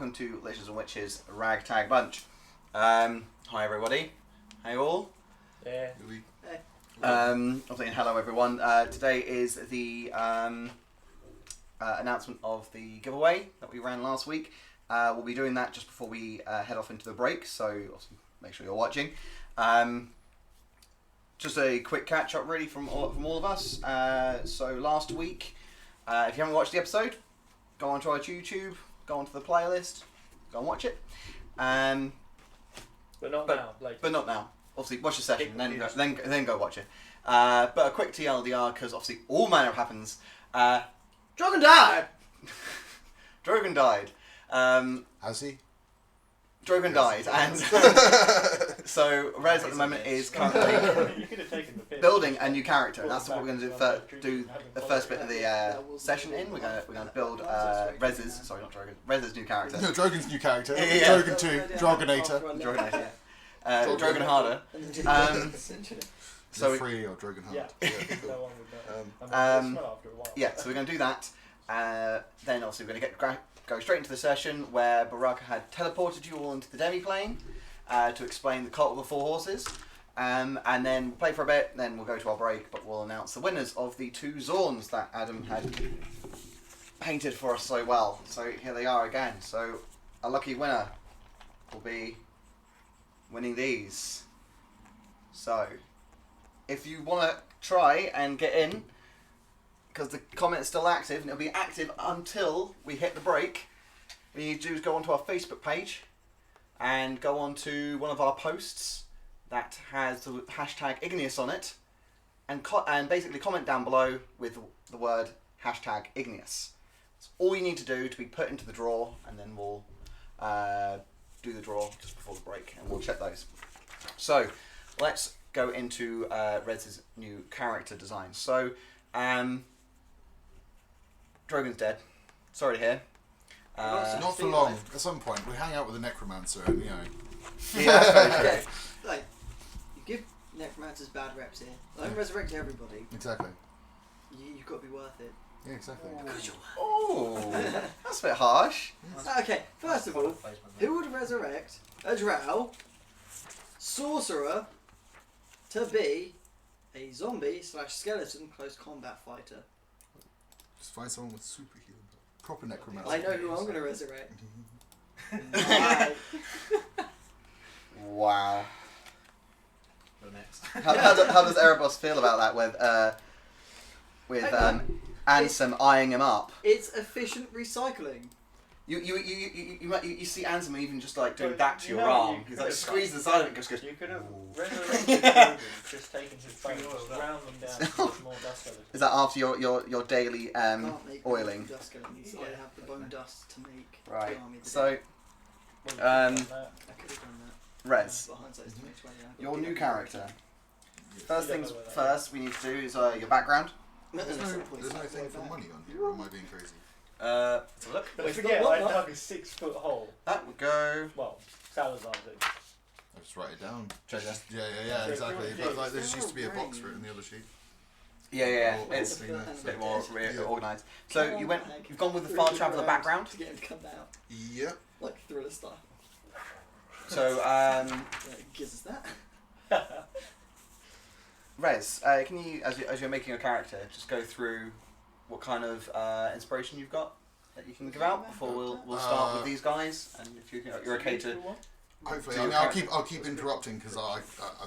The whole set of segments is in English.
welcome to Witches and Witches Ragtag Bunch. Hi everybody. Hey all. Yeah. Hey. Hello everyone. Today is the announcement of the giveaway that we ran last week. We'll be doing that just before we head off into the break, so obviously make sure you're watching. Just a quick catch up really from all of us. So last week, if you haven't watched the episode, go onto our YouTube, go onto the playlist, go and watch it. But not now. Later. But not now. Obviously, watch the session, then go watch it. But a quick TLDR, because obviously all manner happens. Drogon died! Drogon died. Has he? Drogon died, and so Rez at the moment is currently building a new character, and that's what we're going to do the first bit of the session in. We're going to build Rez's new character. No, Drogon's new character. Yeah. Drogon 2, Drogonator. Drogonator, yeah. Drogon harder. So free or Drogon hard. Yeah, so we're going to do that. Then also we're going to go straight into the session where Baraka had teleported you all into the demi-plane to explain the Cult of the Four Horses. And then we'll play for a bit, then we'll go to our break, but we'll announce the winners of the 2 Zorns that Adam had painted for us so well. So here they are again. So a lucky winner will be winning these. So if you want to try and get in, because the comment's still active, and it'll be active until we hit the break. What you need to do is go onto our Facebook page and go onto one of our posts that has the hashtag Igneous on it, and basically comment down below with the word hashtag Igneous. That's all you need to do to be put into the draw, and then we'll do the draw just before the break, and we'll check those. So let's go into Rez's new character design. So Drogon's dead. Sorry to hear. Not for long. At some point, we hang out with a necromancer, and Yeah, that's very true. Yeah, like, you give necromancers bad reps here. Don't resurrect everybody. Exactly. You've got to be worth it. Yeah, exactly. Oh, that's a bit harsh. Okay, first of all, who would resurrect a drow sorcerer to be a zombie/skeleton close combat fighter? Just find someone with super healing. Proper necromancer. I know who I'm going to resurrect. Wow. Go next. How does Erebos feel about that with Ansem eyeing him up? It's efficient recycling. You see Ansem even just like doing that to your arm. He's like squeezing the side of it and just goes. You could have resurrected Drogon, just taken his bones, ground them down to more dust skeletons. Is that after your daily Can't make oiling? dust skeletons. I have the bone dust to make. Right. the army that So, did. I could have done that. Rez, But hindsight's 20/20, I've got your to new give it character. First You don't things know where that first, we need to do is your background. There's no points. thing for money on here, or am I being crazy? Let's have a look. Don't forget, I dug a 6-foot hole. That would go. Well, Salazar did. I'll just write it down. Treasure. Yeah, exactly. But like, there just used to be a box for it in the other sheet. Yeah. Or It's thing there. a bit more Yeah. organised. So you've gone with the far traveller background. To get him to come down. Yep. Like Thriller style. So Yeah, it gives us that. Rez, can you, as you're making your character, just go through what kind of inspiration you've got that you can give out before we'll start with these guys, and if you're okay to. Hopefully, Do I your mean, I'll keep interrupting because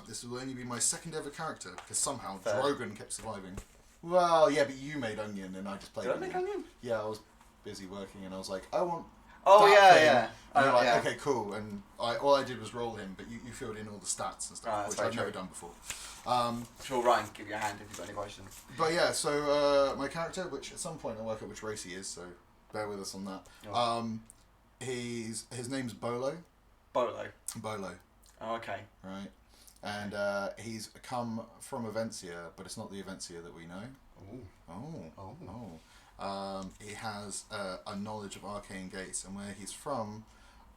this will only be my second ever character because somehow Fair. Drogon kept surviving. Well, yeah, but you made Onion and I just played Did I make Onion? Yeah, I was busy working and I was like, I want. Oh that thing. yeah. And you're like, yeah. okay, cool. And all I did was roll him, but you filled in all the stats and stuff, which very I've never true. done before. Sure, Ryan, give you a hand if you've got any questions. But yeah, so my character, which at some point I'll work out which race he is, so bear with us on that. Oh. His name's Bolo. Bolo. Bolo, Oh, okay. right? And he's come from Avencia, but it's not the Avencia that we know. He has a knowledge of Arcane Gates, and where he's from,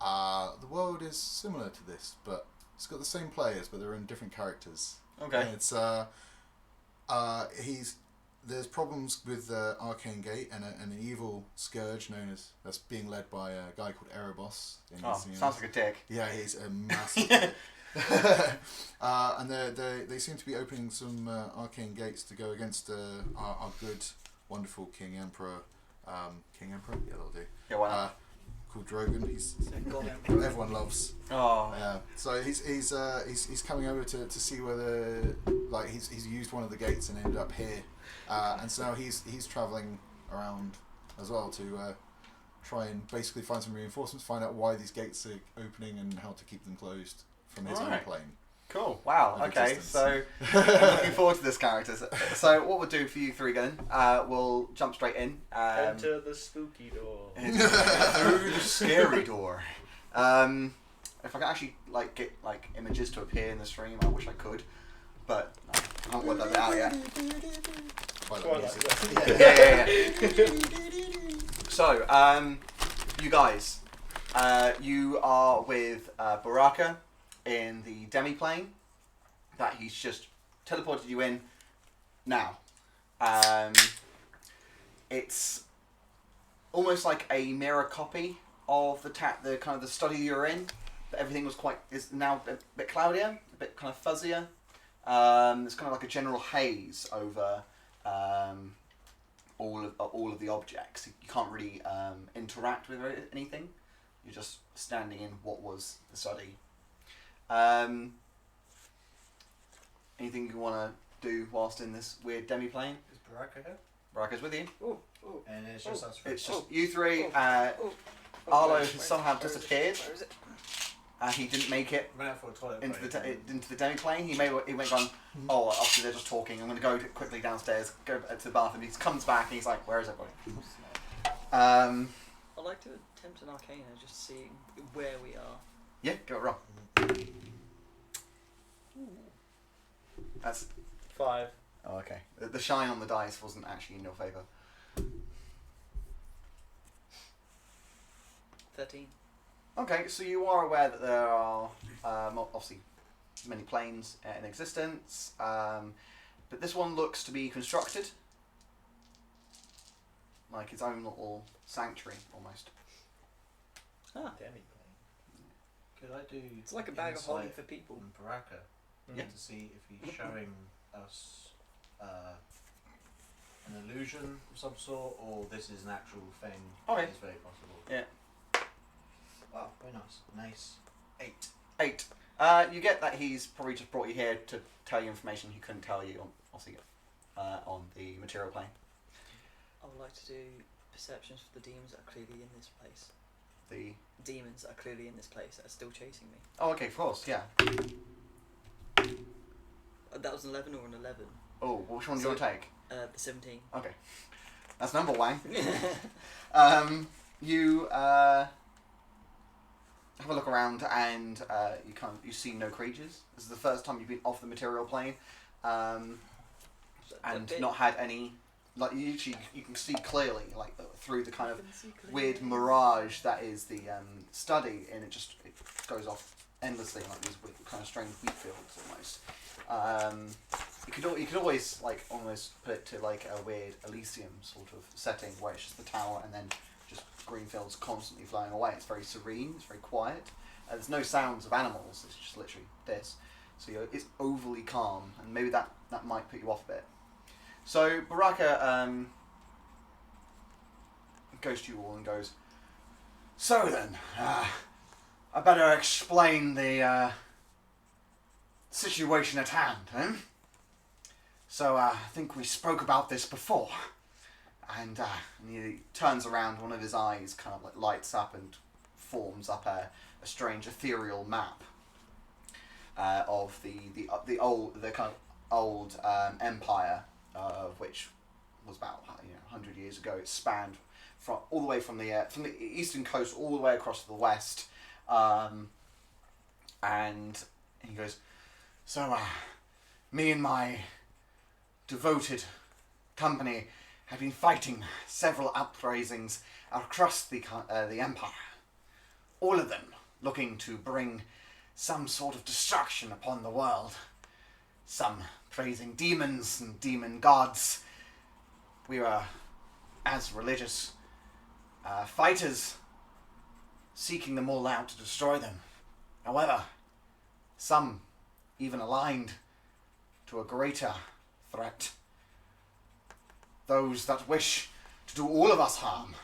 the world is similar to this, but it's got the same players, but they're in different characters. Okay. And it's he's there's problems with Arcane Gate and an evil scourge that's being led by a guy called Erebos. Sounds like a dick. Yeah, he's a massive dick. And they seem to be opening some arcane gates to go against our good, wonderful King Emperor. King Emperor? Yeah, that'll do. Yeah, why not? Called Drogon. He's God Emperor. everyone loves. Oh. Yeah. So he's coming over to see whether he's used one of the gates and ended up here, and so now he's traveling around as well to try and basically find some reinforcements, find out why these gates are opening and how to keep them closed from his own Alright. plane. Cool. Wow. Of Okay. existence. So I'm looking forward to this character. So what we'll do for you three then? We'll jump straight in. Enter the spooky door. Through the scary door. If I can actually get images to appear in the stream, I wish I could, but I haven't worked that out yet. Yeah. So, you guys, you are with Baraka in the demi-plane that he's just teleported you in now. It's almost like a mirror copy of the kind of the study you're in, but everything is now a bit cloudier, a bit kind of fuzzier. There's kind of like a general haze over all of the objects. You can't really interact with anything. You're just standing in what was the study. Anything you want to do whilst in this weird demi-plane? Is Baraka here? Baraka's with you. Oh, And it's just us three. It's just you three. Arlo has somehow disappeared. Where is it? He didn't make it Went out for a toilet into break. into the demi-plane. He went gone, oh, obviously they're just talking. I'm going to go quickly downstairs, go to the bathroom. He comes back and he's like, where is everybody? I'd like to attempt an arcana, just see where we are. Yeah, go wrong. That's 5. oh, okay. The shine on the dice wasn't actually in your favour. 13. Okay, so you are aware that there are obviously many planes in existence, but this one looks to be constructed like its own little sanctuary almost. Ah, Demi-plane. Could I do it's like a bag of holding insight for people. on Baraka Yeah. to see if he's showing us an illusion of some sort, or this is an actual thing? Okay. It's very possible. Yeah. Wow, very nice. Nice. 8. 8. You get that he's probably just brought you here to tell you information he couldn't tell you on the material plane. I would like to do perceptions for the demons that are clearly in this place. The Demons that are clearly in this place that are still chasing me. oh, okay, of course, yeah. That was an 11 or an 11? Oh, which one do you want to take? The 17. Okay, that's number one. You have a look around and you see no creatures. This is the first time you've been off the material plane, and not had any. Like you can see clearly, through the kind of weird mirage that is the study, and it goes off endlessly like these weird, kind of strange wheat fields almost. You could always almost put it to a weird Elysium sort of setting where it's just the tower and then just green fields constantly flowing away. It's very serene, it's very quiet. There's no sounds of animals. It's just literally this. So it's overly calm, and maybe that might put you off a bit. So Baraka goes to you all and goes, so then, I better explain the situation at hand, eh? So I think we spoke about this before. And he turns around, one of his eyes kind of lights up and forms up a strange ethereal map of the kind of old empire. Of which was about 100 years ago. It spanned from all the way from the eastern coast all the way across to the west, and he goes, so me and my devoted company had been fighting several uprisings across the empire, all of them looking to bring some sort of destruction upon the world. Some praising demons and demon gods, We are, as religious fighters, seeking them all out to destroy them. However, some even aligned to a greater threat. Those that wish to do all of us harm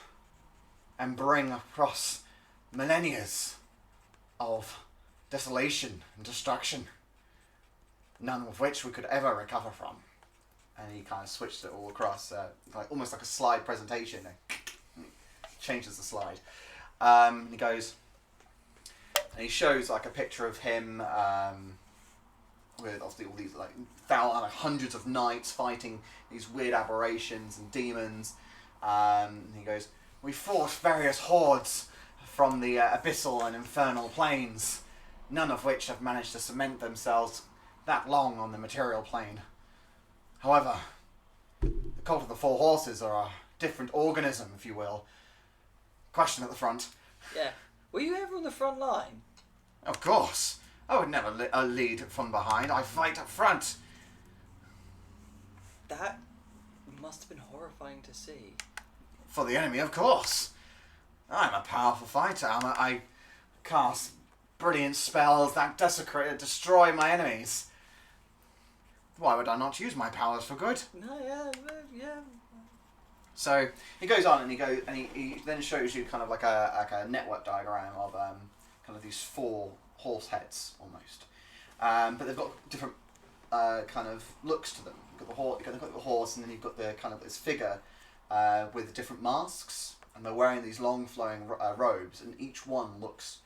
and bring across millennia of desolation and destruction, none of which we could ever recover from. And he kind of switched it all across, almost like a slide presentation. Changes the slide. He goes, and he shows like a picture of him with obviously all these hundreds of knights fighting these weird aberrations and demons. He goes, we fought various hordes from the abyssal and infernal planes, none of which have managed to cement themselves that long on the material plane. However, the cult of the Four Horses are a different organism, if you will. Question at the front. Yeah. Were you ever on the front line? Of course. I would never lead from behind. I fight up front. That must have been horrifying to see. For the enemy, of course. I'm a powerful fighter. I cast brilliant spells that destroy my enemies. Why would I not use my powers for good? No, yeah. So he goes on and he then shows you kind of like a network diagram of kind of these 4 horse heads almost, but they've got different kind of looks to them. You've got the horse, and then you've got the kind of this figure with different masks, and they're wearing these long flowing robes, and each one looks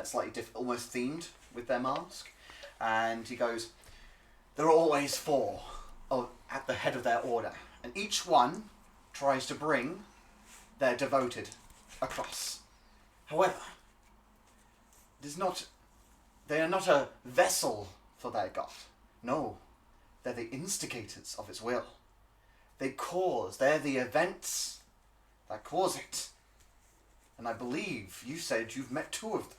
slightly different, almost themed with their mask. And he goes, there are always 4 at the head of their order, and each one tries to bring their devoted across. However, they are not a vessel for their god. No, they're the instigators of its will. They're the events that cause it. And I believe you said you've met 2 of them,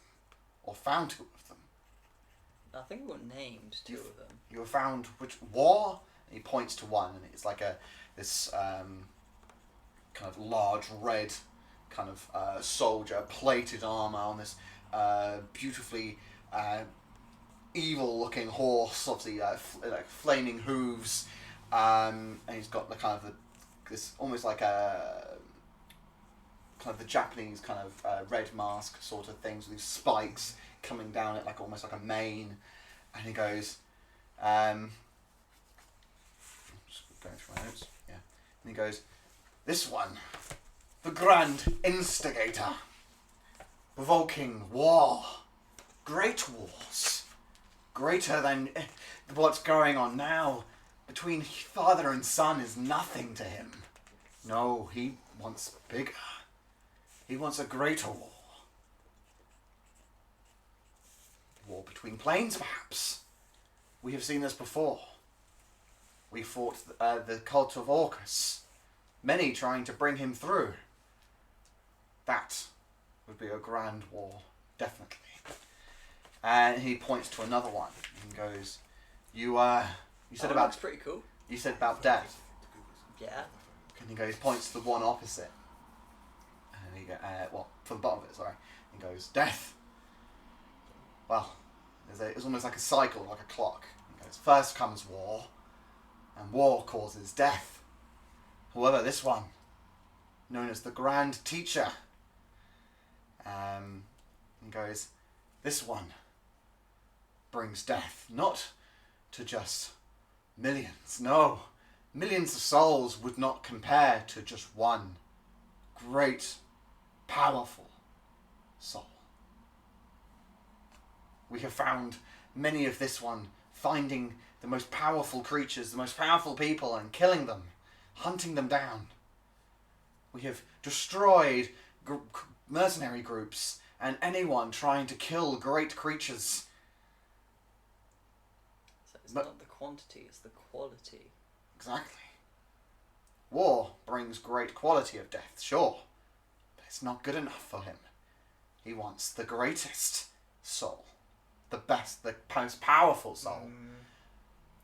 or found 2 of them. I think we named 2 of them. You have found which war? And he points to one, and it's like this kind of large red kind of soldier, plated armor on this beautifully evil-looking horse, obviously like flaming hooves, and he's got the kind of this almost like a kind of the Japanese kind of red mask sort of things with these spikes coming down it, like almost like a mane. And he goes, just going through my notes, yeah. And he goes, this one, the Grand Instigator, provoking war, great wars, greater than what's going on now between father and son is nothing to him. No, he wants bigger. He wants a greater war. War between planes, perhaps. We have seen this before. We fought the cult of Orcus. Many trying to bring him through. That would be a grand war, definitely. And he points to another one and goes, "You said about That's pretty cool. You said about death." Yeah. And he goes, points to the one opposite. And he goes, from the bottom of it, sorry. He goes, death. Well, it's almost like a cycle, like a clock. He goes, first comes war, and war causes death. However, this one, known as the Grand Teacher, he goes, this one brings death, not to just millions, no. Millions of souls would not compare to just one great, powerful soul. We have found many of this one finding the most powerful creatures, the most powerful people, and killing them, hunting them down. We have destroyed mercenary groups and anyone trying to kill great creatures. So it's not the quantity, it's the quality. Exactly. War brings great quality of death, sure, but it's not good enough for him. He wants the greatest soul, the best, the most powerful soul.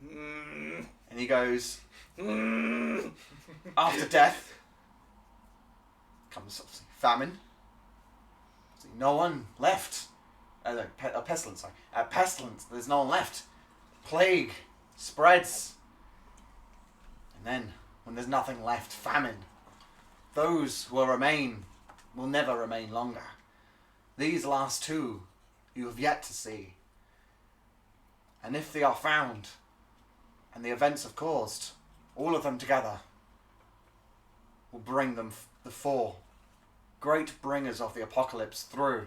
And he goes, after death comes obviously famine. See, no one left. Pestilence, sorry. Pestilence, there's no one left. Plague spreads. And then, when there's nothing left, famine. Those who will remain will never remain longer. These last two you have yet to see. And if they are found, and the events have caused, all of them together will bring them the four great bringers of the apocalypse through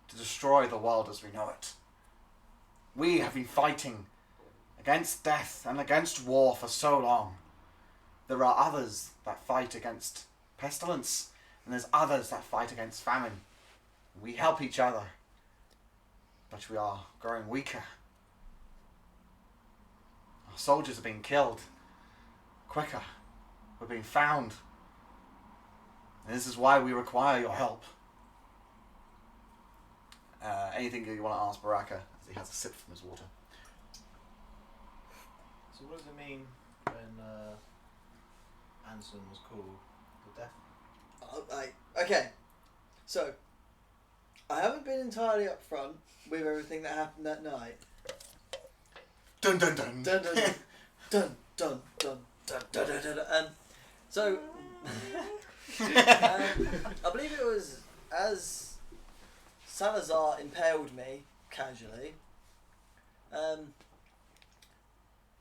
to destroy the world as we know it. We have been fighting against death and against war for so long. There are others that fight against pestilence, and there's others that fight against famine. We help each other, but we are growing weaker. Our soldiers are being killed quicker. We're being found. And this is why we require your help. Anything you want to ask Baraka as he has a sip from his water? So what does it mean when Anson was called the Death? Okay, so I haven't been entirely upfront with everything that happened that night. Dun dun dun. Dun dun dun dun dun dun dun dun dun dun dun. So I believe it was as Salazar impaled me casually.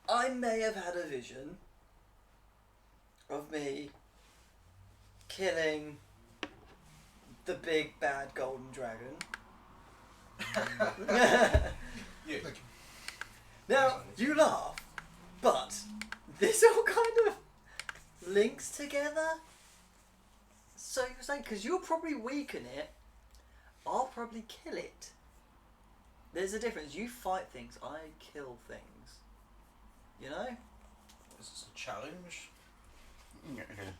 I may have had a vision of me killing the big bad golden dragon. Yeah. Now, you laugh, but this all kind of links together. So you're saying, because you'll probably weaken it, I'll probably kill it. There's a difference. You fight things, I kill things. You know? Is this a challenge?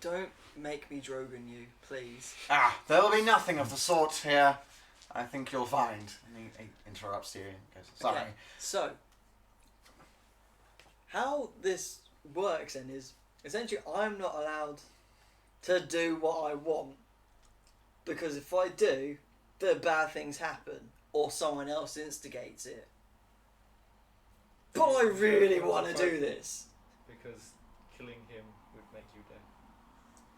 Don't make me Drogon you, please. There will be nothing of the sort here. I think you'll find. And he interrupts you and goes, sorry. Okay, so, how this works then is, essentially I'm not allowed to do what I want. Because if I do, the bad things happen. Or someone else instigates it. But I really want to do this. Because killing him would make you dead,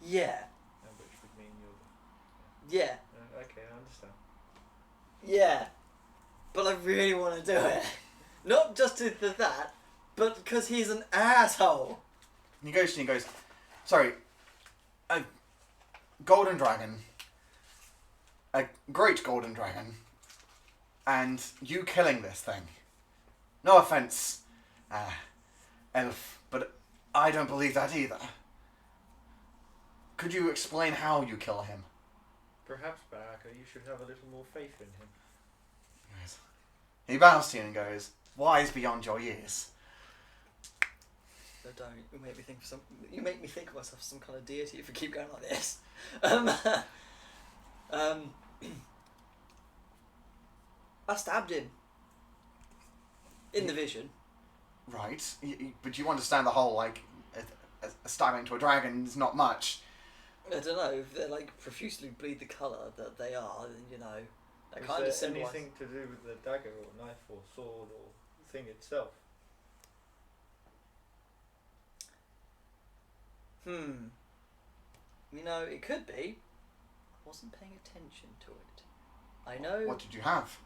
Yeah. and which would mean you're. Yeah. Okay, I understand. Yeah. But I really want to do it. Not just to that, but because he's an asshole. And he goes to you and goes, sorry, a golden dragon, a great golden dragon, and you killing this thing. No offense, Elf, but I don't believe that either. Could you explain how you kill him? Perhaps, Baraka, you should have a little more faith in him. Yes. He bows to you and goes, wise beyond your years. So don't. You make me think of You make me think of myself as some kind of deity if I keep going like this. I stabbed him. In the vision. Right, but you understand the whole, like, a stabbing to a dragon is not much. I don't know, if they're like profusely bleed the colour that they are, then you know, that Is kind there of symbolises. anything to do with the dagger or knife or sword or thing itself? You know, it could be. I wasn't paying attention to it. I know. What did you have?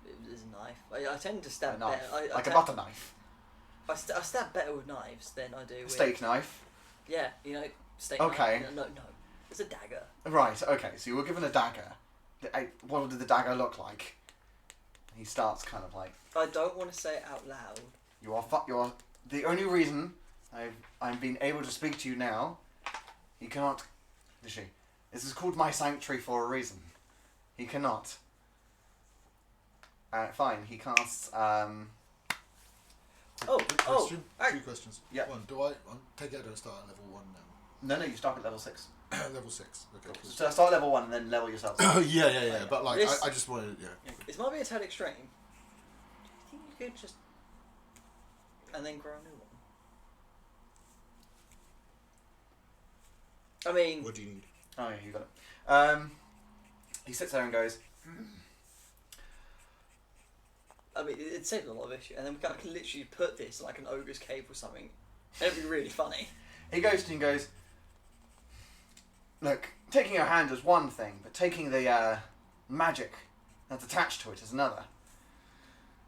It was a knife. I tend to stab A knife. better. Like a butter knife. I stab better with knives than I do A with. steak knife. Yeah, you know, steak Okay. knife. No. It's a dagger. Right, okay, so you were given a dagger. What did the dagger look like? He starts kind of like, I don't want to say it out loud. you're the only reason I'm being able to speak to you now. He cannot. This is called my sanctuary for a reason. He cannot. Fine. He casts. Question? Hey. 2 questions. Yeah. One, do I take it I don't start at level 1 now? No, you start at level 6. Level 6. Okay. Cool. So start at level 1 and then level yourself. yeah. But like, This- I just wanted, yeah. This might be a tad extreme. Do you think you could just and then grow a new one. I mean, What do you need? Oh yeah, you got it. He sits there and goes, it saves a lot of issue, and then we can literally put this in like an ogre's cave or something. It'd be really funny. he goes to you and goes, look, taking your hand is one thing, but taking the magic that's attached to it is another.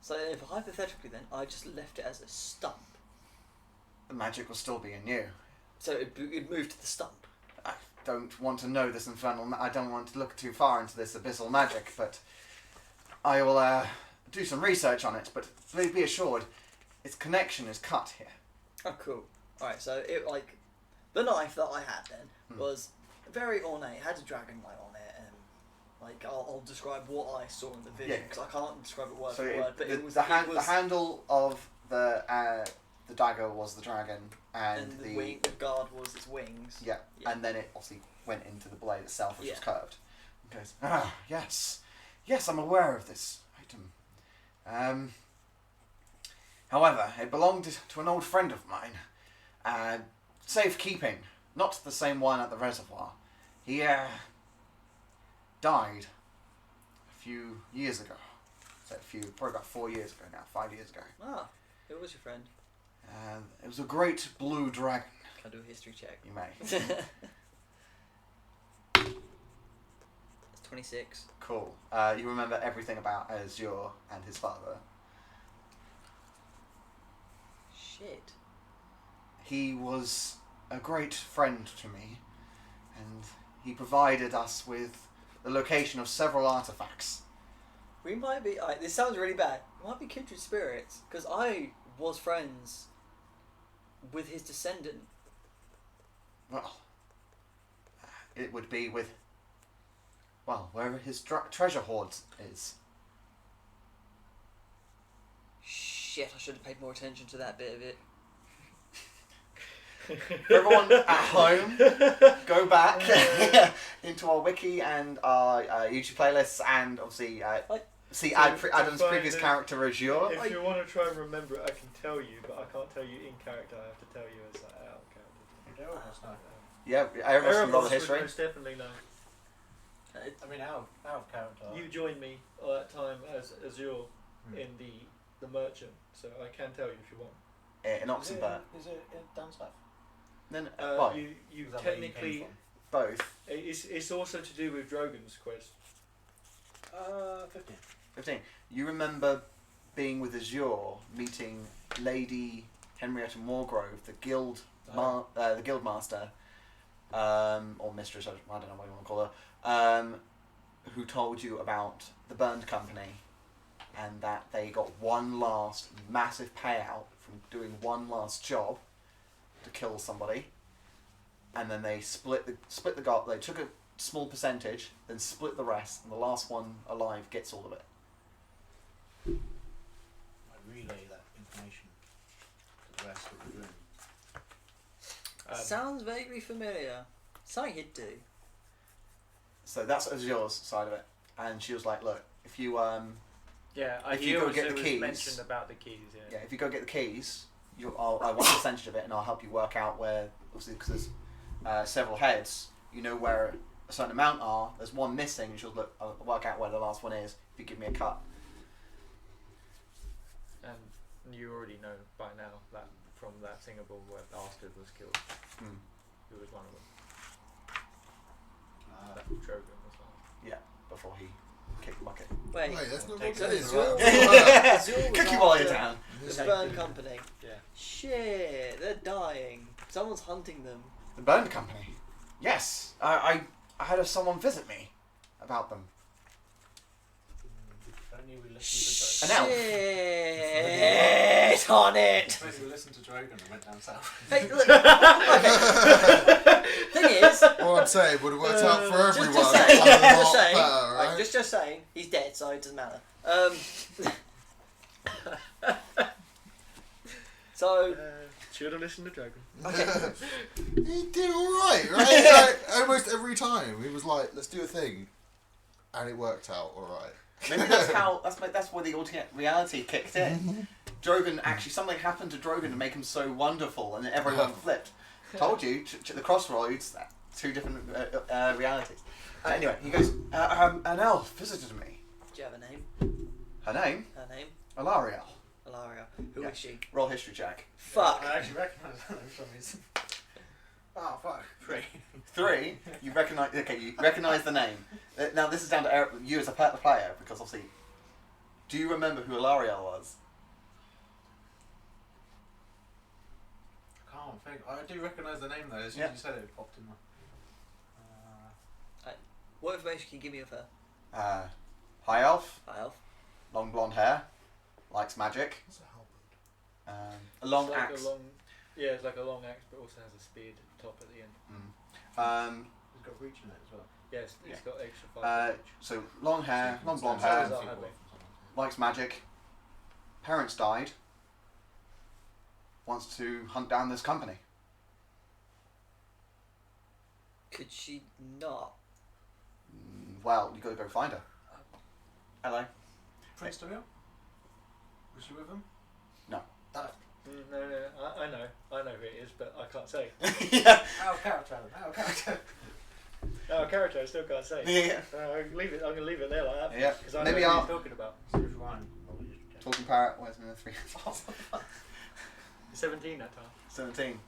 So if hypothetically then, I just left it as a stump, The magic will still be in you. so it'd move to the stump. I don't want to know this infernal. I don't want to look too far into this abyssal magic, but I will do some research on it. But please be assured, its connection is cut here. Oh, cool. Alright, so it like the knife that I had then was very ornate. It had a dragon light on it, and like I'll describe what I saw in the vision Yeah. because I can't describe it word So for word. But the, it was the the handle of the dagger was the dragon, and the wing, the guard was its wings. yeah, Yeah. and then it obviously went into the blade itself, which was Yeah. curved. He goes, yes, I'm aware of this item. However, it belonged to an old friend of mine. Safekeeping, not the same one at the reservoir. He died a few years ago. So probably about 4 years ago now, 5 years ago. Ah, who was your friend? It was a great blue dragon, Can I do a history check? you may. It's 26. Cool. You remember everything about Azure and his father. Shit. He was a great friend to me, and he provided us with the location of several artifacts. We might be. This sounds really bad. We might be kindred spirits because I was friends with his descendant. Well, it would be with, wherever his treasure hoard is. Shit, I should have paid more attention to that bit of it. For everyone at home, go back into our wiki and our YouTube playlists, and obviously see Adam's find previous it. character Azure. If you want to try and remember it, I can tell you, but I can't tell you in character. I have to tell you as out of character. Yeah, Erebus can roll the would history. most definitely know. I mean, out of character. You joined me at that time as Azure in the merchant, so I can tell you if you want. In Oxenburt. Is it down south? Then You Is that where you technically came both. it's also to do with Drogon's quest. 15. 15. You remember being with Azure, meeting Lady Henrietta Moorgrove, the guild master, or mistress, I don't know what you want to call her, who told you about the Burned Company, and that they got one last massive payout from doing one last job to kill somebody, and then they split the gold. They took a small percentage, then split the rest, and the last one alive gets all of it. I relay that information to the rest of the room. Sounds vaguely familiar. Something he'd do. So that's Azure's side of it, and she was like, "Look, if you Yeah, If you go get the was keys- mentioned about the keys. Yeah. if you go get the keys, I want a percentage of it, and I'll help you work out where, obviously, because there's several heads. You know where a certain amount are. There's one missing, and she'll look. I'll work out where the last one is if you give me a cut." And you already know by now that from that singable where Astrid was killed, Hmm. who was one of them. That Drogon was one. Yeah, before he kicked the bucket. Wait. Wait, that's not Take So okay, Azure right? Azure was Cookie while you're after down. the Burn Company. Yeah. Shit, they're dying. Someone's hunting them. The Burned Company. Yes, I had someone visit me about them. If only we listened to An elf. Shit on it. Drogon. If only we listened to Drogon and went down south. Hey, look. Okay. Thing is, All I'm saying would have worked out for everyone. just saying, a lot just saying, better, right, right? just saying, he's dead, so it doesn't matter. So, Should have listened to Drogon. okay. He did alright, right? Like, almost every time. He was like, let's do a thing. And it worked out alright. Maybe that's where the alternate reality kicked in. Drogon actually something happened to Drogon to make him so wonderful, and everyone flipped. Told you, the crossroads, two different realities. Anyway, he goes, an elf visited me. Do you have a name? Her name? Her name? Alariel. Alaria. Who is she? Roll history check. Fuck. I actually recognise that name for some reason. Oh fuck. 3. 3. You recognise. Okay, you recognise the name. Now this is down to you as a player, because obviously, do you remember who Alariel was? I can't think. I do recognise the name though. As soon as you said it, it popped in my. What information can you give me of her? High elf, High elf. long blonde hair, likes magic. What's a halberd? A long It's like axe. it's like a long axe, but also has a spear top at the end. It's got reach in it as well. Yes, it's got extra 5 reach. So long hair, long blonde So hair, does our habit. likes magic. Parents died. Wants to hunt down this company. Could she not? Well, you got to go find her. Hello. Prince Deville? Was she with him? No. No, I know who it is, but I can't say. Yeah. Out of character, Alan. Out of character. No, character, I still can't say. Yeah. I'm going to leave it there like that. Yeah. Because I Maybe know who I'll- he's talking about. See if Ryan. Talking parrot. Where's my 3? 17 that time. 17.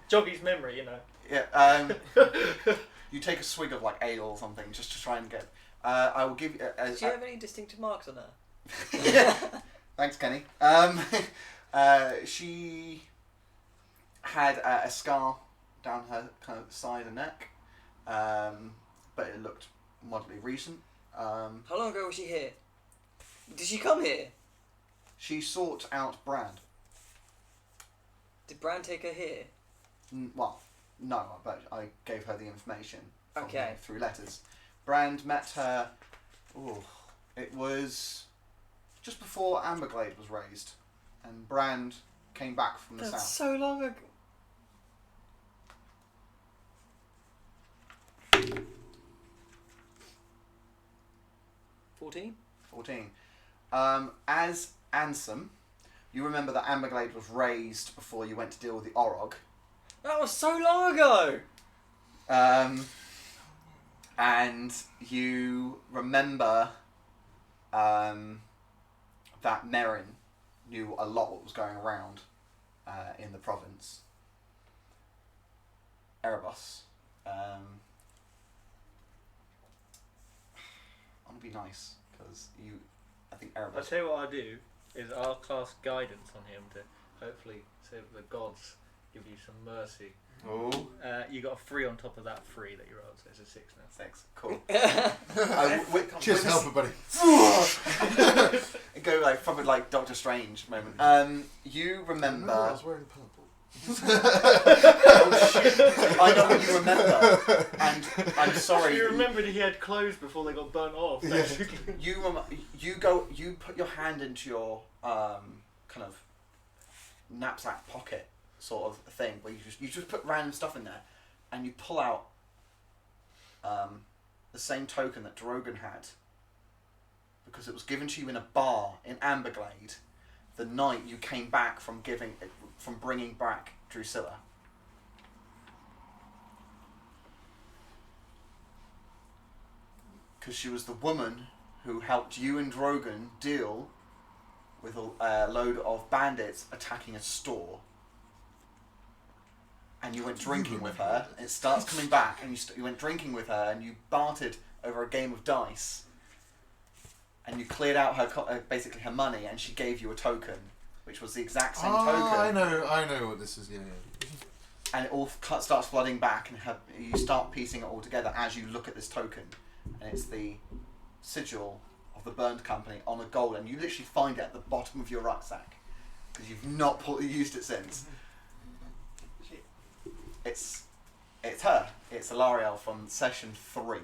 Jog his memory, you know. Yeah. You take a swig of like ale or something just to try and get. I will give you. Does she have any distinctive marks on her? Yeah. Thanks, Kenny. She had a scar down her kind of side and neck, but it looked moderately recent. How long ago was she here? Did she come here? She sought out Brand. Did Bran take her here? Well, no, but I gave her the information from Okay. him through letters. Brand met her. Ooh, it was just before Amberglade was raised, and Brand came back from the south. so long ago. $14? 14. As Ansem, you remember that Amberglade was raised before you went to deal with the Orog. That was so long ago! And you remember that Merrin knew a lot what was going around in the province. Erebos. I'm gonna be nice because I think I'll Erebos. tell you what I'll do is I'll cast guidance on him to hopefully say that the gods give you some mercy. Oh, You got a 3 on top of that 3 that you rolled, so it's a 6 now. 6. Cool. Cheers, helper, buddy. Go like probably like Doctor Strange moment. You remember? I was wearing purple. I know what you remember, and I'm sorry. You remembered he had clothes before they got burnt off. Basically. You put your hand into your kind of knapsack pocket sort of thing where you just put random stuff in there, and you pull out the same token that Drogon had, because it was given to you in a bar in Amberglade the night you came back from bringing back Drusilla. Because she was the woman who helped you and Drogon deal with a load of bandits attacking a store. And you went drinking with her, and it starts coming back, and you went drinking with her, and you bartered over a game of dice, and you cleared out her basically her money, and she gave you a token, which was the exact same token. I know what this is. Yeah. And it all starts flooding back, and you start piecing it all together as you look at this token, and it's the sigil of the burned company on a gold, and you literally find it at the bottom of your rucksack because you've not used it since. It's her. It's Alariel from session 3.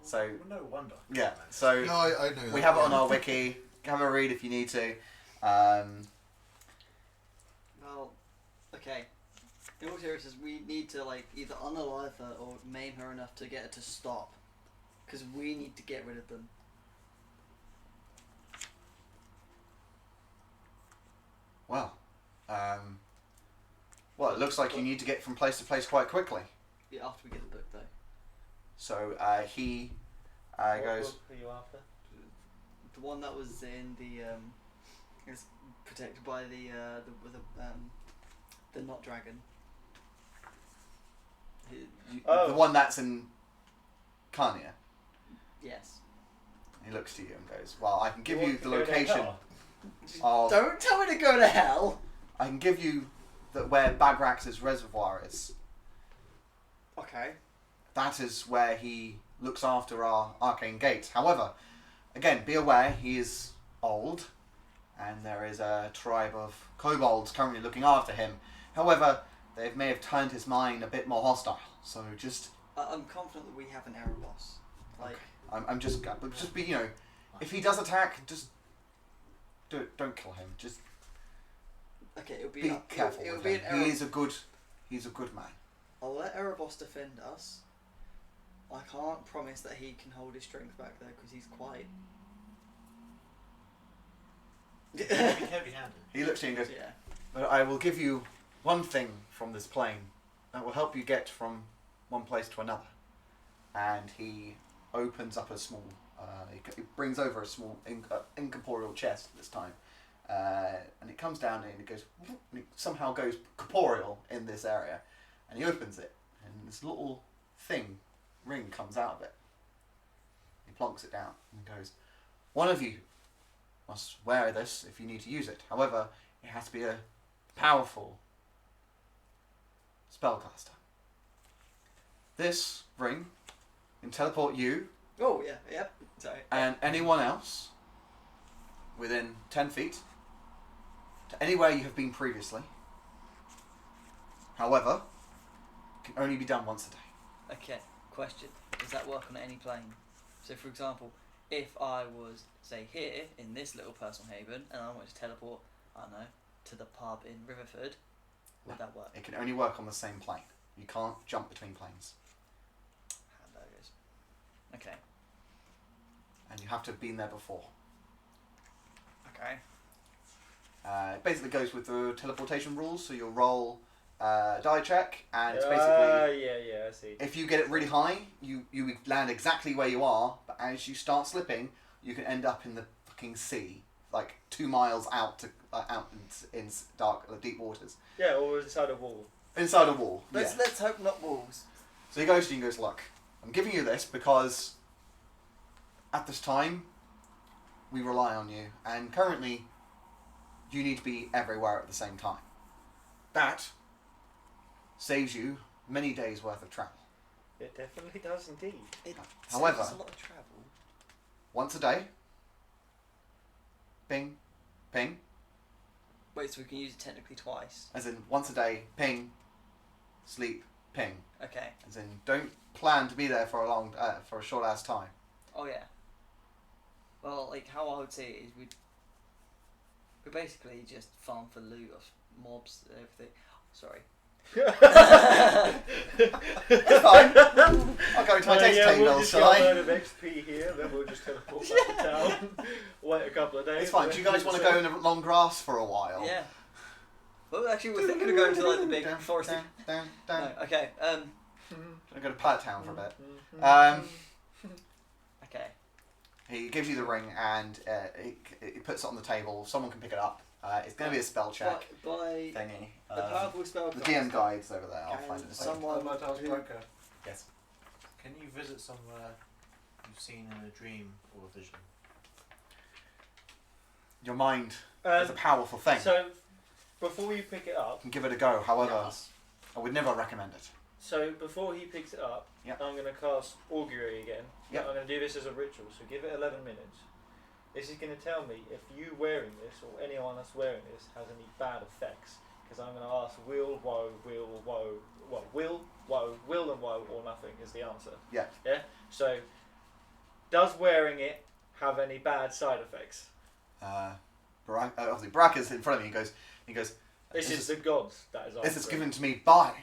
So Well, no wonder. yeah. So No, I know. we that, have it yeah. on our wiki. Have a read if you need to. Well, okay. In all seriousness, we need to like either unalive her or maim her enough to get her to stop. Because we need to get rid of them. Well, it looks like you need to get from place to place quite quickly. Yeah, after we get the book though. So he What goes. book are you after? The one that was in the is protected by the not dragon. Oh. The one that's in Carnia. Yes. He looks to you and goes, "Well, I can give You you want the to go to location hell? of. Don't tell me to go to hell. I can give you where Bagrax's reservoir is. Okay. That is where he looks after our Arcane Gate. However, again, be aware he is old, and there is a tribe of kobolds currently looking after him. However, they may have turned his mind a bit more hostile. So just, I'm confident that we have an error boss. Like, I'm just be, you know, if he does attack, just don't kill him. Just okay, it'll be be careful It'll with be him. an error. He's a good man. I'll let Erebos defend us. I can't promise that he can hold his strength back there because he's quite. Be heavy-handed. He looks at you and goes, Yeah. "But I will give you one thing from this plane that will help you get from one place to another." And he opens up a small, he brings over a small incorporeal chest this time. And it comes down and it goes, and it somehow goes corporeal in this area. And he opens it, and this little ring comes out of it. He plonks it down and goes, "One of you must wear this if you need to use it. However, it has to be a powerful spellcaster. This ring can teleport you Oh yeah. Yep. Sorry. and anyone else within 10 feet to anywhere you have been previously. However, it can only be done once a day." Okay. Question: does that work on any plane? So, for example, if I was, say, here in this little personal haven, and I wanted to teleport, I don't know, to the pub in Riverford, would that work? It can only work on the same plane. You can't jump between planes. Hamburgers. Okay. And you have to have been there before. Okay. It basically goes with the teleportation rules, so you'll roll die check, and it's basically, yeah, I see. if you get it really high, you land exactly where you are, but as you start slipping, you can end up in the fucking sea, like 2 miles out in dark, deep waters. Yeah, or inside a wall. Inside a wall. Yeah. Let's hope not wolves. So he goes to you and goes, "Look, I'm giving you this because at this time, we rely on you, and currently, you need to be everywhere at the same time. That saves you many days' worth of travel. It definitely does indeed. However- It's a lot of travel. Once a day, ping, ping, Wait, so we can use it technically twice? as in once a day, ping, sleep, ping. Okay. As in, don't plan to be there for a short ass time." Oh yeah. Well, like how I would say it is, we basically just farm for loot of mobs and everything. Sorry. It's fine. I'll go to my data we'll tables, just shall get a I? load of XP here, then we'll just teleport back to town. Wait a couple of days. It's fine. Do you guys want to go in the long grass for a while? Yeah. Well, actually, we're thinking of going to like the big Down, forest. down, down, down. No, okay. I'm going to Pallet Town for a bit. Okay. He gives you the ring and he puts it on the table. Someone can pick it up. It's going to be a spell check By thingy. the powerful spell. The DM guide's over there. I'll Can find it in a second. someone I'd like to ask who- Broker, Yes. can you visit somewhere you've seen in a dream or a vision? Your mind is a powerful thing. So, before you pick it up, You can give it a go. However, Yes. I would never recommend it. so before he picks it up, Yep. I'm going to cast Augury again. Yep. I'm going to do this as a ritual, so give it 11 minutes. This is going to tell me if you wearing this or anyone else wearing this has any bad effects. Because I'm going to ask will, woe, will and woe, or nothing is the answer. Yeah. Yeah? So, does wearing it have any bad side effects? Obviously, Baraka's in front of me. He goes. This is the gods that is This is answering. given to me by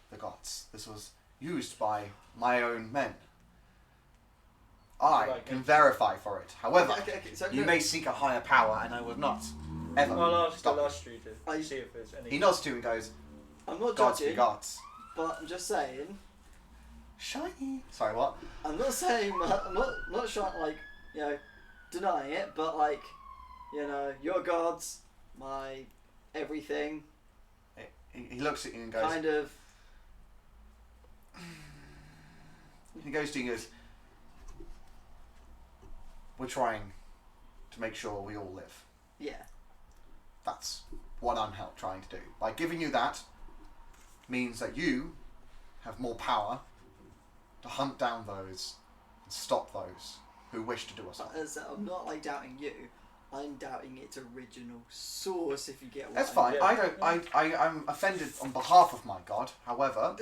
the gods. This was used by my own men. I Like can it. verify for it. However, Okay, so you no, may seek a higher power, and I will not ever I'll ask the stop you. last street to see if there's any. He nods to you and goes, I'm not gods be judging, gods. but I'm just saying. Shiny. Sorry, what? I'm not saying. I'm not trying like denying it, but like your gods, my everything. He looks at you and goes. Kind of. He goes to you and goes, we're trying to make sure we all live. Yeah. That's what I'm trying to do. By giving you that means that you have more power to hunt down those and stop those who wish to do us harm. As I'm not like doubting you, I'm doubting its original source. If you get what That's I fine. mean. I'm offended on behalf of my god. However,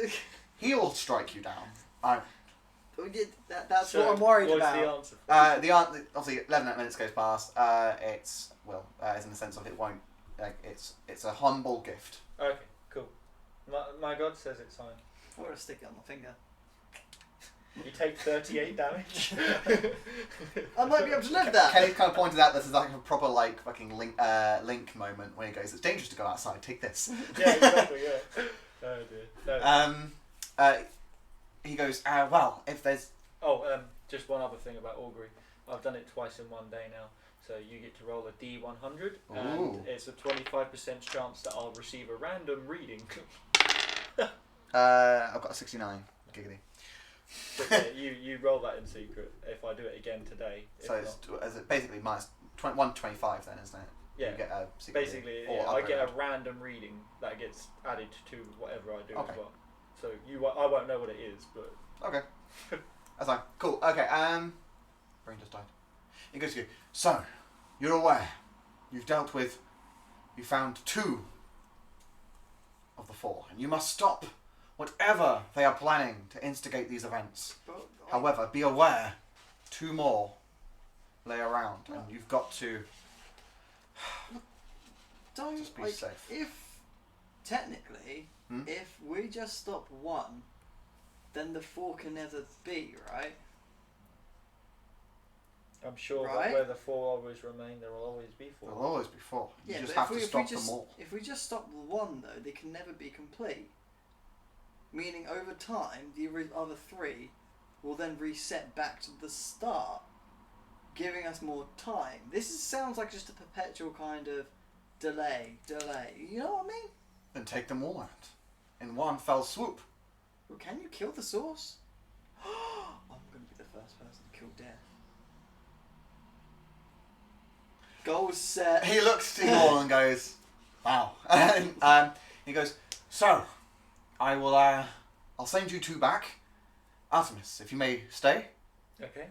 he'll strike you down. That's what I'm worried what's about. the answer? The answer, obviously, 11 minutes goes past. It's in the sense of it won't. It's a humble gift. Okay, cool. My god says it's fine. I want to stick it on my finger. You take 38 damage. I might be able to live that. Kenny's kind of pointed out this is like a proper like fucking link moment when he goes, "It's dangerous to go outside. Take this." Yeah, exactly. Yeah. Oh dear. No. He goes, "Well, if there's Just one other thing about augury. I've done it twice in one day now. So you get to roll a D100, and Ooh. it's a 25% chance that I'll receive a random reading. I've got a 69. Giggity. But yeah, you roll that in secret. If I do it again today, if So not, it's basically minus 125 then, isn't it? yeah. You get a secret Basically, or yeah, I get a upgrade. random reading that gets added to whatever I do Okay. as well. So I won't know what it is, but Okay. That's fine. Cool. Okay. Brain just died. He goes to you. So, you're aware. You found 2 of the 4, and you must stop whatever they are planning to instigate these events. However, be aware, 2 more lay around, and you've got to Don't just be like safe. if technically if we just stop 1, then the 4 can never be, right? I'm sure Right? that where the 4 always remain, there will always be 4. There'll always be 4. You Yeah, just but have to stop them all. If we just stop 1 though, they can never be complete. Meaning over time, the other 3 will then reset back to the start, giving us more time. Sounds like just a perpetual kind of delay. You know what I mean? Then take them all out in one fell swoop. Well, can you kill the source? I'm going to be the first person to kill Death. Goal set. He looks to you all and goes, "Wow." And he goes, "So, I will. I'll send you 2 back. Artemis, if you may stay. Okay.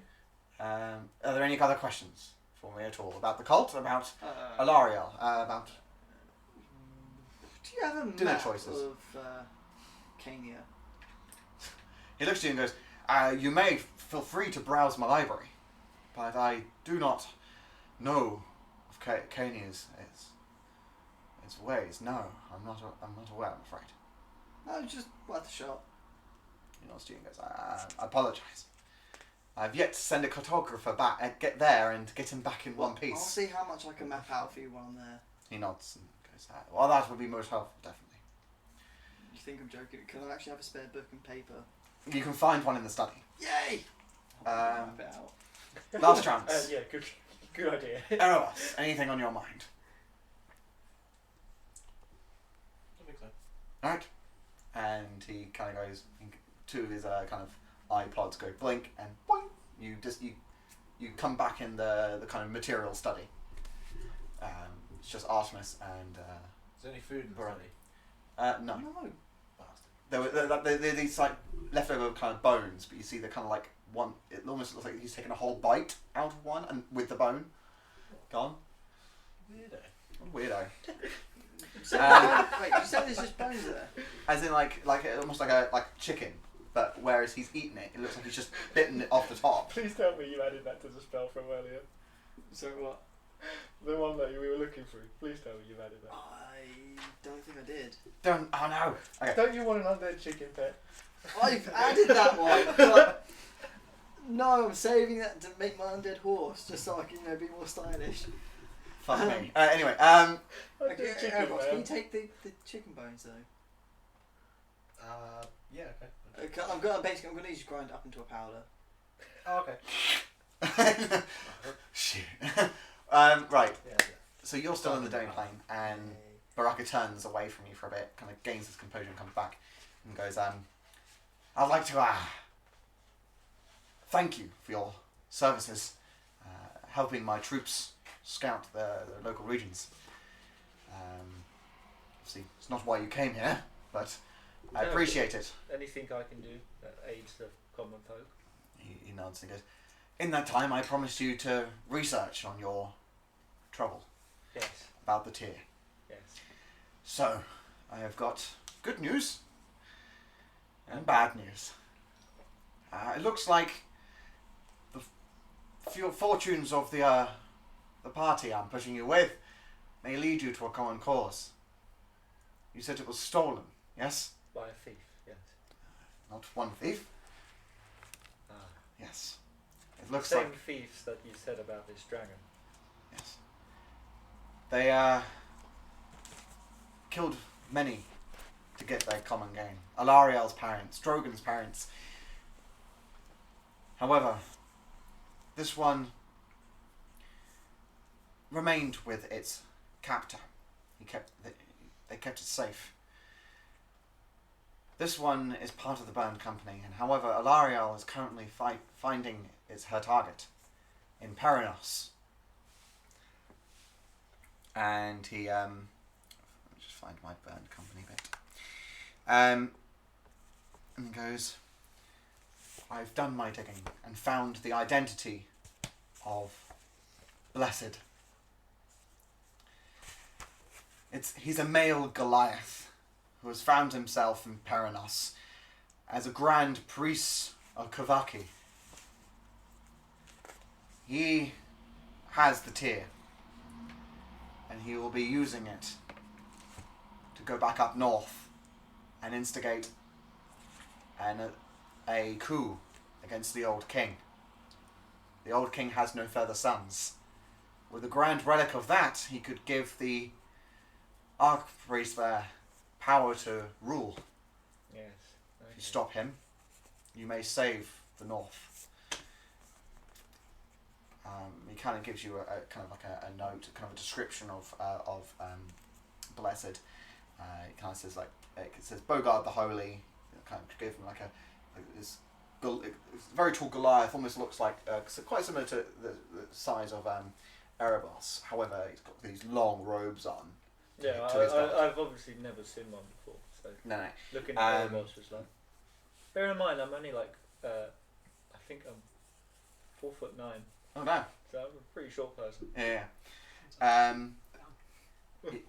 Are there any other questions for me at all about the cult, about Alariel, about?" Do you have a Dinner map choices. of Cania? He looks to you and goes, "You may feel free to browse my library, but I do not know of Cania's its ways. No, I'm not aware. I'm afraid." No, just worth a shot. He nods to you and goes, "I apologise. I've yet to send a cartographer back, get there and get him back in one I'll piece." see how much I can map out for you while I'm there. He nods and goes, "Well, that would be most helpful, definitely. You think I'm joking? Can I actually have a spare book and paper? You can find one in the study. Yay! I'll map it out. Last chance. Yeah, good idea. Erebus, anything on your mind?" I think so. Alright. And he kind of goes, 2 of his kind of iPods go blink and boing. You come back in the kind of material study. It's just Artemis and Is there any food in the Baron. study? no. No. Bastard. There were these like leftover kind of bones, but you see the kind of like one. It almost looks like he's taken a whole bite out of one and with the bone gone. Weirdo. Weirdo. Wait, you said there's just bones there? As in like almost like a chicken, but whereas he's eaten it, it looks like he's just bitten it off the top. Please tell me you added that to the spell from earlier. So what? The one that we were looking through. Please tell me you've added that. I don't think I did. Don't. Oh no. Okay. Don't you want an undead chicken pet? I've added that one, but no, I'm saving that to make my undead horse, just so I can be more stylish. Fuck me. Anyway, I do Okay, chicken, Airbox, can you man. take the chicken bones though? Yeah, okay. Okay, I'm gonna need you to grind up into a powder. Oh, okay. shit. Right. Yeah. So you're still in the dome plane, and Baraka turns away from you for a bit, kind of gains his composure and comes back, and goes, I'd like to thank you for your services, helping my troops scout the local regions. Obviously, it's not why you came here, but I No, appreciate it. Anything I can do that aids the common folk? He nods and goes, in that time I promised you to research on your trouble Yes, about the tier. yes. So, I have got good news and bad news. It looks like the fortunes of the party I'm pushing you with may lead you to a common cause. You said it was stolen, yes? By a thief, yes. Not one thief, Ah. yes. It looks Same like, thieves that you said about this dragon. yes. They killed many to get their common gain. Alariel's parents, Drogon's parents. However, this one remained with its captor. They kept it safe. This one is part of the burned company, and however, Alariel is currently finding her target in Perinos. And he let me just find my burned company bit. And goes, I've done my digging and found the identity of Blessed. He's a male Goliath who has found himself in Perinos as a grand priest of Kavaki. He has the tear, and he will be using it to go back up north and instigate a coup against the old king. The old king has no further sons. With the grand relic of that, he could give the archpriest there power to rule. Yes. If you stop him, you may save the north. He kind of gives you a kind of like a note, kind of a description of Blessed. It kind of says it says Bogard the Holy. It kind of gave him like this very tall Goliath, almost looks like quite similar to the size of Erebos. However, he's got these long robes on. Yeah, to his dog. I've obviously never seen one before, so No. looking at Erebos was like. Bear in mind, I'm only like, I think I'm 4'9", Oh no. so I'm a pretty short person. Yeah.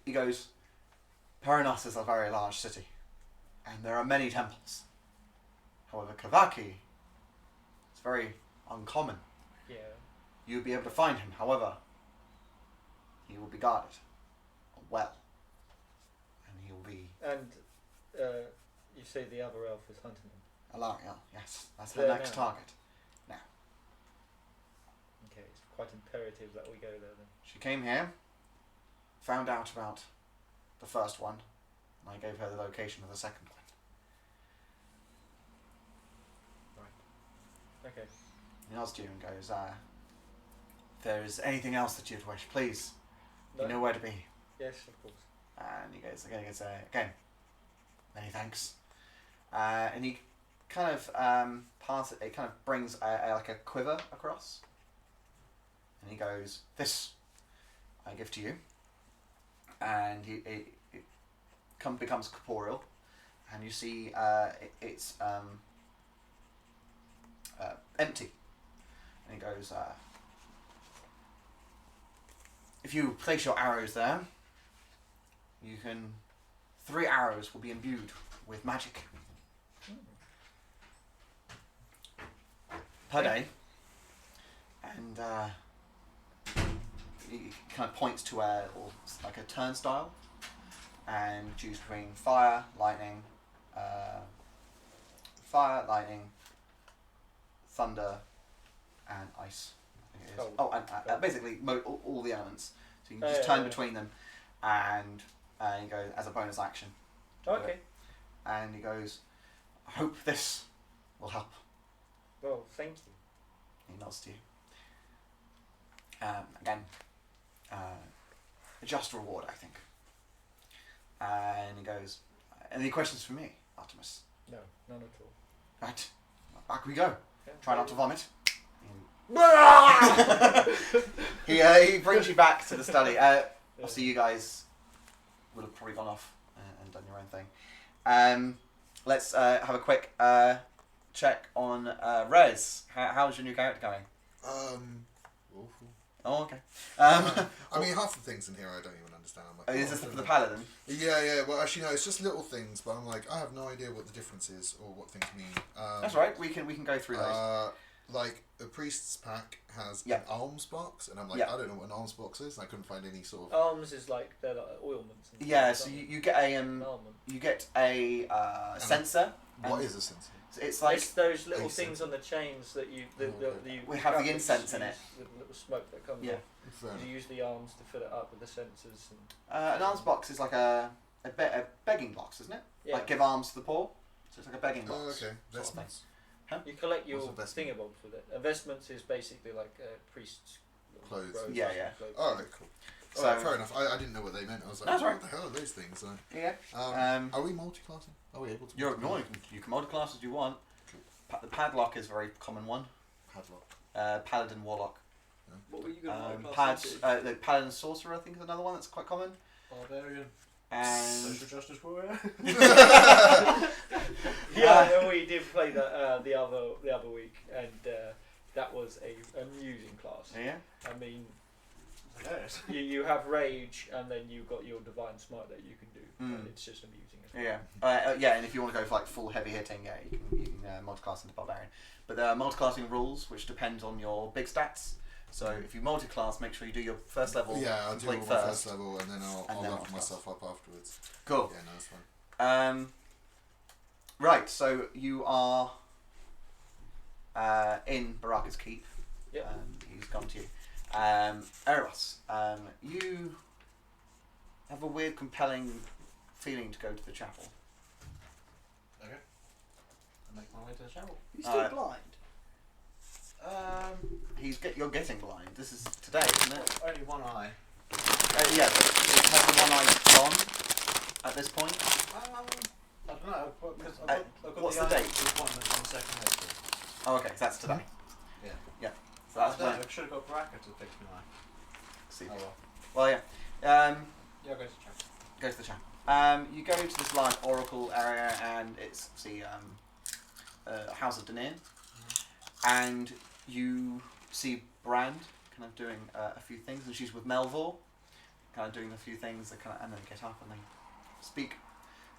He goes, Perinos is a very large city, and there are many temples. However, Kavaki is very uncommon. Yeah. You'll be able to find him. However, he will be guarded well, and he will be And you say the other elf is hunting him. Alariel. Yes, that's her There next now. target. Okay, it's quite imperative that we go there then. She came here, found out about the first one, and I gave her the location of the second one. Okay. He nods to you and goes, if there's anything else that you'd wish, please, you know where to be. Yes, of course. And he goes, again, many thanks. And he kind of it kind of brings like a quiver across. And he goes, this I give to you. And it becomes corporeal. And you see it's empty. And he goes, if you place your arrows there, you can 3 arrows will be imbued with magic per day. And he kind of points to like a turnstile and choose between fire, lightning, thunder, and ice. I think it is. Cold. Oh, and basically all the elements. So you can just turn between them, and he goes as a bonus action. Okay. And he goes, I hope this will help. Well, thank you. He nods to you. Again, a just reward, I think. And he goes, any questions for me, Artemis? No, none at all. Right, back we go. Yeah, Try not to very- vomit. he brings you back to the study. Obviously, you guys would have probably gone off and done your own thing. Let's have a quick check on Rez. How's your new character going? Awful. Oh, okay. I mean, half the things in here I don't even understand. I'm like, Is this for the paladin? Yeah. Well, actually, no. It's just little things, but I'm like, I have no idea what the difference is or what things mean. That's right. We can go through those. Like a priest's pack has Yeah. an alms box, and I'm like, Yeah. I don't know what an alms box is, and I couldn't find any sort of. Alms is like they're like oilments. And Yeah. stuff, So aren't you get a they? An almond. you get a sensor. What and is a sensor? It's like it's those little Incense. things on the chains that you. Oh, okay. You We have the grab it, incense you in it. use the little smoke that comes Yeah. off. Fair enough. You use the arms to fill it up with the sensors. And an alms box is like a begging box, isn't it? yeah. Like give alms to the poor. So it's like a begging box. Oh, okay. sort of thing. Vestments. You collect your What's investment? thingamabobs with it. Investments is basically like priest's Clothes. robes Yeah, and yeah. clothes. Alright, cool. So- Alright, fair enough. I didn't know what they meant. I was like, That's what right. the hell are those things? Yeah. Are we multi-classing? Are we able to? You're multi-class? you can multi-class as you want. Cool. The padlock is a very common one. Padlock. Paladin warlock. What were you going to The paladin sorcerer I think is another one that's quite common. Barbarian. And Social justice warrior. Yeah, and we did play that the other week, and that was a amusing class. yeah. I mean, Yes. you have rage, and then you got your divine smite that you can do, and Mm. it's just amusing. As well. Yeah. And if you want to go for like full heavy hitting, yeah, you can multi-class into barbarian. But there are multi-classing rules which depend on your big stats. So if you multi-class, make sure you do your first level. Yeah, I'll do all complete my first level, and then I'll And then level multi-class. myself up afterwards. Cool. Yeah, no, that's fine. Right. So you are in Baraka's keep. Yep. He's gone to you. Eros, you have a weird, compelling feeling to go to the chapel. Okay. I make my way to the chapel. You still Uh, blind? You're getting blind. This is today, isn't it? Only one eye. Yeah, but has the one eye gone at this point? I don't know. Because I've got what's the the eye date? appointment on 2nd April. Oh, okay, so that's today. Yeah. Yeah. So I that's don't know. when. I should have got Baraka to fix my eye. See. Oh well. Well, yeah. Yeah, I'll go to chapel. Go to the chapel. You go to this large oracle area, and it's House of Danir, and you see Brand kind of doing a few things, and she's with Melvor, kind of doing a few things. And then they get up and they speak,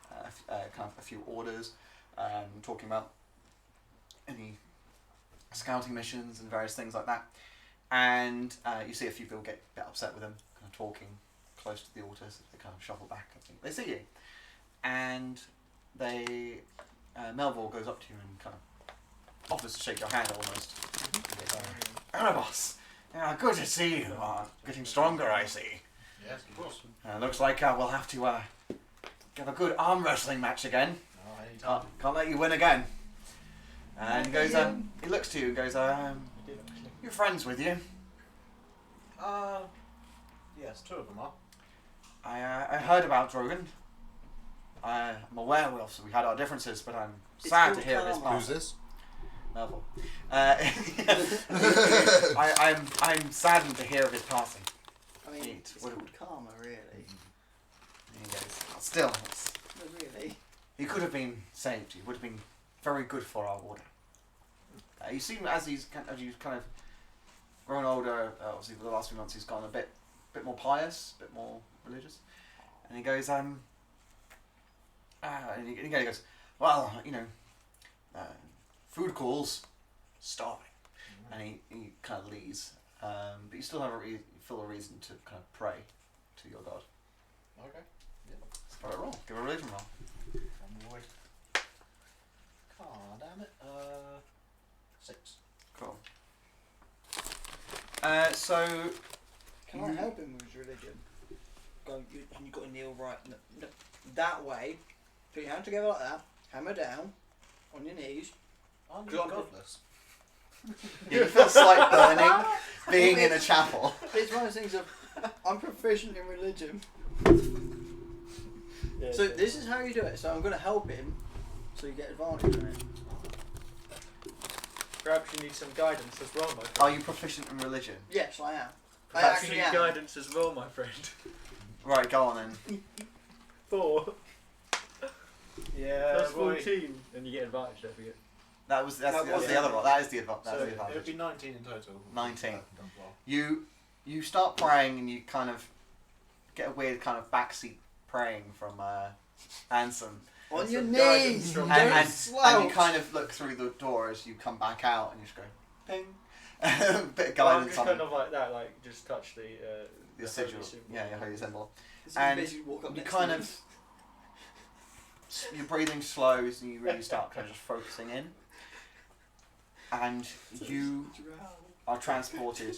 kind of a few orders, talking about any scouting missions and various things like that. And you see a few people get a bit upset with him, kind of talking close to the altar, so they kind of shuffle back. I think they see you, and they Melvor goes up to you and kind of offers to shake your hand almost. Erebos, good to see you. Getting stronger, I see. Yes, of course. Looks like we'll have to have a good arm wrestling match again. Oh, anytime. Can't let you win again. And he goes, he looks to you and goes, You did actually. your friends with you? Yes, 2 of them are. I heard about Drogon. I'm aware we had our differences, but I'm It's sad to called hear this karma. part. Who's this? Melville. I'm saddened to hear of his passing. I mean, Neat. it's What- called karma, really. And he goes, still, No, really. he could have been saved. He would have been very good for our order. You seem as you've kind of grown older. Obviously, for the last few months, he's gone a bit more pious, a bit more religious. And he goes, and he goes, well, food calls, starving, and he kind of leaves. But you still have feel a reason to kind of pray to your god. Okay. So roll. Give a religion roll. One more. Oh, damn it. 6. Cool. So Can I help him with his religion? You got to kneel right that way. Put your hand together like that. Hammer down on your knees. Aren't you you godless? godless? Yeah, you feel slight burning being in a chapel. It's one of those things of I'm proficient in religion. Yeah, So this is how you do it. So I'm going to help him, so you get advantage on it. Perhaps you need some guidance as well, my friend. Are you proficient in religion? Yes, I am. I Perhaps you actually need am. guidance as well, my friend. Right, go on then. 4 Yeah, plus boy. 14, and you get advantage. Don't forget. That's That the was- other one. That is the So that's the it would advantage. be 19 in total. 19. Done well. You start praying and you kind of get a weird kind of backseat praying from Ansem. On That's your some guidance knees. from- Don't And slouch. you kind of look through the door as you come back out and you just go ping. A bit of Well, I'm guidance just on kind of like that, like just touch the your holy sigil. symbol. Yeah, your holy symbol. This is and basically walk up you next kind to of- him. Your breathing slows and you really start kind of just focusing in. And you are transported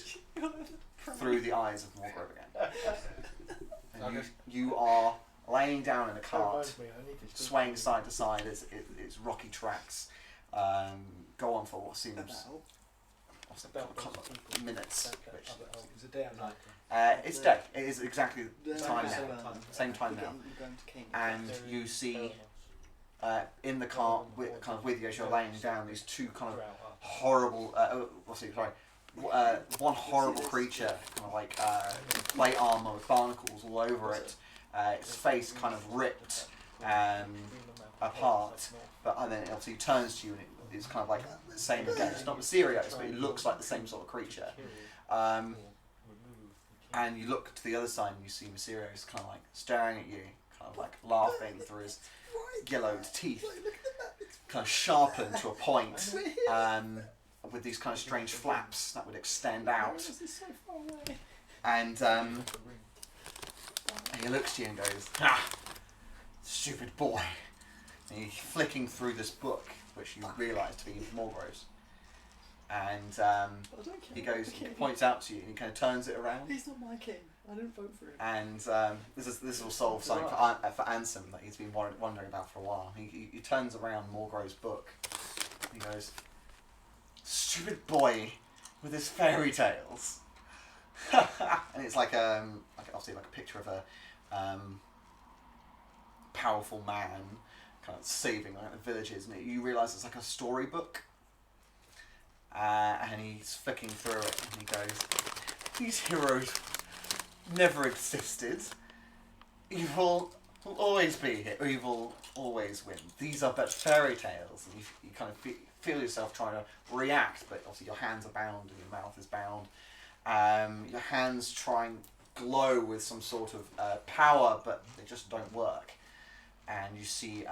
through the eyes of Morgrove again. And you are laying down in a That cart, reminds me, I need to speak swaying to you. side to side as it's rocky tracks go on for what seems what's it, About couple those of people. minutes. That which- other elf. Is it day or night? it's day. It is exactly The time same now. time. Same time We're now. going to King. And Very you see Theranos. in the cart, kind of with you as you're laying down, these two kind of Throughout us. horrible. One horrible creature, kind of like plate armor with barnacles all over it. Its face kind of ripped apart, and then it obviously turns to you and it's kind of like the same again. It's not mysterious, but it looks like the same sort of creature. And you look to the other side and you see Mysterious kind of like staring at you, kind of like laughing through his yellowed teeth, kind of sharpened to a point, with these kind of strange flaps that would extend out. This is so far away. And he looks to you and goes, "Ah, stupid boy." And he's flicking through this book, which you realise to be Morgrove's. And I don't care he about goes, the he king. points out to you, and he kind of turns it around. He's not my king. I didn't vote for him. And this will solve something for Ansem that he's been wondering about for a while. He turns around Morgrove's book. He goes, "Stupid boy with his fairy tales." And it's like obviously like a picture of a powerful man kind of saving like the villages, and you realise it's like a storybook. And he's flicking through it, and he goes, "These heroes never existed. Evil will always be here. Evil always win. These are but fairy tales." And you kind of feel yourself trying to react, but obviously your hands are bound and your mouth is bound. Your hands try and glow with some sort of power, but they just don't work. And you see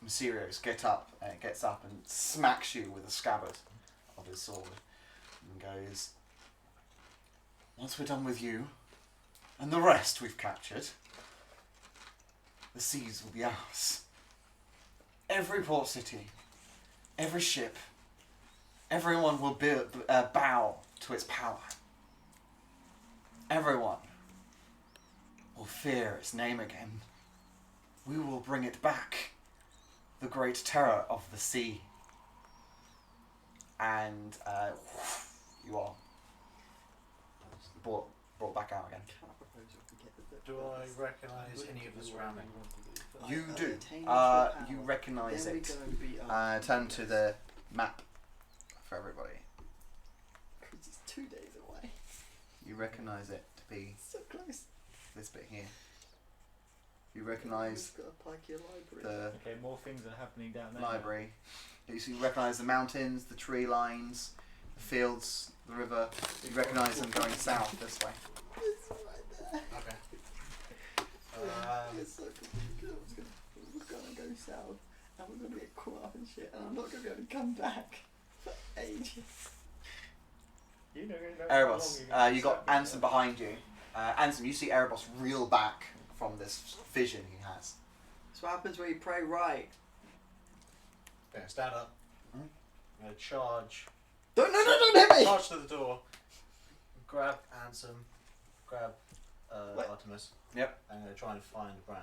Mysterious gets up and smacks you with the scabbard of his sword and goes, "Once we're done with you and the rest we've captured, the seas will be ours. Every port city, every ship, everyone will bow to its power. Everyone will fear its name again. We will bring it back. The great terror of the sea." And you are brought back out again. Do I recognise any of the surrounding? You do. You recognise Then we it. go and beat up. Turn to the map for everybody. It's 2 days away. You recognise it to be So close. this bit here. You recognise We've got a Pikea library. the Okay, more things are happening down there. library. You recognise the mountains, the tree lines, the fields, the river. You recognise them going south this way. It's right there. Okay. It's so confusing. We're gonna go south and we're gonna get caught up in shit and I'm not gonna be able to come back for ages. You know Erebos, you got Ansem behind you. Ansem, you see Erebos reel back from this vision he has. That's what happens when you pray right. Okay, stand up. Hmm? I'm going to charge. Don't hit me! Charge to the door. grab Ansem, grab What? Artemis. Yep. I'm going to try and find Brand.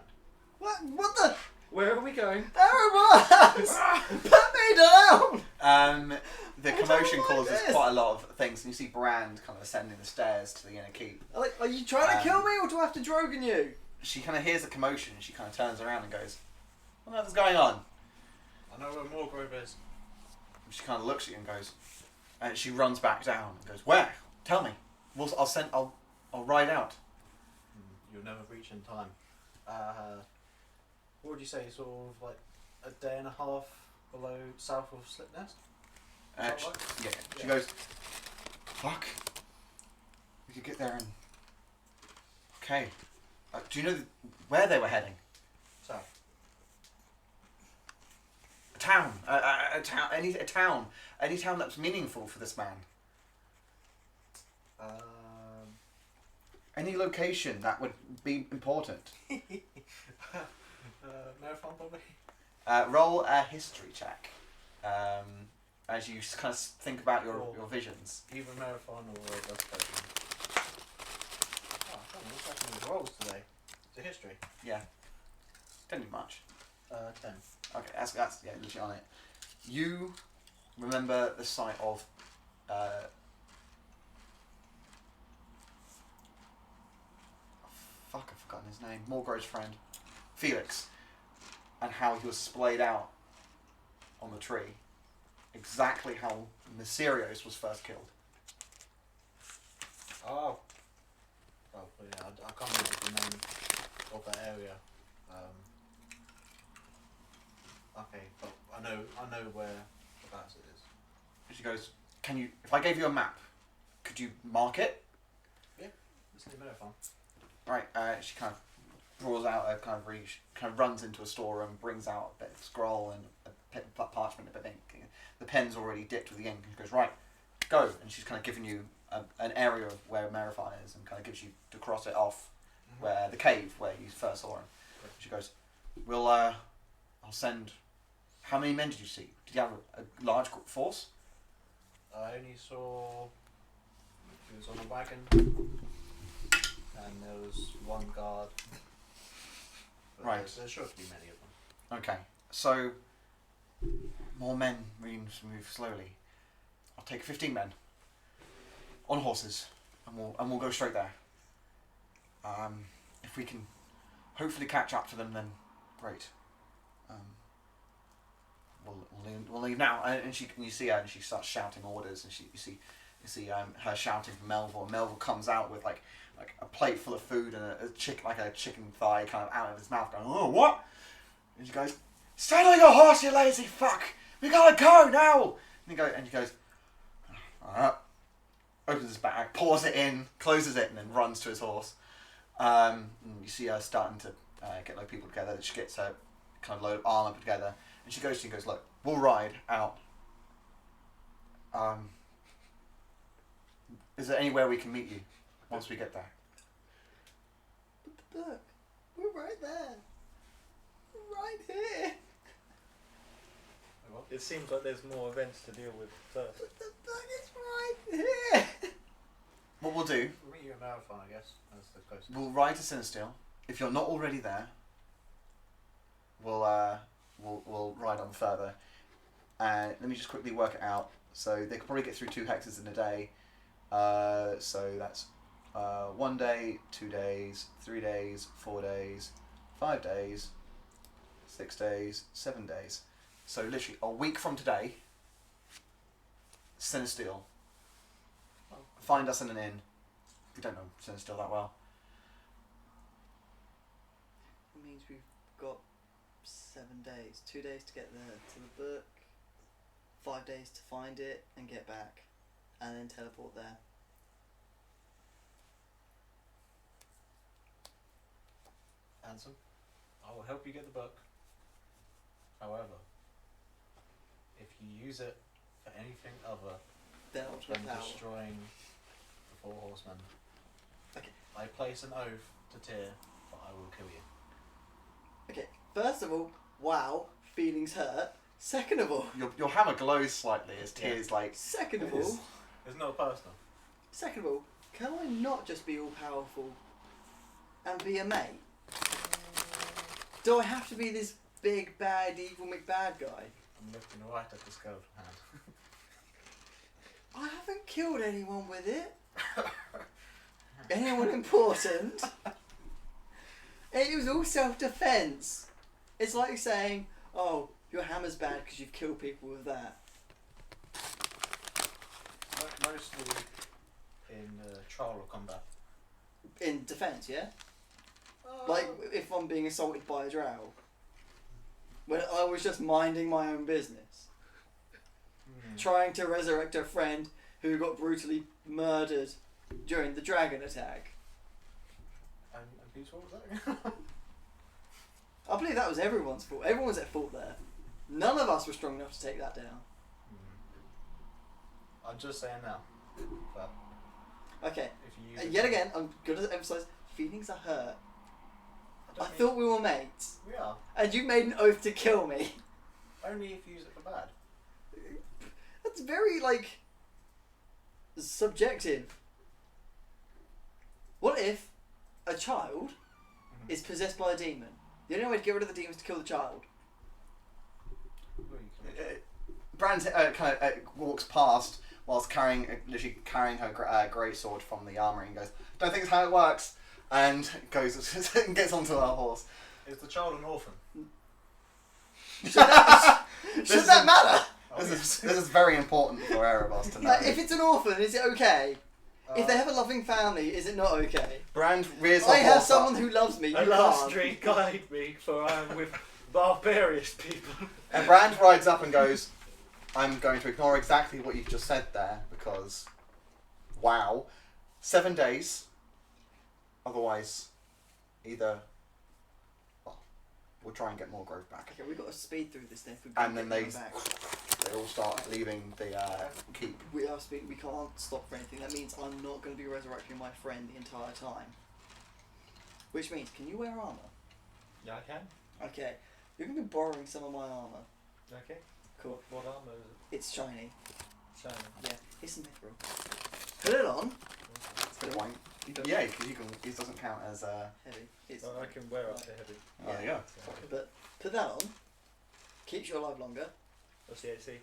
What the? Where are we going? Erebus! Put me down! The I don't commotion like causes this. quite a lot of things, and you see Brand kind of ascending the stairs to the inner keep. Like, are you trying to Um, kill me, or do I have to Drogon you? She kind of hears the commotion, and she kind of turns around and goes, "What on earth is going on?" I know where Morgrove is. And she kind of looks at you and goes, and she runs back down and goes, "Where? Tell me. I'll ride out." You'll never reach in time. What would you say, sort of like a day and a half below south of Slipnest? She, right? yeah. She Yeah. goes, "Fuck. We could get there and." Okay. Do you know where they were heading? South. A town. A town. Any town that's meaningful for this man. Any location that would be important. Marathon probably? Roll a history check. As you kind of think about your visions. Either Marathon or Dust Station. Oh, I don't know, what's happening with rolls today? It's a history. Yeah. Don't do much. 10. Okay, that's yeah, legit on it. You remember the site of fuck, I've forgotten his name. Morgrove's friend, Felix, and how he was splayed out on the tree. Exactly how Mysterios was first killed. Oh. Oh, yeah, I can't remember the name of that area. Okay, but I know whereabouts it is. And she goes, "Can you? If I gave you a map, could you mark it?" It's near Marathon. Right. She kind of draws out a kind of runs into a storeroom, brings out a bit of scroll and a parchment, a bit of ink. The pen's already dipped with the ink, and she goes, "Right, go." And she's kind of giving you an area of where Marathon is, and kind of gives you to cross it off where the cave where you first saw him. She goes, I'll send." How many men did you see? Did you have a large force? I only saw he was on a wagon, and there was one guard. But Right. There's sure to be many of them. Okay, so more men move slowly. I'll take 15 men on horses, and we'll go straight there. If we can hopefully catch up to them, then great. We'll leave now. And you see her, and she starts shouting orders, and you see her shouting for Melville. And Melville comes out with like a plate full of food and a chicken thigh kind of out of his mouth, going, "Oh, what?" And she goes, "Saddle your horse, you lazy fuck! We gotta go now!" And he goes, opens his bag, pours it in, closes it, and then runs to his horse. And you see her starting to get like people together. She gets her kind of load of armor put together, and she goes, "Look, we'll ride out. Is there anywhere we can meet you once we get there?" Look, we're right there. We're right here. It seems like there's more events to deal with first. The book is right here. What we'll do, We'll meet you at Marathon, I guess. That's the closest. we'll ride to Sinisteel. If you're not already there, we'll ride on further. Let me just quickly work it out. So they could probably get through 2 hexes in a day. So that's 1 day, 2 days, 3 days, 4 days, 5 days, 6 days, 7 days. So literally a week from today, Sinisteel. Find us in an inn. We don't know Sinisteel that well. It means we've got 7 days. 2 days to get to the book, 5 days to find it and get back, and then teleport there. Ansem, I will help you get the book. However, if you use it for anything other Then ultimate than power. destroying the 4 horsemen, Okay. I place an oath to Tyr, but I will kill you. Okay. First of all, wow, feelings hurt. Second of all, Your hammer glows slightly as Tyr's like. second of all, It's not personal. second of all, Can I not just be all powerful and be a mate? Do I have to be this big, bad, evil McBad guy? I'm looking right at the skeleton hand. I haven't killed anyone with it. Anyone important? It was all self-defense. It's like saying, "Oh, your hammer's bad because you've killed people with that." Mostly in trial or combat. In defense, yeah. Like if I'm being assaulted by a drow, when I was just minding my own business, trying to resurrect a friend who got brutally murdered during the dragon attack. And whose fault was that? I believe that was everyone's fault. Everyone's at fault there. None of us were strong enough to take that down. I'm just saying now. But Okay. if you use it Yet for- again, I'm going to emphasise feelings are hurt. don't I mean- thought we were mates, we are. and you made an oath to kill me. Only if you use it for bad. That's very, like, subjective. What if a child is possessed by a demon? The only way to get rid of the demon is to kill the child. Well, you can- Brand kind of walks past whilst literally carrying her great sword from the armory and goes, "Don't think it's how it works," and goes and gets onto her horse. Is the child an orphan? Should that matter? Oh, This is very important for Erebos to know. If it's an orphan, is it okay? If they have a loving family, is it not okay? Brand rears her I have horse someone up, who loves me. You Alas, can't. Street, guide me, for I am with barbarous people. and Brand rides up and goes, "I'm going to ignore exactly what you've just said there because, wow, 7 days. Otherwise, either we'll try and get more growth back." Okay, we've got to speed through this then. If we're And gonna then get them back. they all start leaving the keep. We are speeding. We can't stop for anything. That means I'm not going to be resurrecting my friend the entire time. Which means, can you wear armor? Yeah, I can. Okay, you're going to be borrowing some of my armor. Okay. Cool. What armor is It's shiny. it? Shiny. Yeah, it's a mithril. Put it on. Good point. You don't- Yeah, because it doesn't count as Heavy. It's, Well, I can wear up to heavy. Oh, there you go. But put that on. Keeps you alive longer. What's the AC?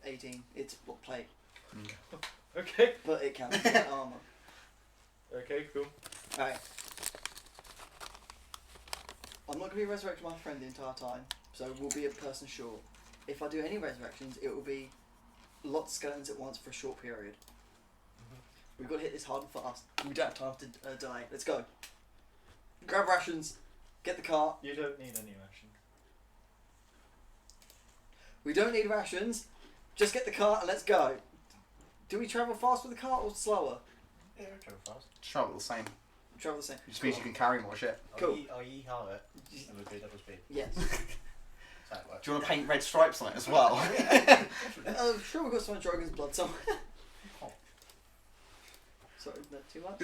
18. It's what plate, Okay. but it counts as armor. Okay, cool. Alright. I'm not going to be resurrecting my friend the entire time, so we'll be a person short. If I do any resurrections, it will be lots of skeletons at once for a short period. We've got to hit this hard and fast. We don't have time to die. Let's go. Grab rations. Get the cart. You don't need any ration. We don't need rations. Just get the cart and let's go. Do we travel fast with the cart or slower? Yeah, we travel fast. Travel the same. Travel the same. Which just means you can carry more shit. Cool. I'll yeehaw it and we'll do double speed. Yes. That's how it works. Do you want to paint red stripes on it as well? Sure, we've got some dragon's blood somewhere. Oh. Sorry, is that too much?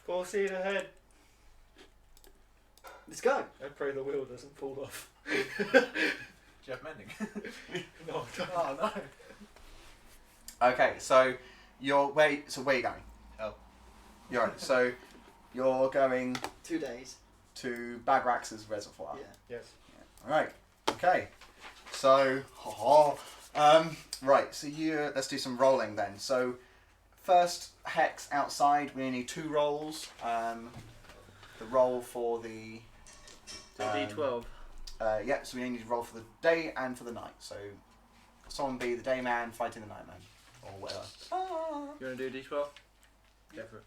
Full speed ahead. Let's go. I pray the wheel doesn't fall off. Do you have mending? No, I don't. Oh no. Okay, so where are you going? Oh. You're right. So you're going 2 days. to Bagrax's reservoir. Yeah. Yes. Right. Okay. So, right. So let's do some rolling then. So, first hex outside. We need 2 rolls. The roll for the. D12. Yeah. So we need to roll for the day and for the night. So, someone be the day man fighting the night man, or whatever. You want to do D12? Go for it.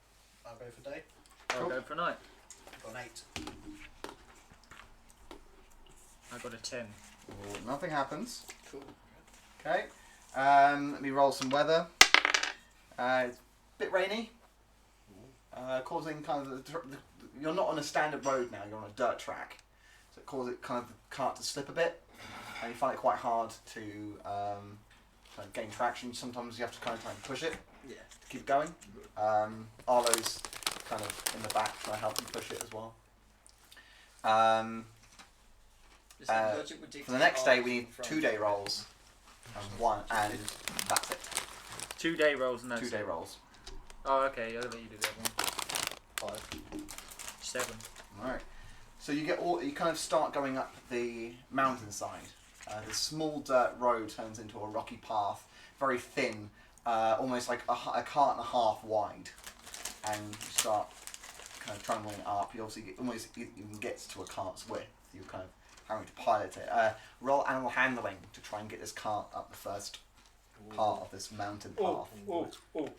I'll go for day. I'll Cool. go for night. I've got an 8. I got a 10. Well, nothing happens. Cool. Okay. Let me roll some weather. It's a bit rainy. Causing kind of you're not on a standard road now. You're on a dirt track, so it causes kind of the cart to slip a bit, and you find it quite hard to kind of gain traction. Sometimes you have to kind of try and push it Yeah. to keep going. Arlo's kind of in the back trying to help you push it as well. Just like logic would For the next day, we dictate need from 2 day rolls, and that's it. 2 day rolls and no 2 day rolls. Oh, okay. I'll let you do that one. 5. 7. Alright. So you kind of start going up the mountainside. The small dirt road turns into a rocky path, very thin, almost like a cart and a half wide. And you start kind of trundling up. You obviously almost even gets to a cart's width. You're kind of having to pilot it. Roll animal handling to try and get this cart up the first part of this mountain path.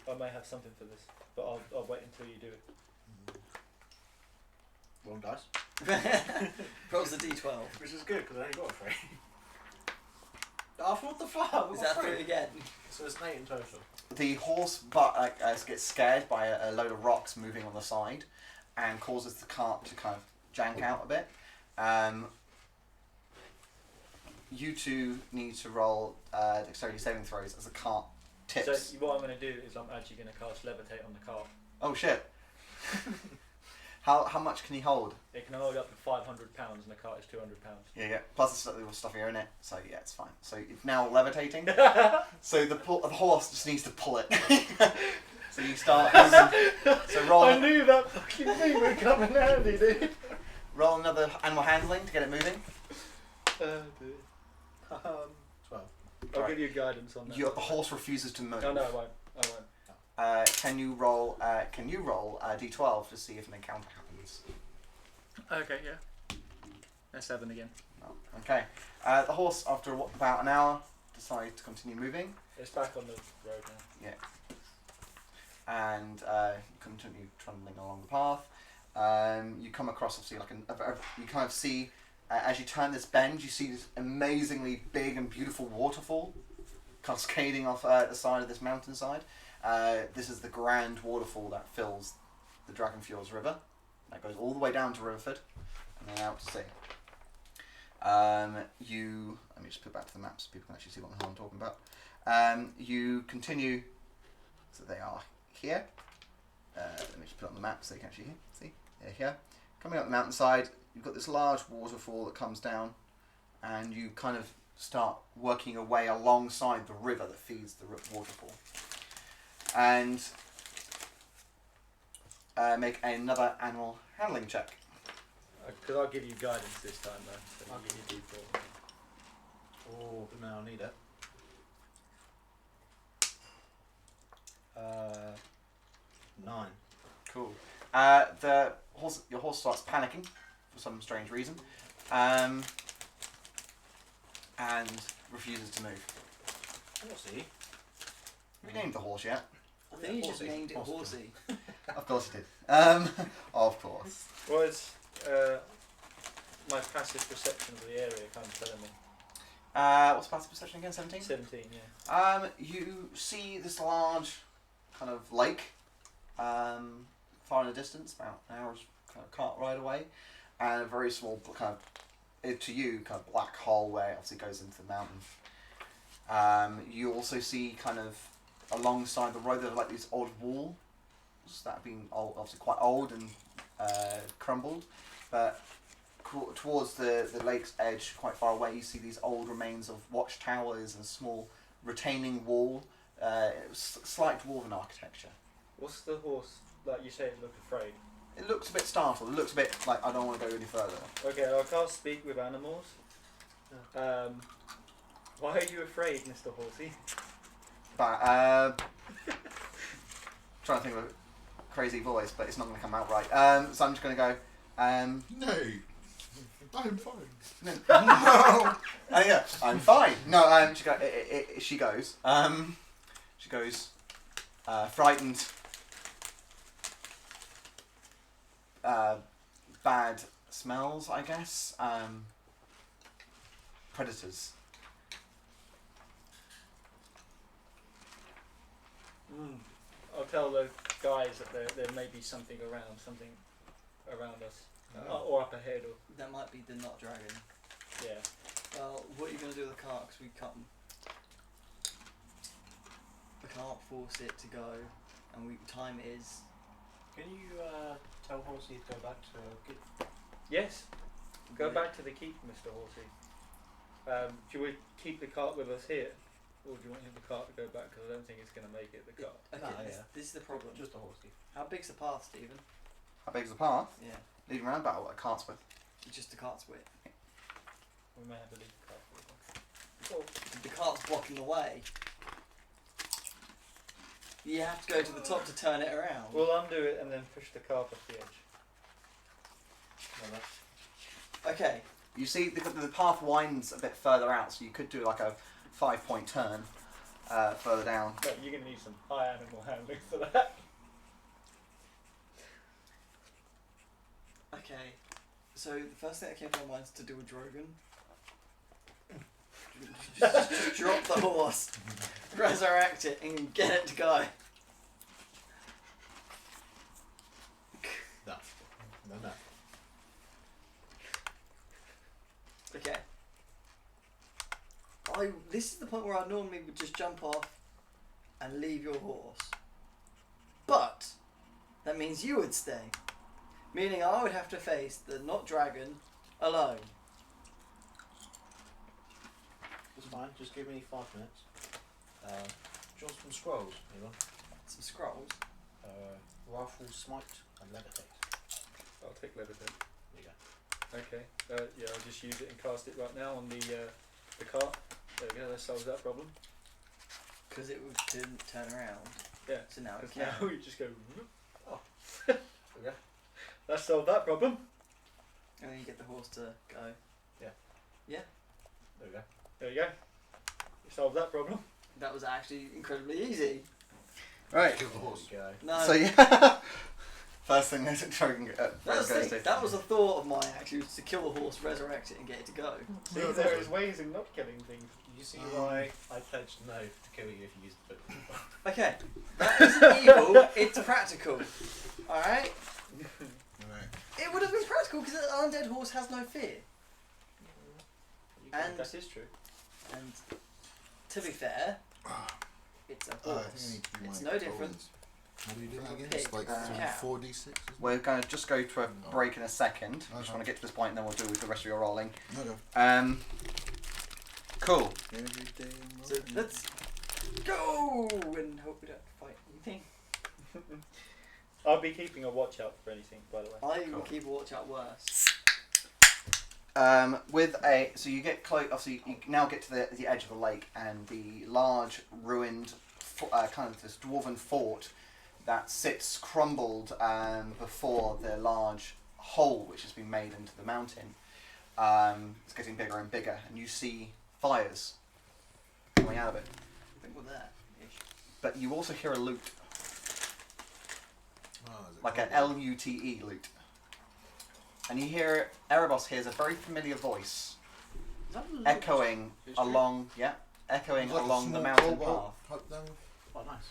I may have something for this, but I'll wait until you do it. Wrong dice. Rolls the d12. Which is good because I only got a 3. Oh, what the fuck? Is that 3 again? So it's an 8 in total. The horse gets scared by a load of rocks moving on the side and causes the cart to kind of jank out a bit. You two need to roll dexterity saving throws as the cart tips. So what I'm going to do is I'm actually going to cast levitate on the cart. Oh shit. How much can you hold? It can hold up to 500 pounds and the cart is 200 pounds. Yeah. Plus the stuff here in it, so yeah, it's fine. So it's now levitating. So the horse just needs to pull it. So you start. So roll. I knew that fucking thing would come in handy, dude. Roll another animal handling to get it moving. 12. I'll give you guidance on that. The horse refuses to move. No, I won't. Can you roll d12 to see if an encounter happens? Okay, yeah. That's 7 again. Oh, okay. The horse, after about an hour, decides to continue moving. It's back on the road now. Yeah. And you continue trundling along the path. You come across, obviously, like you kind of see, as you turn this bend, you see this amazingly big and beautiful waterfall cascading off the side of this mountainside. This is the grand waterfall that fills the Dragonfjords River. That goes all the way down to Riverford and then out to sea. Let me just put it back to the map so people can actually see what the hell I'm talking about. You continue, so they are here. Let me just put it on the map so you can actually see. They're here. Coming up the mountainside, you've got this large waterfall that comes down, and you kind of start working your way alongside the river that feeds the waterfall. And make another animal handling check. Because I'll give you guidance this time though. So I'll give you D4. Oh, no, I'll need it. 9. Cool. Your horse starts panicking for some strange reason, and refuses to move. Horsey? Have you named the horse yet? I think you just named it Horsey. Of course you did. Of course. Well, it's my passive perception of the area kind of telling me. What's passive perception again? 17? 17, yeah. You see this large kind of lake far in the distance, about an hour's kind of cart ride away, and a very small kind of black hole where it obviously goes into the mountain. You also see kind of alongside the road there are like these old walls that have been obviously quite old and crumbled, but towards the lake's edge, quite far away, you see these old remains of watchtowers and a small retaining wall, slight dwarven architecture. What's the horse, like you say, it looked afraid? It looks a bit startled. It looks a bit like I don't want to go any further. Okay, I can't speak with animals. Why are you afraid, Mr. Horsey? But trying to think of a crazy voice, but it's not going to come out right. So I'm just going to go. No, I'm fine. No. Yeah, I'm fine. No. She goes. She goes. Frightened. Bad smells, I guess. Predators. I'll tell the guys that there may be something around us, or up ahead, or That might be the Not Dragon. yeah. Well, what are you going to do with the cart? Because we can't force it to go, and time is. Can you tell Horsey to go back to Keep? Yes. Go back to the keep, Mr. Horsey. Should we keep the cart with us here? Or do you want the cart to go back? Because I don't think it's going to make it, the cart. Okay, No, this is the problem. Just a horse thief. How big's the path, Stephen? How big's the path? Yeah, Leading around about what a cart's width. just the cart's width. We may have to leave the cart for a while. The cart's blocking the way. You have to go to the top to turn it around. We'll undo it and then push the cart off the edge. Okay, You see, the path winds a bit further out, so you could do like a 5-point turn further down. But you're going to need some high animal handling for that. okay. So the first thing that came to my mind is to do a Drogon. just drop the horse, resurrect it, and get it to go. No. No. Okay. This is the point where I normally would just jump off and leave your horse. But that means you would stay. Meaning I would have to face the not dragon alone. It's fine. Just give me 5 minutes. Do you want some scrolls, anyone? Some scrolls. Rifle, smite, and levitate. I'll take levitate. There you go. Okay. Yeah, I'll just use it and cast it right now on the cart. There we go. That solves that problem. Because it didn't turn around. Yeah. So now it Because can. now you just go. Oh. There we go. That solved that problem. And then you get the horse to go. There we go. There you go. You solved that problem. That was actually incredibly easy. Right. Kill the horse. There you go. No. So yeah. First thing that Drogon That's the goes thing. to. That was a thought of mine actually, was to kill the horse, resurrect it, and get it to go. See, there is ways of not killing things. You see why I pledged no to kill you if you used the book. Okay, that isn't evil. It's practical. All right. Right. It would have been practical because an undead horse has no fear. And- That is true. And to be fair, it's a I horse. think I need to do It's my no different. rolls. How do you do that again? Pig, It's like cow. 4d6, isn't it? We're going to just go to a break in a second. I just Okay. want to get to this point and then we'll do the rest of your rolling. Okay. Cool. Every day I'm So rolling. let's go and hope we don't fight anything. I'll be keeping a watch out for anything, by the way. I will Cool. keep a watch out worse. So you get close. Obviously, you now get to the edge of the lake and the large ruined, kind of this dwarven fort that sits crumbled before the large hole which has been made into the mountain. It's getting bigger and bigger, and you see fires coming out of it. I think we're there. Ish. But you also hear a lute, Oh, is it like an called? Lute lute, and you hear Erebos hears a very familiar voice Is that a loot? echoing History? along, echoing It's like a along the small mountain cobalt path. type thing. Oh, nice.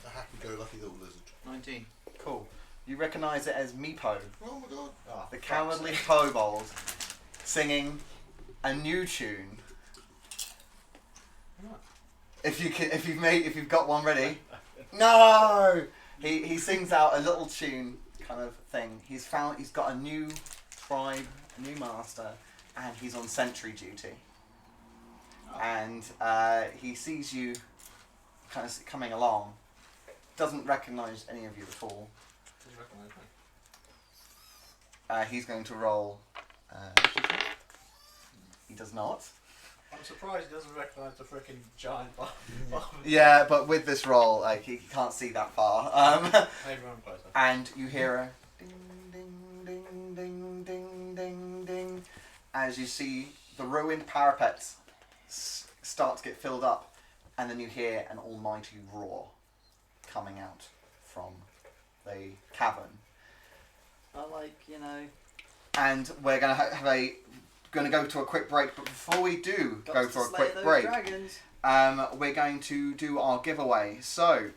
A happy-go-lucky little lizard. 19. Cool. You recognise it as Meepo, Oh my god. Oh, the cowardly kobold, singing a new tune. If you've got one ready. No. He sings out a little tune kind of thing. He's got a new tribe, a new master, and he's on sentry duty. And he sees you kind of coming along. Doesn't recognise any of you at all. Doesn't recognise me. He's going to roll. He does not. I'm surprised he doesn't recognise the freaking giant bomb. Yeah, but with this roll, like he can't see that far. Maybe I'm closer. And you hear a ding, ding, ding, ding, ding, ding, ding, as you see the ruined parapets start to get filled up, and then you hear an almighty roar coming out from the cavern. I like, And we're gonna go to a quick break, but before we do got go to for a slay quick those break, dragons. we're going to do our giveaway. So,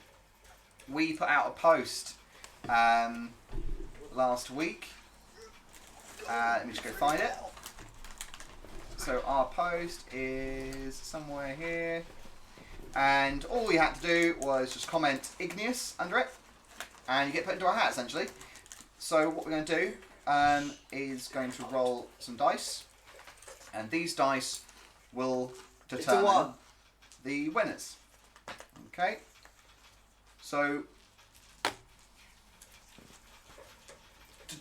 we put out a post last week. Let me just go find it. So, our post is somewhere here. And all we had to do was just comment Igneous under it. And you get put into our hat, essentially. So, what we're going to do is going to roll some dice. And these dice will It's a determine... 1. the winners. Okay. So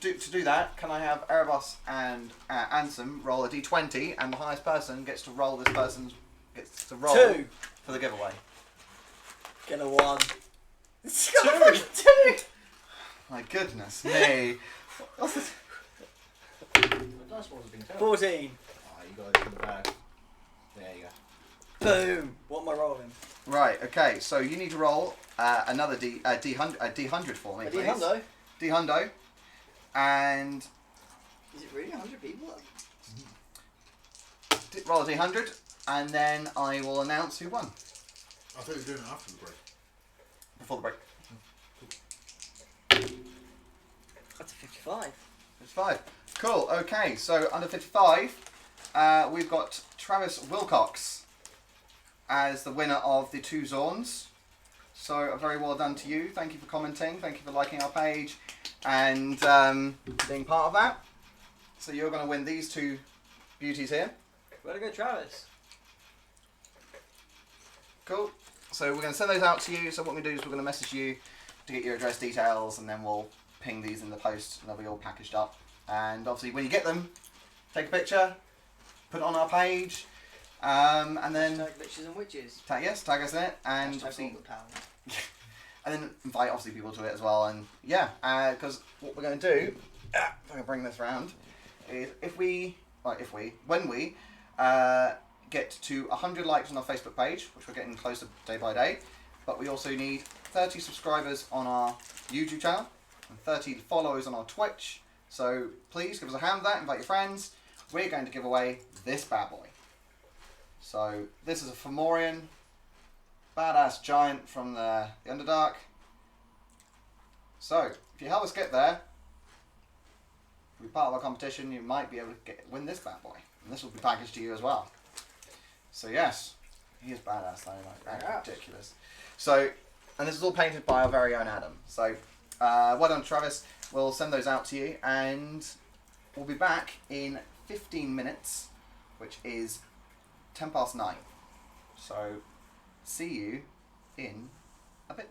to do that, can I have Erebos and Ansem roll a d20, and the highest person gets to roll roll 2. for the giveaway. Get a 1. It's got a fucking 2. My goodness me. What's this? The dice rolls have been terrible. 14. Ah, you got it in the bag. There you go. Boom. What am I rolling? Right. Okay. So you need to roll another d100 for me, A please. D-hundo. D100. And Is it really 100 people? roll a d100, and then I will announce who won I thought you were doing it after the break. before the break. That's a 55. It's 5. Cool. Okay. So under 55, we've got Travis Wilcox as the winner of the 2 Zorns. So very well done to you. Thank you for commenting. Thank you for liking our page and being part of that. So you're going to win these 2 beauties here. Where'd I go, Travis? Cool. So we're going to send those out to you. So what we're going to do is we're going to message you to get your address details, and then we'll ping these in the post, and they'll be all packaged up. And obviously when you get them, take a picture, put it on our page, and then Tag bitches and witches. tag us in it, and Hashtag obviously all the power. and then invite obviously people to it as well. And yeah, because what we're going to do, if I can bring this round, is when we get to 100 likes on our Facebook page, which we're getting closer day by day, but we also need 30 subscribers on our YouTube channel and 30 followers on our Twitch. So please give us a hand with that, invite your friends. We're going to give away this bad boy. So this is a Fomorian badass giant from the Underdark. So if you help us get there, if you're part of our competition, you might be able to win this bad boy, and this will be packaged to you as well. So yes, he is badass though, like Yeah. ridiculous. So, and this is all painted by our very own Adam. So well done, Travis. We'll send those out to you, and we'll be back in 15 minutes, which is 9:10. So see you in a bit.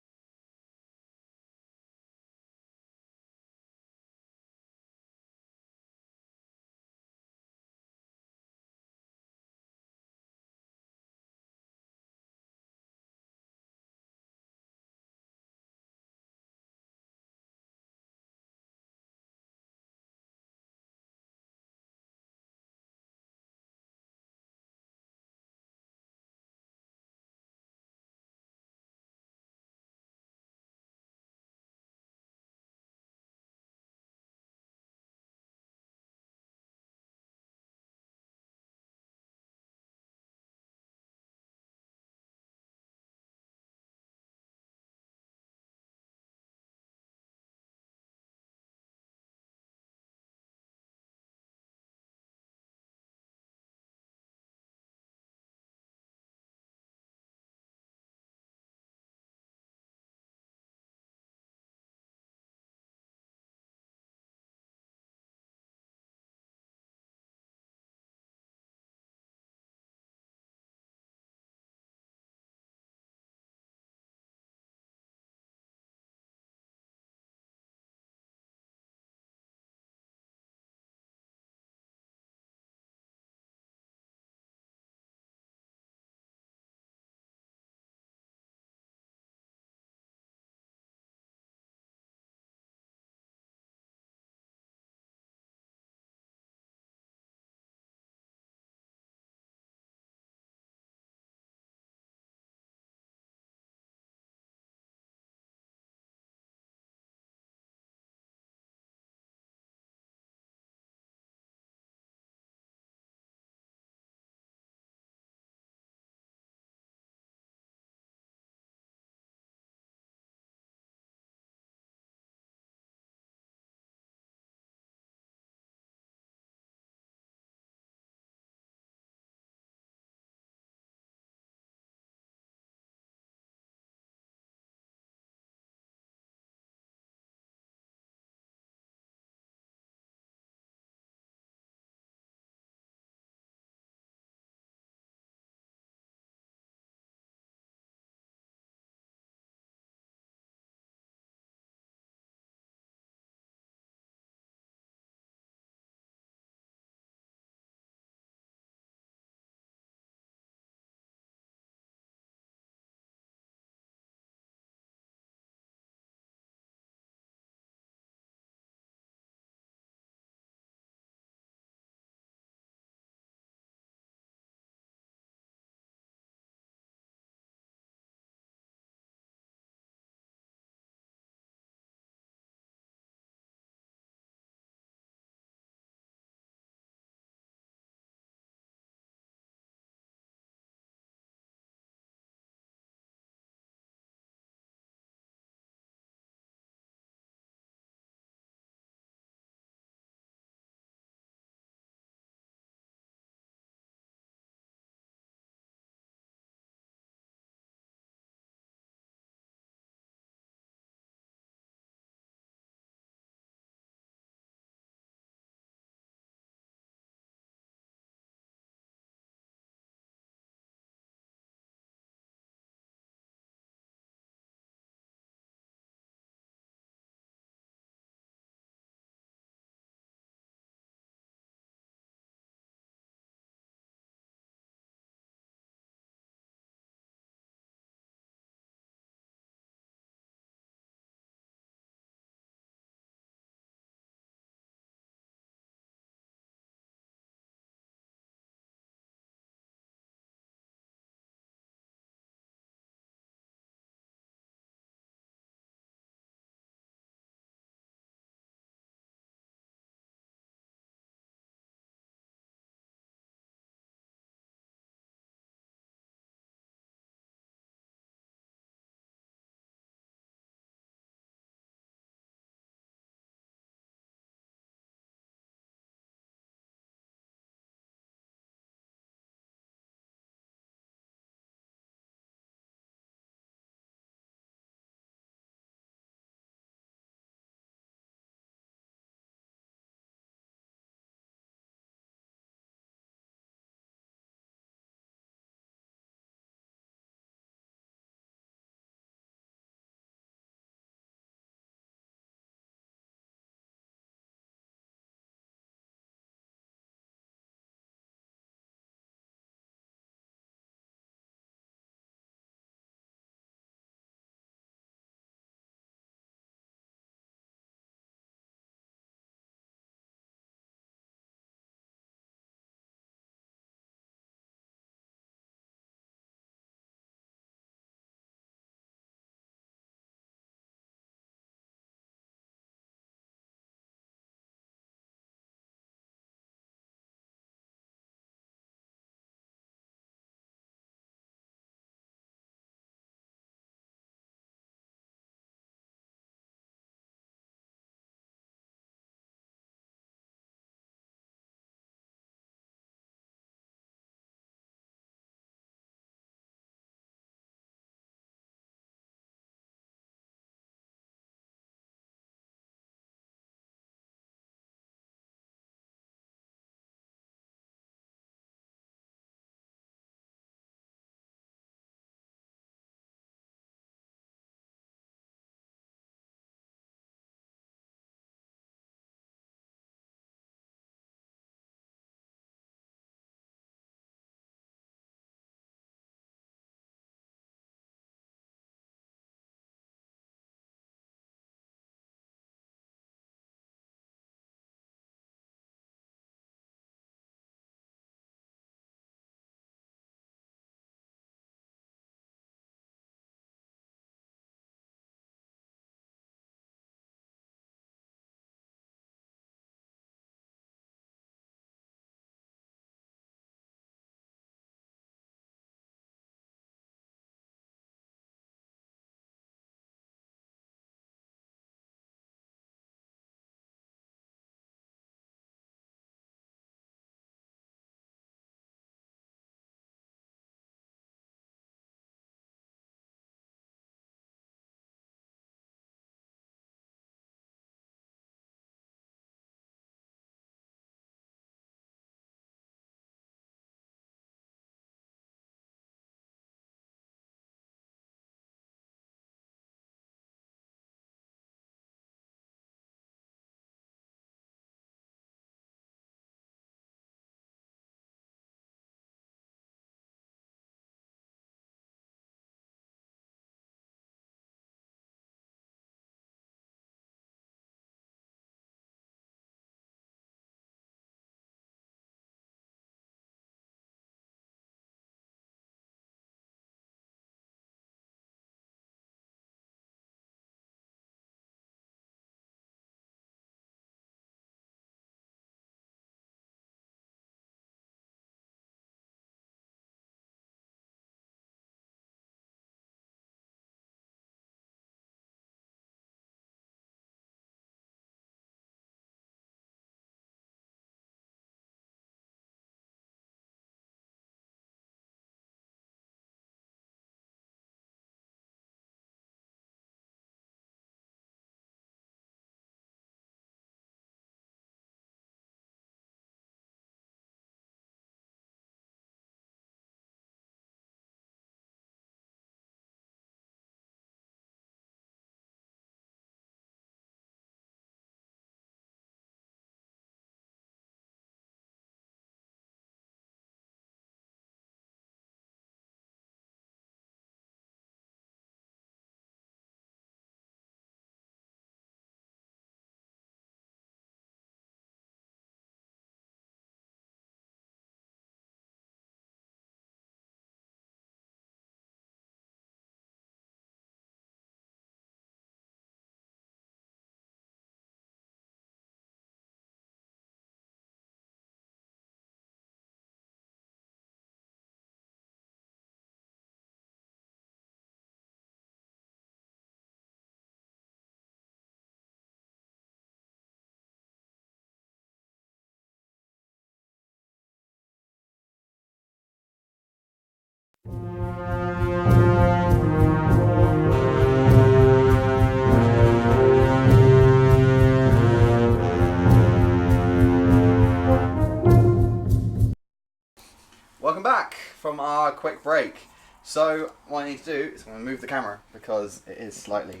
quick break. So what I need to do is I'm going to move the camera because it is slightly.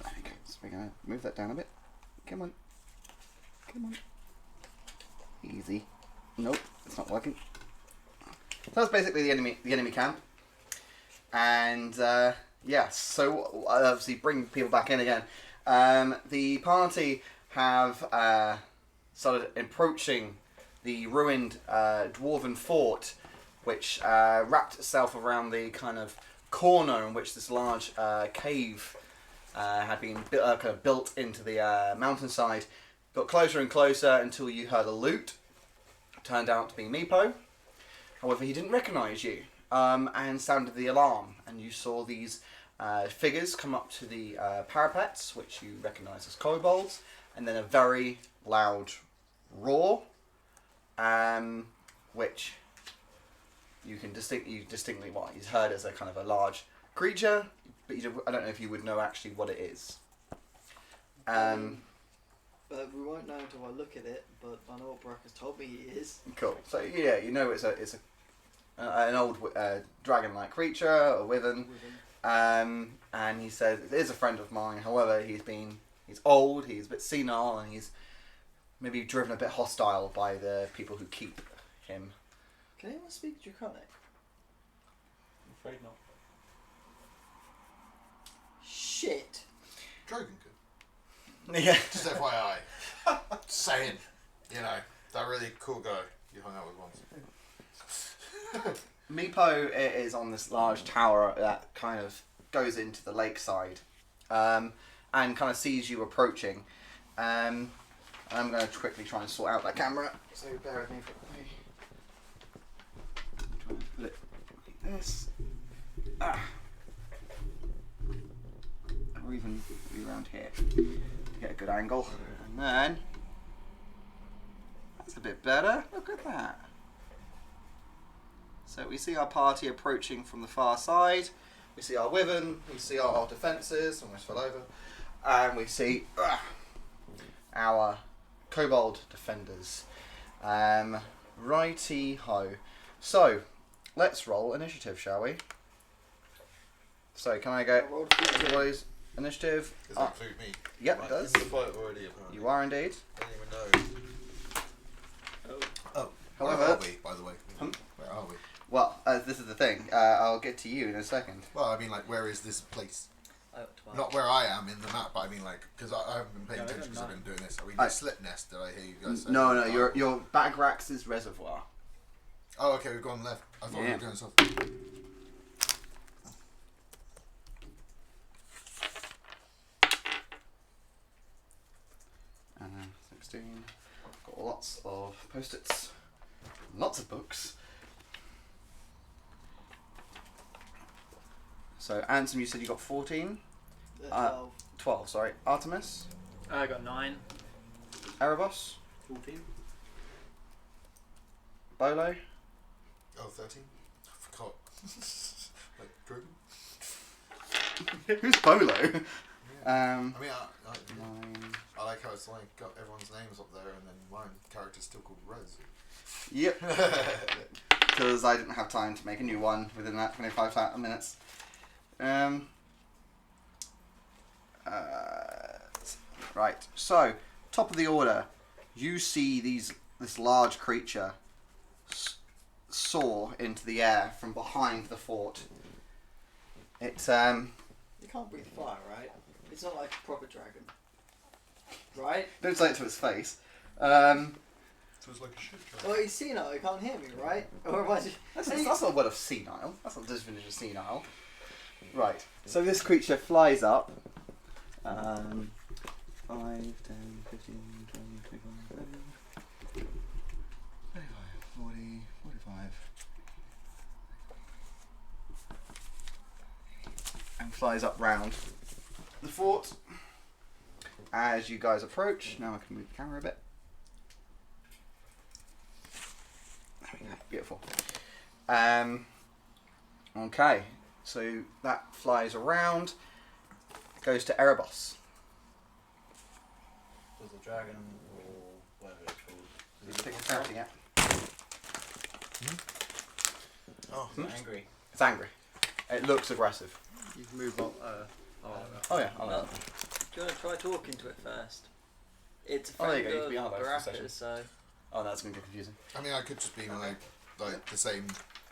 There we go. So we're going to move that down a bit. Come on. Come on. Easy. Nope, it's not working. So that's basically the enemy camp. And yes, so obviously bring people back in again. The party have started approaching the ruined dwarven fort, which wrapped itself around the kind of corner in which this large cave had been kind of built into the mountainside. Got closer and closer until you heard a loot. Turned out to be Meepo. However, he didn't recognise you and sounded the alarm. And you saw these figures come up to the parapets, which you recognise as kobolds, and then a very loud roar, which you can distinctly what he's heard as a kind of a large creature, but I don't know if you would know actually what it is. But we won't know until I look at it. But I know what Brock has told me he is. Cool. So yeah, you know it's an old dragon-like creature, a wyvern. And he said it is a friend of mine. However, he's old, he's a bit senile, and he's maybe driven a bit hostile by the people who keep him. Can anyone speak Draconic? I'm afraid not. Shit. Drogon could. Yeah. Just FYI. Saying, you know, that really cool guy you hung out with once. Meepo is on this large tower that kind of goes into the lakeside, and kind of sees you approaching. I'm going to quickly try and sort out that camera, so bear with me for try and put it like this. Or even be around here. Get a good angle. And then that's a bit better. Look at that. So we see our party approaching from the far side. We see our wyvern. We see our defences. Almost fell over. And we see our kobold defenders. Righty ho. So let's roll initiative, shall we? So can I go? Everybody's initiative. Does that include me? Yep, Right, it does. in the fight already, apparently. You are indeed. I didn't even know. Oh, However- where are we, by the way? Hmm? Where are we? Well, this is the thing. I'll get to you in a second. Well, I mean, like, where is this place? Well, Not where I am in the map, but I mean, like, because I haven't been paying Yeah, attention because I've been doing this. Are we I- near Slip Nest? Did I hear you guys say? No, your Bagrax's reservoir. Oh, okay, we've gone left. I thought we Yeah. were going south. 16. Got lots of post-its. Lots of books. So, Ansem, you said you got 14? 12. 12, sorry. Artemis? I got 9. Erebos? 14. Bolo? Oh, 13? I forgot. Like, Drogon? Who's Bolo? I mean, 9. I like how it's like got everyone's names up there and then mine character's still called Rez. Yep. Because I didn't have time to make a new one within that 25 minutes. Right. So, top of the order, you see this large creature soar into the air from behind the fort. It's You can't breathe fire, right? It's not like a proper dragon. Right? don't say it to its face. So it's like a shit dragon. Well, he's senile, he can't hear me, right? Or am I just... That's not a word of senile. That's not the definition of senile. Right. So this creature flies up. 5, 10, 15, 20, 25, 30, 35, 40, 45. And flies up round the fort. As you guys approach, now I can move the camera a bit. There we go, beautiful. Okay, so that flies around, goes to Erebos. Was the dragon or whatever it's called? Pick the character, yeah. Oh, Angry. It's angry. It looks aggressive. You can move on. Oh yeah, I'll Well, do you want to try talking to it first? It's a Oh, there you friend go, you can be of on that for a Baraka's, so Oh, that's going to get confusing. I mean, I could just be like the same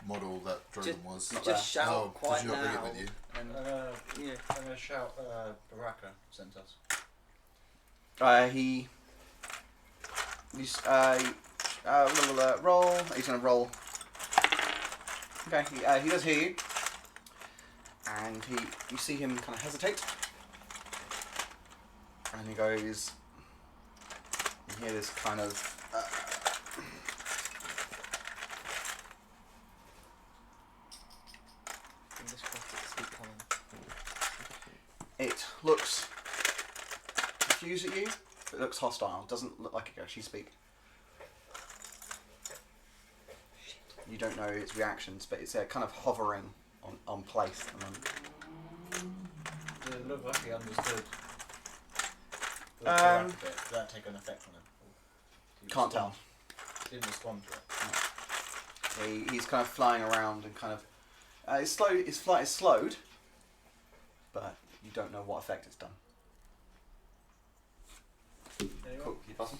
model that Drogon was. Not just there. shout Oh, quite did you not bring it loud. with you? And Yeah. I'm gonna shout. Baraka sent us. Roll. He's going to roll. Okay, he does hear you. And you see him kind of hesitate. And he goes, you hear this kind of, Fingers crossed it's still coming. it looks confused at you, but it looks hostile. Doesn't look like it can actually speak. You don't know its reactions, but it's kind of hovering on place. Did it look like he understood? The Um, Baraka bit? Did that take an effect on him? Did he Can't respond? tell. Didn't respond to it. He's kind of flying around and kind of his flight is slowed, but you don't know what effect it's done. Anyone? Cool. Keep passing.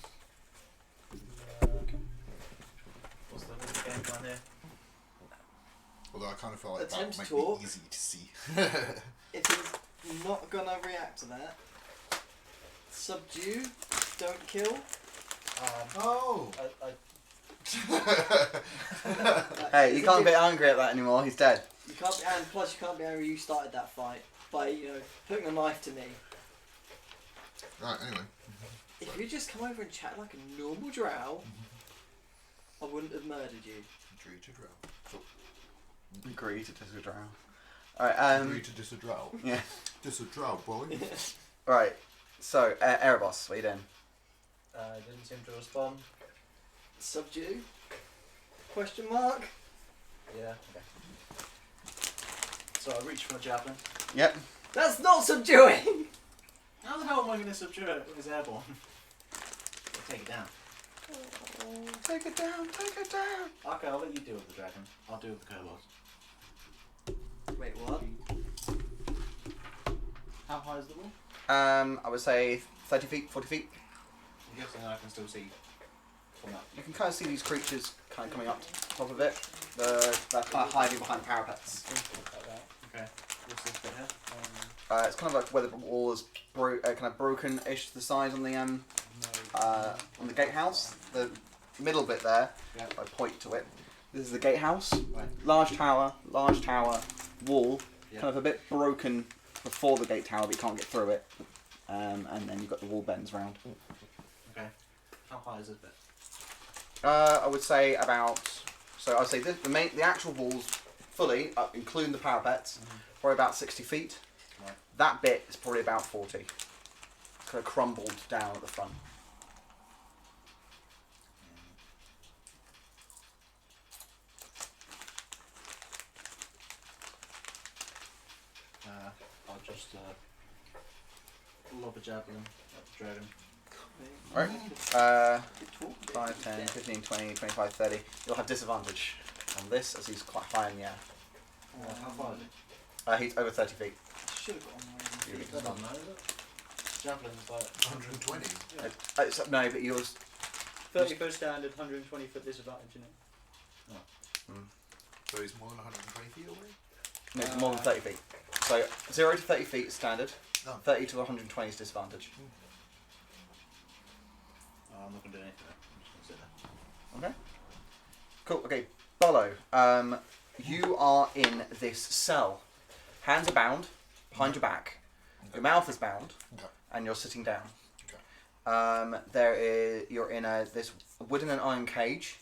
What's the game plan here? Although I kind of felt like Attempt that to might talk. be easy to see. If he's not gonna react to that, subdue, don't kill. Oh! Hey, you can't be angry at that anymore. He's dead. You can't be, and plus you can't be angry. You started that fight by putting a knife to me. Right, anyway. If you just come over and chat like a normal drow, I wouldn't have murdered you. Agree to drow. Agree to disagree. Alright, Agree to disadrow. yeah. Disadrow, boy. Right, so, Erebos, what are you doing? Didn't seem to respond. Subdue? Question mark? Yeah. Okay. So I reached for my javelin. Yep. That's not subduing! How the hell am I going to subdue it if it's airborne? Take it down. Take it down, take it down. Okay, I'll let you deal with the dragon. I'll deal with the kobolds. Wait, what? How high is the wall? I would say 30 feet, 40 feet. I'm guessing I can still see from that. You can kind of see these creatures kind of coming up to top of it. They're kind of hiding behind parapets. Okay. What's this bit here? It's kind of like where the wall is kind of broken-ish to the size on the gatehouse. The middle bit there, Yeah. if I point to it. This is the gatehouse. Right. Large tower, wall, Yeah. kind of a bit broken before the gate tower, but you can't get through it. And then you've got the wall bends round. Okay. How high is this bit? I would say about. So I'd say the actual walls fully, including the parapets, probably about 60 feet. Right. That bit is probably about 40. It's kind of crumbled down at the front. I'll just lob a javelin at the dragon. Right. 5, 10, 15, 20, 25, 30. You'll have disadvantage on this as he's quite high in the air. How far is it? He's over 30 feet. Should have got on You get That doesn't disadvantage. matter, is it? Javelin is like 120. No, but yours. 30 foot standard, 120 foot disadvantage, isn't it? So he's more than 120 feet away? No, it's more than 30 feet. So 0 to 30 feet is standard. Oh. 30 to 120 is disadvantage. I'm not going to do anything. I'm just going to sit there. Okay. Cool. Okay, Bolo. You are in this cell. Hands are bound behind your back. Your mouth is bound, Okay. and you're sitting down. Okay. You're in this wooden and iron cage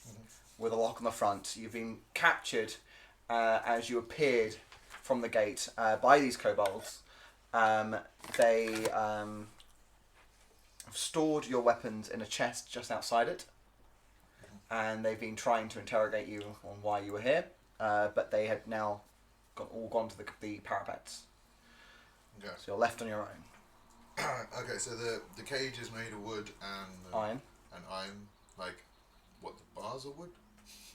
with a lock on the front. You've been captured as you appeared from the gate by these kobolds. They have stored your weapons in a chest just outside it, and they've been trying to interrogate you on why you were here, but they had now all gone to the parapets. Okay. So you're left on your own. Okay, so the cage is made of wood and Iron. and iron, like what, the bars are wood?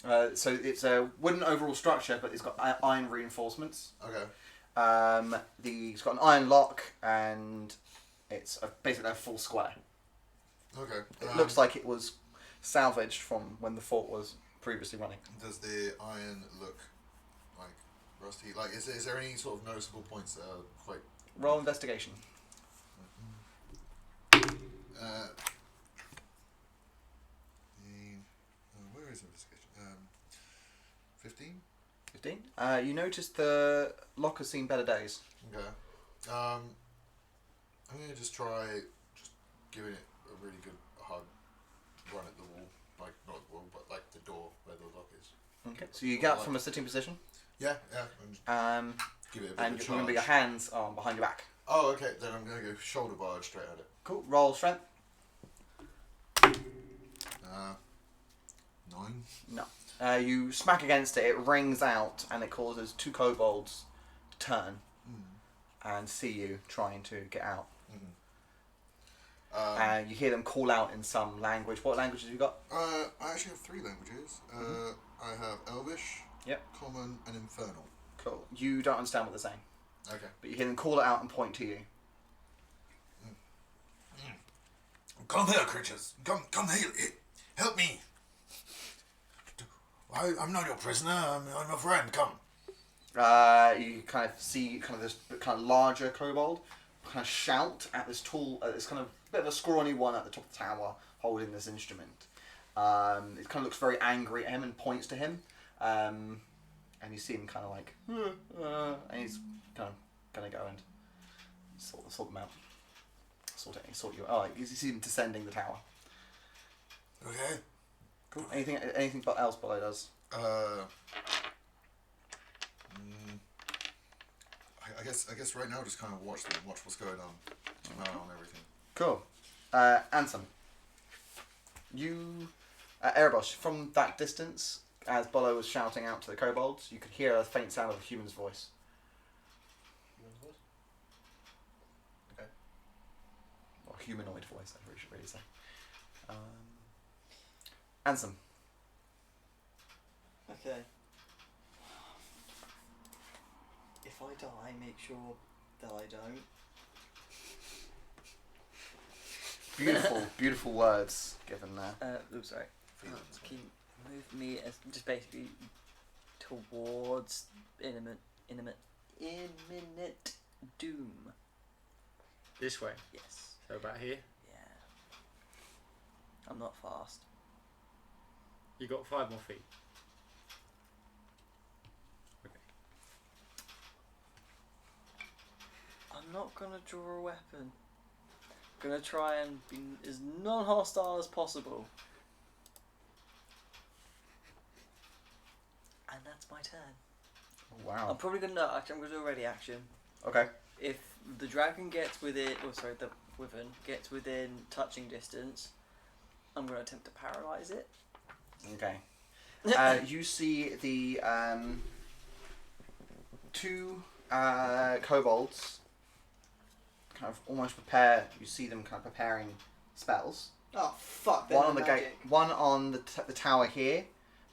So it's a wooden overall structure, but it's got iron reinforcements. Okay. It's got an iron lock, and it's basically a full square. Okay. It looks like it was salvaged from when the fort was previously running. Does the iron look like rusty? Like, is there any sort of noticeable points that are quite? Roll investigation. Where is investigation? 15. 15. You notice the lock has seen better days. Okay. I'm gonna just try giving it a really good hard run at the wall, like not the wall, but like the door where the lock is. Okay. So you get up from a sitting position. Yeah. Give it a bit And of a remember charge. your hands are behind your back. Oh, okay. Then I'm gonna go shoulder barge straight at it. Cool. Roll strength. 9. No. You smack against it. It rings out, and it causes 2 kobolds to turn and see you trying to get out. And you hear them call out in some language. What languages have you got? I actually have 3 languages. I have Elvish, Yep. Common, and Infernal. Cool. You don't understand what they're saying, Okay. but you hear them call it out and point to you. Come here, creatures. Come here. Help me. I'm not your prisoner. I'm a friend. Come. You kind of see this kind of larger kobold kind of shout at this tall, this kind of bit of a scrawny one at the top of the tower holding this instrument. It kind of looks very angry at him and points to him. And you see him kind of like, and he's kind of gonna go and sort them out. Sort you. Oh, you see him descending the tower. Okay. Cool. Anything else Bollo does? I guess right now just kind of watch what's going on. Keep an eye on everything. Cool. Ansem. You, Erebos, from that distance, as Bollo was shouting out to the kobolds, you could hear a faint sound of a human's voice. Okay. Or humanoid voice, I should really say. Ansem. Okay. If I die, make sure that I don't. Beautiful words given there. Oops, sorry. Can you move me as just basically towards imminent doom? This way. Yes. So about here. Yeah. I'm not fast. You got 5 more feet. Okay. I'm not gonna draw a weapon. I'm gonna try and be as non-hostile as possible. And that's my turn. Oh, wow. I'm probably gonna I'm gonna do a ready action. Okay. If the dragon gets within, the wyvern gets within touching distance, I'm gonna attempt to paralyze it. Okay. You see the 2 kobolds kind of almost prepare. You see them kind of preparing spells. Oh fuck! One on the gate, one on the tower here,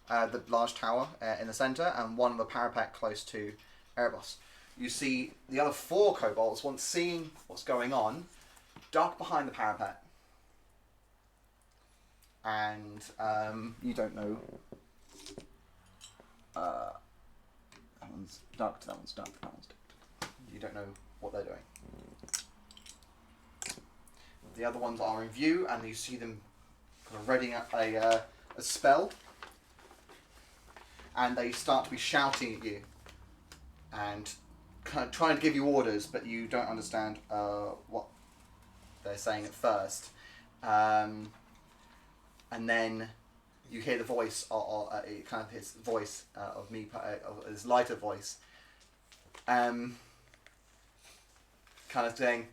the large tower in the centre, and one on the parapet close to Erebos. You see the other 4 kobolds, once seeing what's going on, duck behind the parapet. And you don't know. That one's ducked, that one's ducked, that one's ducked. You don't know what they're doing. The other ones are in view, and you see them kind of readying up a spell. And they start to be shouting at you. And kind of trying to give you orders, but you don't understand what they're saying at first. And then you hear the voice, or kind of his voice of me, of his lighter voice, kind of saying,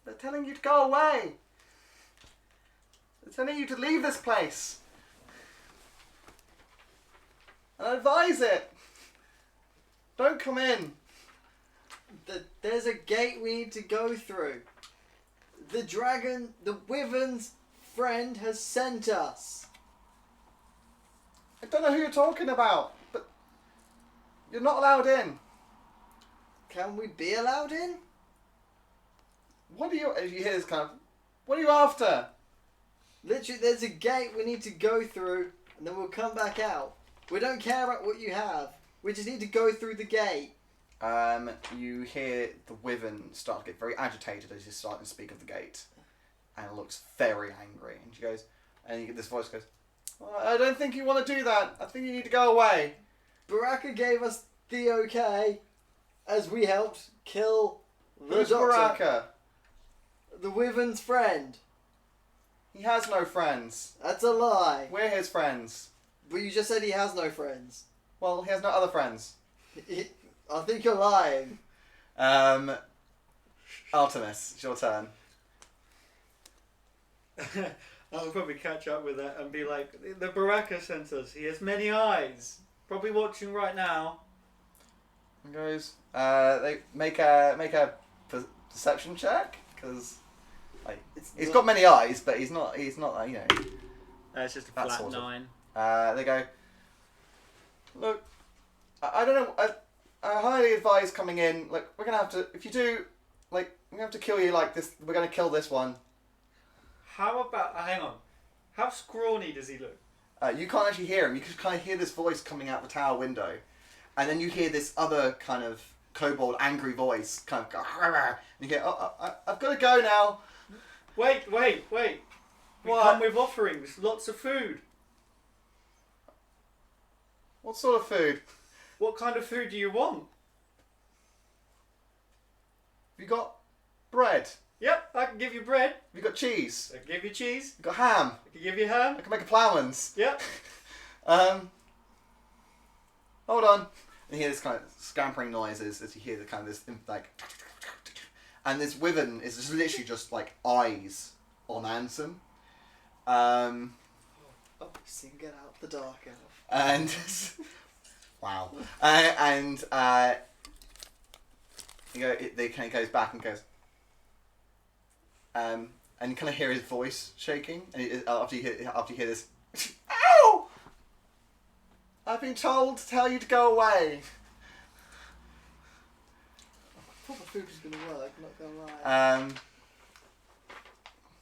"They're telling you to go away. They're telling you to leave this place. And advise it. Don't come in. There's a gate we need to go through. The dragon, the wyvern's friend has sent us." I don't know who you're talking about, but you're not allowed in. Can we be allowed in? What are you? You hear this kind of. What are you after? Literally, there's a gate we need to go through, and then we'll come back out. We don't care about what you have. We just need to go through the gate. You hear the Wyvern start to get very agitated as he's starting to speak of the gate, and looks very angry. And she goes, and you get this voice goes, well, I don't think you want to do that. I think you need to go away. Baraka gave us the okay, as we helped kill the Who's doctor. Baraka? The Wyvern's friend. He has no friends. That's a lie. We're his friends. But you just said he has no friends. Well, he has no other friends. I think you're lying. Artemis, it's your turn. I'll probably catch up with that and be like, the Baraka sent us. He has many eyes. Probably watching right now. And goes. They make a perception check because like he's got many eyes, but he's not you know. It's just a That flat sort of. 9. They go. Look, I don't know. I highly advise coming in. Like we're gonna have to. If you do, like we're gonna have to kill you. Like this. We're gonna kill this one. How about... hang on. How scrawny does he look? You can't actually hear him. You can kind of hear this voice coming out the tower window, and then you hear this other kind of kobold angry voice kind of go. And you get. I've got to go now. Wait. We What? come with offerings. Lots of food. What sort of food? What kind of food do you want? Have you got bread? Yep, I can give you bread. Have you got cheese? I can give you cheese. You got ham? I can give you ham. I can make a ploughman's. Yep. Hold on. And you hear this kind of scampering noises as you hear the kind of this like, and this Wyvern is just literally just like eyes on Ansem. Oh, single out the dark elf. And wow. They kind of goes back and goes. And you kind of hear his voice shaking, and after you hear this, ow! I've been told to tell you to go away. I thought the food was going to work, not going to lie.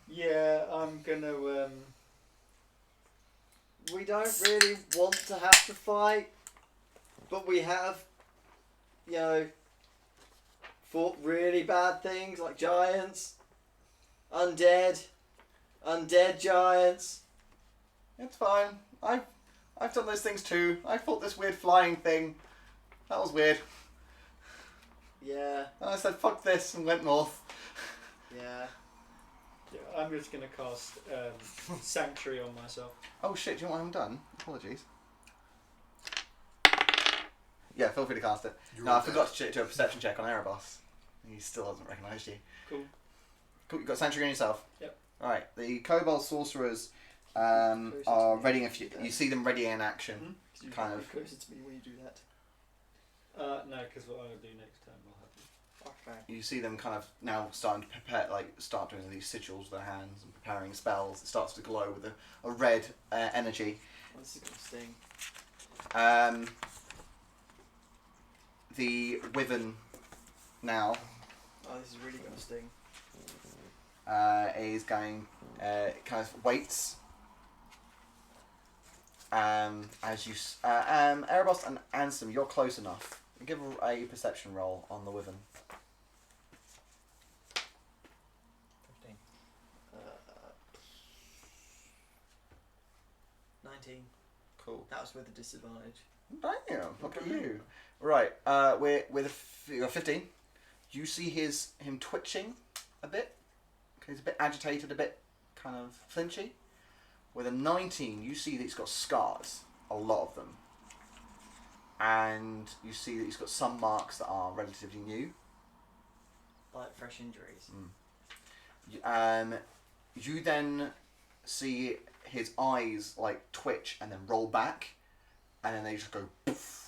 Yeah, I'm gonna... We don't really want to have to fight, but we have, you know, fought really bad things like giants, undead giants. It's fine. I've done those things too. I fought this weird flying thing. That was weird. Yeah, And I said fuck this and went north. yeah. Yeah, I'm just gonna cast Sanctuary on myself. Oh shit! Do you know what I haven't done? Apologies. Yeah, feel free to cast it. You're No, all I forgot to do a perception check on Erebos. He still hasn't recognised you. Cool. Cool, you got Sanctuary on yourself? Yep. Alright, the Kobold Sorcerers are readying a few. You see them ready in action. You Kind can of. be closer to me when you do that. No, because what I'll do next time will happen. Okay. You see them kind of now starting to prepare, start doing these sigils with their hands and preparing spells. It starts to glow with a red energy. Well, this is going to sting. The Wyvern now Oh, this is really going to sting. is going, kind of waits. As you, Erebos and Ansem, you're close enough. Give a perception roll on the Wyvern. 15. 19. Cool. That was with a disadvantage. Damn, look at you. Right, you're 15. You see him twitching a bit. He's a bit agitated, a bit kind of flinchy. With a 19, you see that he's got scars, a lot of them. And you see that he's got some marks that are relatively new. Like fresh injuries. You then see his eyes like twitch and then roll back, and then they just go poof.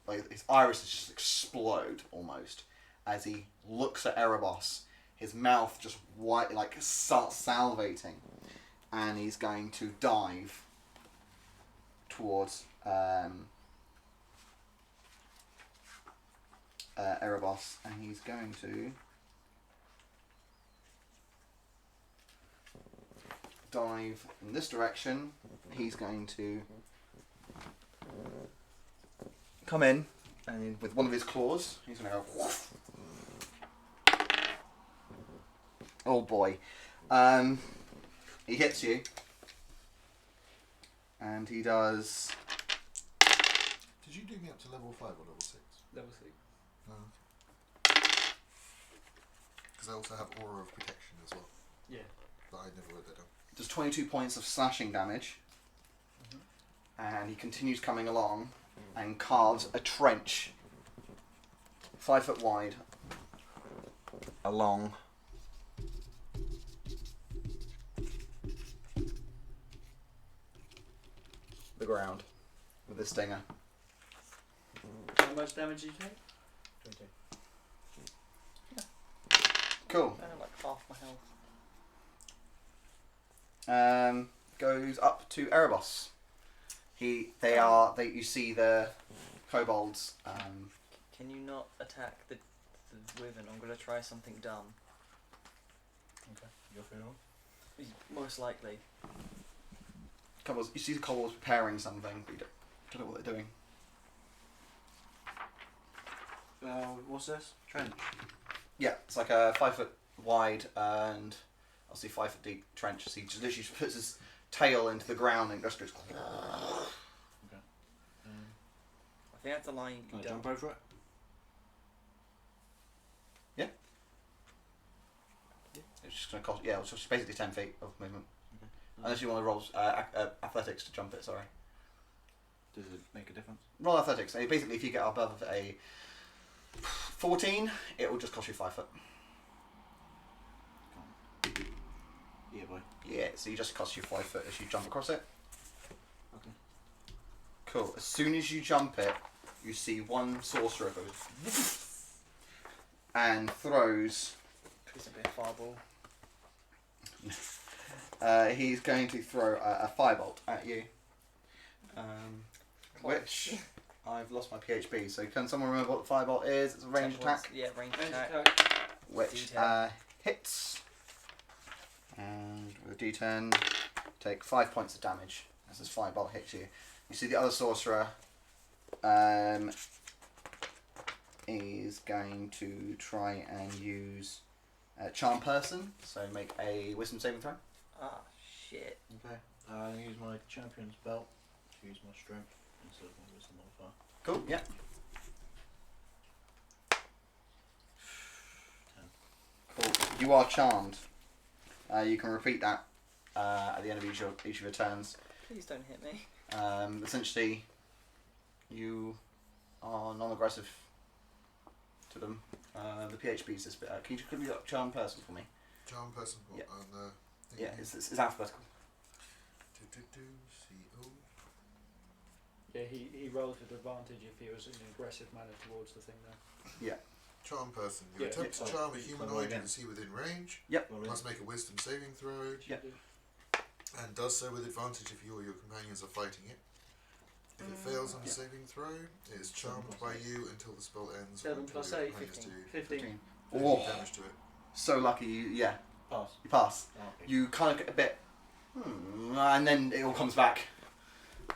Like his irises just explode almost as he looks at Erebos. His mouth just white, like starts salivating, and he's going to dive towards Erebos, and he's going to dive in this direction. He's going to come in, and with one of his claws, he's going to go. Oh boy. He hits you. And he does. Did you do me up to level 5 or level 6? Level 6. Because I also have Aura of Protection as well. Yeah. But I never wrote that down. Does 22 points of slashing damage. And he continues coming along and carves a trench 5 foot wide along the ground with the stinger. How much damage did you take? 20. Cool. I have like half my health. Goes up to Erebos. You see the kobolds. Can you not attack the wyvern? I'm gonna try something dumb. Okay. You're feeling on? Most likely. You see the kobolds preparing something, but you don't know what they're doing. What's this? Trench. Yeah, it's like a 5 foot wide and obviously 5 foot deep trench. So he just literally puts his tail into the ground and just goes. Okay. I think that's a line you Can I can jump over it? It's just going to cost. Yeah, it's just basically 10 feet of movement. Okay. Unless you want to roll athletics to jump it. Sorry. Does it make a difference? Roll athletics. So basically, if you get above a 14, it will just cost you 5 foot. Yeah, boy. Yeah, so you just cost you 5 foot as you jump across it. Okay. Cool. As soon as you jump it, you see one sorcerer goes and throws. Please don't be a fireball. He's going to throw a firebolt at you. Which I've lost my PHB. So can someone remember what the firebolt is? It's a ranged attack. Yeah, ranged Range attack. attack. Which D10. hits. And with a D10, take 5 points of damage as this firebolt hits you. You see the other sorcerer is going to try and use Charm Person, so make a Wisdom saving throw. Ah, shit. Okay. I'm going to use my champion's belt to use my strength instead of my wisdom modifier. Cool, yeah. 10. Cool. You are charmed. You can repeat that at the end of each of your turns. Please don't hit me. Essentially, you are non-aggressive to them. The PHP is this bit. Can you quickly look up Charm Person for me? Charm Person. What, Yeah. on the thing? Yeah, it's alphabetical. C-O. Yeah, he rolls with advantage if he was in an aggressive manner towards the thing there. Charm Person. You Yeah, attempt to yeah. charm a Oh, humanoid again. you can see within range. Well, Must make a Wisdom saving throw. Yep. And does so with advantage if you or your companions are fighting it. If it fails on the saving throw, it is charmed by you until the spell ends. or 7 until plus your 8, companions 15. do 15. 50 Oh, damage to it. so lucky. You pass. pass. Oh, okay. You kind of get a bit, and then it all comes back.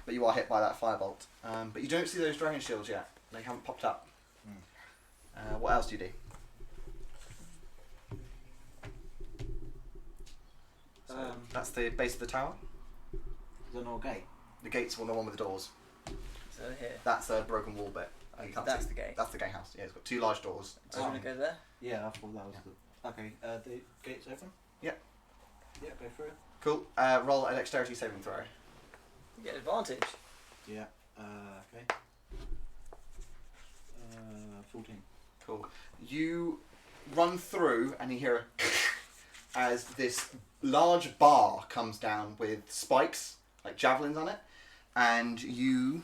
But you are hit by that firebolt. But you don't see those dragon shields yet. They haven't popped up. What else do you do? So that's the base of the tower. Is there no gate? The gate's the one with the doors. So here. That's a broken wall bit. You can't That's see. the gate. That's the gatehouse. Yeah, it's got 2 large doors. Do you want to go there? Yeah, I thought that was the... Okay, the gate's open? Yep. Yeah, go through. Cool. Roll a dexterity saving throw. You get advantage. Yeah, okay. 14. Cool. You run through and you hear a as this large bar comes down with spikes, like javelins on it, and you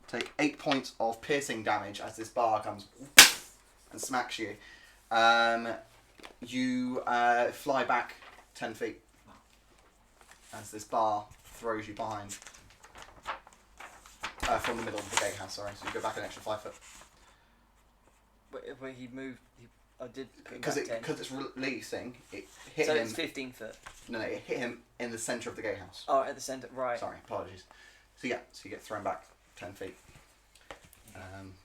take 8 points of piercing damage as this bar comes and smacks you. You fly back 10 feet as this bar throws you behind. from the middle of the gatehouse. Sorry, so you go back an extra 5 foot. But he moved. I did. Because it's releasing, it hit So him. it's 15 foot. No, it hit him in the centre of the gatehouse. Oh, at the centre, right. Sorry, apologies. So yeah, so you get thrown back 10 feet.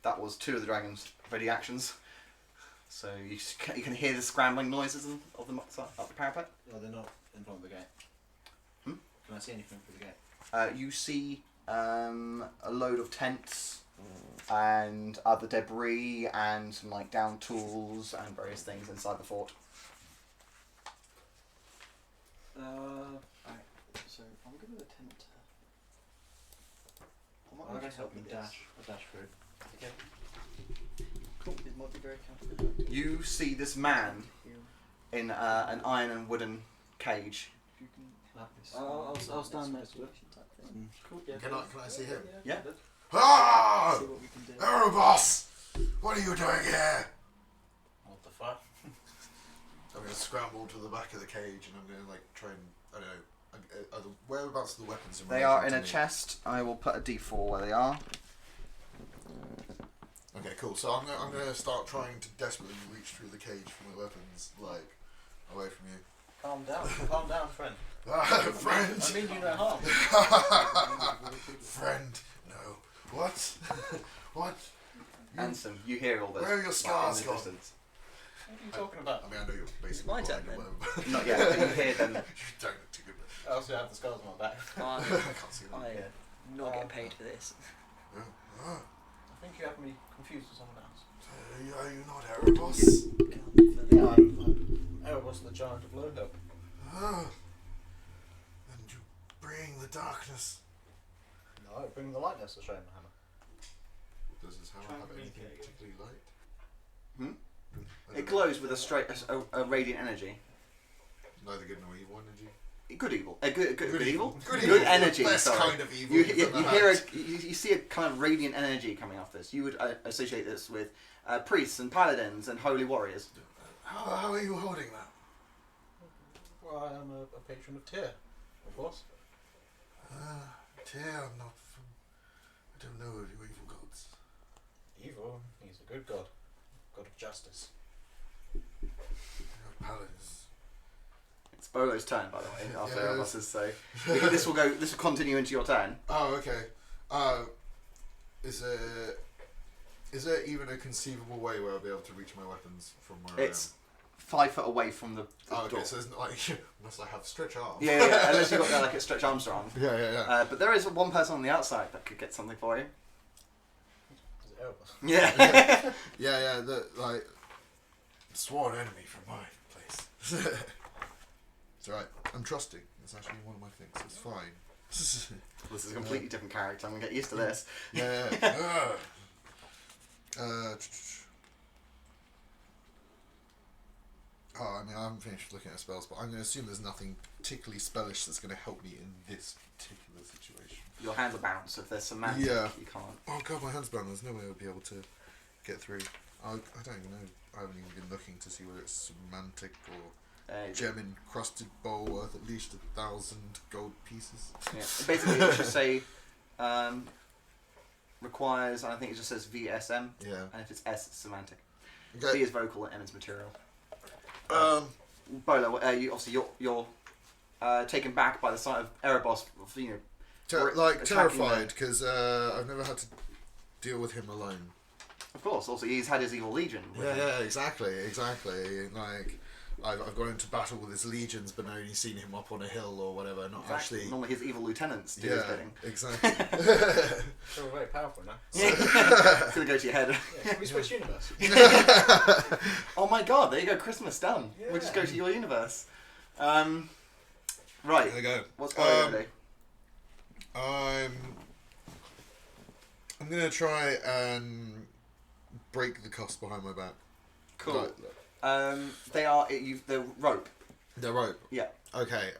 That was 2 of the dragon's ready actions. So you can hear the scrambling noises of them up the parapet. Oh, they're not in front of the gate. Hmm? Can I see anything through the gate? You see a load of tents and other debris and some like down tools and various things inside the fort. Right. So I'm going to attempt I'll just help him dash. I'll dash through. Okay. Cool. This might be very counterproductive. You see this man in an iron and wooden cage. If you can Lapis. I'll stand next to it. Cool. Yeah. Can I see him? Yeah. Ah! See what we can do. Erebos! What are you doing here? What the fuck? I'm going to scramble to the back of the cage and I'm going to like try and, I don't know, are the whereabouts of the weapons in They relation are in to a me? chest. I will put a D4 where they are. Okay, cool. So I'm going to start trying to desperately reach through the cage for my weapons, like, away from you. Calm down, friend. Friend! I mean you no harm. Friend, no. What? What? Ansem, you hear all this. Where are your scars in the gone? distance. What are you talking about? I mean, I know you're basically my turn blind or whatever. Not yet, but you hear them. You don't look too good. I also have the scars on my back. I can't see them. I'm not getting paid for this. Ah, I think you have me confused with someone else. are you not Erebos? Yeah, I'm Erebos, the giant of Low Ah, and you bring the darkness. No, I bring the lightness to show him the hammer. Does this hammer have anything Communicate. particularly light? It glows with a radiant energy. Neither good nor evil energy. Good evil. Good evil. Good Good evil. energy. The best sorry. kind of evil. You you've ever hear had. you see a kind of radiant energy coming off this. You would associate this with priests and paladins and holy warriors. How are you holding that? Well, I am a patron of Tyr, of course. Tyr, I'm not from. I don't know of you evil gods. Evil, he's a good god. God of justice. You're paladins. It's Bolo's turn, by the way. After Yeah. Erebos's, so this will continue into your turn. Oh, okay. Is there even a conceivable way where I'll be able to reach my weapons from where It's 5 foot away from the I am? door. Okay, so there's not like unless I have stretch arms. Yeah, unless you've got like a stretch Armstrong. Yeah. But there is one person on the outside that could get something for you. Is it Erebos? Yeah. Yeah. The like sworn enemy from my place. It's alright. I'm trusting. It's actually one of my things. It's fine. This is a completely different character. I'm gonna get used to this. Yeah. Oh, I mean, I haven't finished looking at spells, but I'm going to assume there's nothing particularly spellish that's going to help me in this particular situation. Your hands are bound, so if there's some magic, Yeah. you can't. Oh god, my hand's bound. There's no way I'll be able to get through. I don't even know. I haven't even been looking to see whether it's semantic or gem encrusted bowl worth at least 1,000 gold pieces. Yeah. Basically, it should say requires, and I think it just says VSM, Yeah. and if it's S, it's semantic. V Okay. is vocal and M is material. Bolo, you obviously you're taken back by the sight of Erebos, you know. Attacking terrified because I've never had to deal with him alone. Of course, also he's had his evil legion. With him. Yeah, exactly. Like, I've gone into battle with his legions, but only seen him up on a hill or whatever. Not Exactly. actually. Normally his evil lieutenants do his Yeah, bidding. exactly. So we're very powerful now. It's gonna go to your head. Yeah, can we switch universe? Oh my god, there you go, Christmas done. Yeah. We'll just go to your universe. Right, There you go. what's Bolo gonna do? I'm gonna try and break the cuffs behind my back. Cool. Like, They are the rope. the rope. Yeah. Okay.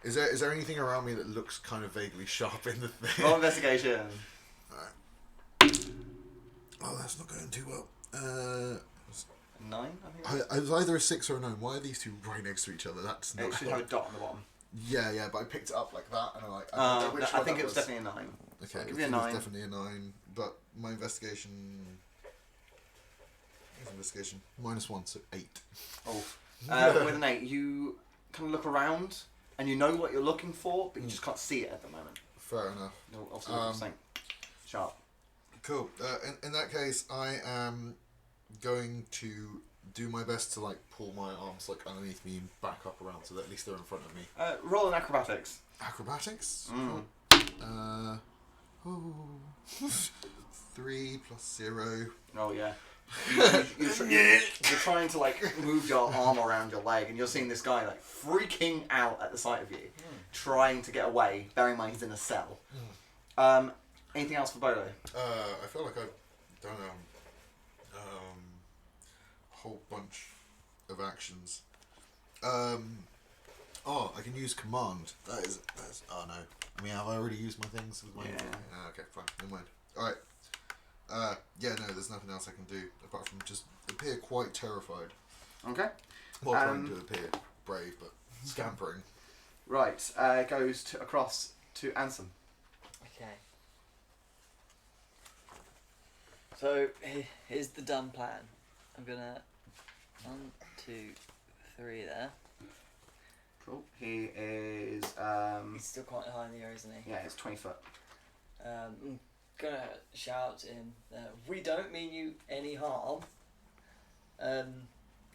Is there anything around me that looks kind of vaguely sharp in the thing? Roll investigation. Oh, that's not going too well. 9, I think. It was either a 6 or a 9. Why are these two right next to each other? That's not. It should have a dot on the bottom. Yeah, but I picked it up like that, and I'm like, I think it was definitely a 9. Okay, I'll give you a it's 9. definitely a 9, but my investigation... -1, so 8. Oh. With an 8, you kind of look around and you know what you're looking for, but you just can't see it at the moment. Fair enough. No, obviously, looking for something sharp. Cool. In that case, I am going to do my best to like pull my arms like underneath me and back up around so that at least they're in front of me. Roll an acrobatics. Acrobatics? Mm. Cool. 3 plus 0. Oh yeah. You're trying to like move your arm around your leg, and you're seeing this guy like freaking out at the sight of you, trying to get away. Bearing in mind he's in a cell. Anything else for Bolo? I feel like I've done a whole bunch of actions. I can use command. That's. Oh no. I mean, have I already used my things with my? Yeah. Okay, fine. Never mind. All right. No, there's nothing else I can do apart from just appear quite terrified. Okay. While trying to appear brave, but scampering. Right. Goes across to Ansem. Okay. So here's the done plan. I'm gonna 1, 2, 3 there. Cool. He is. He's still quite high in the air, isn't he? Yeah, it's 20 foot. I'm gonna shout in. We don't mean you any harm.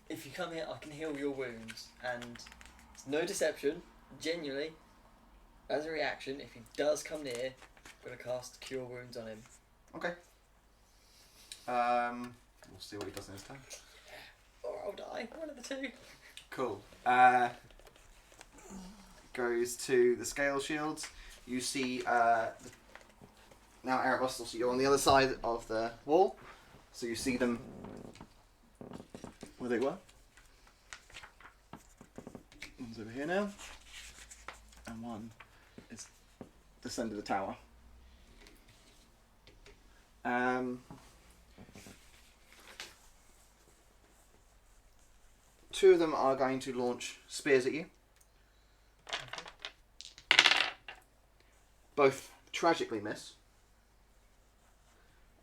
If you come here, I can heal your wounds, and it's no deception. Genuinely, as a reaction, if he does come near, I'm gonna cast Cure Wounds on him. Okay. We'll see what he does in his turn. Or I'll die. One of the two. Cool. Goes to the scale shields. You see now Erebus, also you're on the other side of the wall, so you see them where they were. One's over here now, and one is this end of the tower. Two of them are going to launch spears at you. Both tragically miss.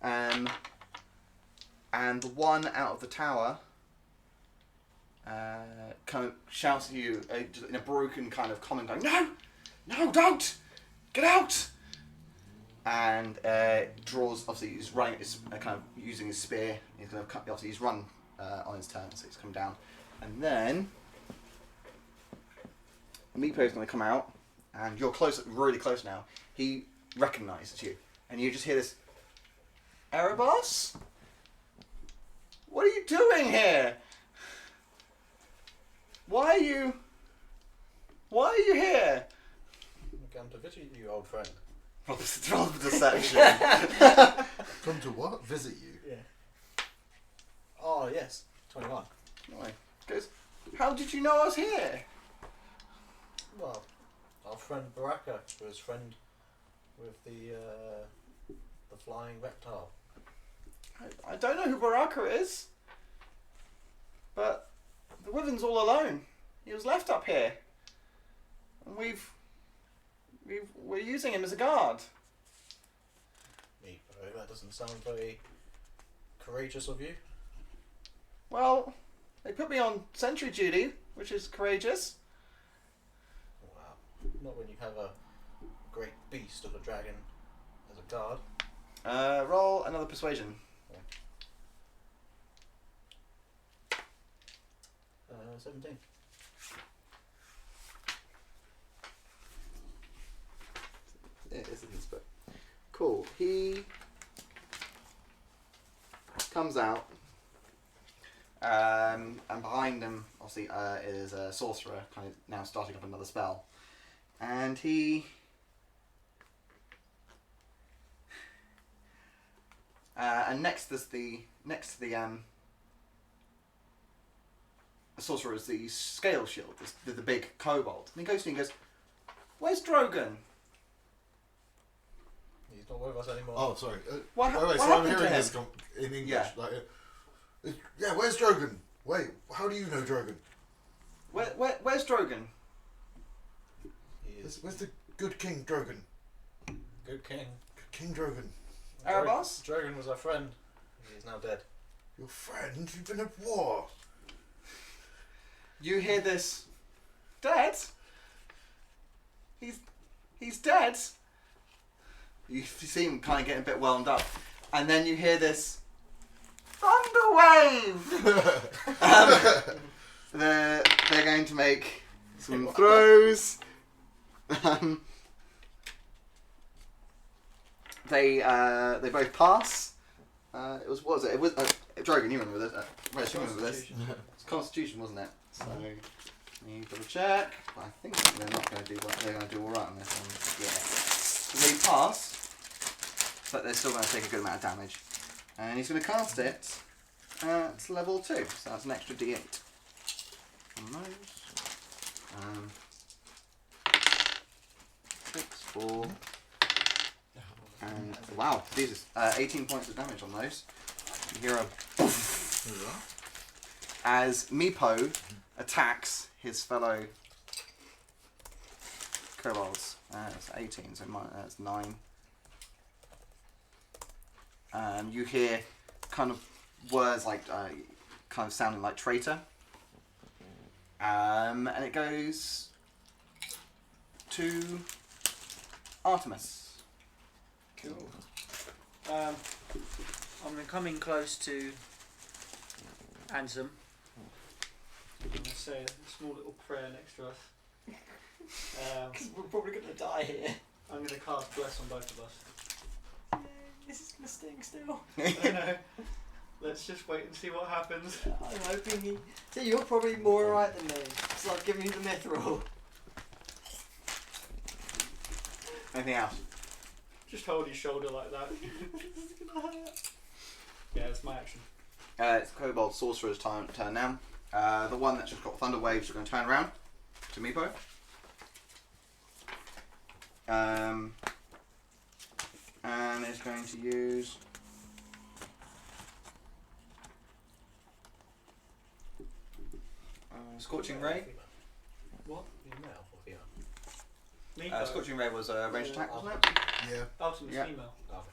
And the one out of the tower kind of shouts at you in a broken kind of comment, going, "No! No, don't! Get out!" And draws, obviously he's running, kind of using his spear. He's going to cut, obviously he's run on his turn, so he's come down. And then Meepo's going to come out, and you're close, really close now. He recognises you, and you just hear this, "Erebus? What are you doing here? Why are you here?" Come to visit you, old friend. Roll the deception. Come to what? Visit you? Yeah. Oh, yes. 21. Why? Goes, "How did you know I was here?" Well, our friend Baraka was friend with the flying reptile. I don't know who Baraka is, but the Wyvern's all alone. He was left up here, and we're using him as a guard. That doesn't sound very courageous of you. Well, they put me on sentry duty, which is courageous. Wow. Not when you have a great beast of a dragon as a guard. Roll another persuasion. 17. Yeah, it isn't, but cool. He comes out, and behind him, obviously, is a sorcerer, kind of now starting up another spell, and he. And next to the sorcerer is the scale shield, the big kobold, and he goes to me and goes, "Where's Drogon?" He's not with us anymore. Oh, sorry. What so I'm happened to hearing him? this in English. Yeah. Like, yeah, where's Drogon? Wait, how do you know Drogon? Where's Drogon? He is Where's the good king Drogon? good king. King Drogon. Erebos? Drogon was our friend. He's now dead. Your friend? You've been at war. You hear this? Dead? He's dead. You see him kind of getting a bit wound up, and then you hear this thunder wave. They're going to make some throws. They both pass. It was what was it? It was Drogon. You remember this? Where's you remember this? It's Constitution, wasn't it? So you double check. But I think they're not going to do. They're going to do all right on this one. Yeah. So they pass, but they're still going to take a good amount of damage. And he's going to cast it at level 2. So that's an extra D8 on those. 6, 4. And wow, Jesus, 18 points of damage on those. You hear a as Meepo attacks his fellow kobolds. That's 18, so that's 9. You hear kind of words like kind of sounding like traitor. And it goes to Artemis. Cool. I'm coming close to Ansem. I'm going to say a small little prayer next to us. Because we're probably going to die here. I'm going to cast Bless on both of us. This is going to sting still. I know. Let's just wait and see what happens. I'm hoping he... See, you're probably more alright than me. So I've given you the mithril. Anything else? Just hold his shoulder like that. Yeah, it's my action. It's Kobold Sorcerer's turn now. The one that's just got Thunder Waves is going to turn around to Meepo. And is going to use... Scorching Ray. What? Male or female? Me? Scorching Ray was a ranged attack, wasn't it? Yeah. Ultimate Yeah. female. Oh,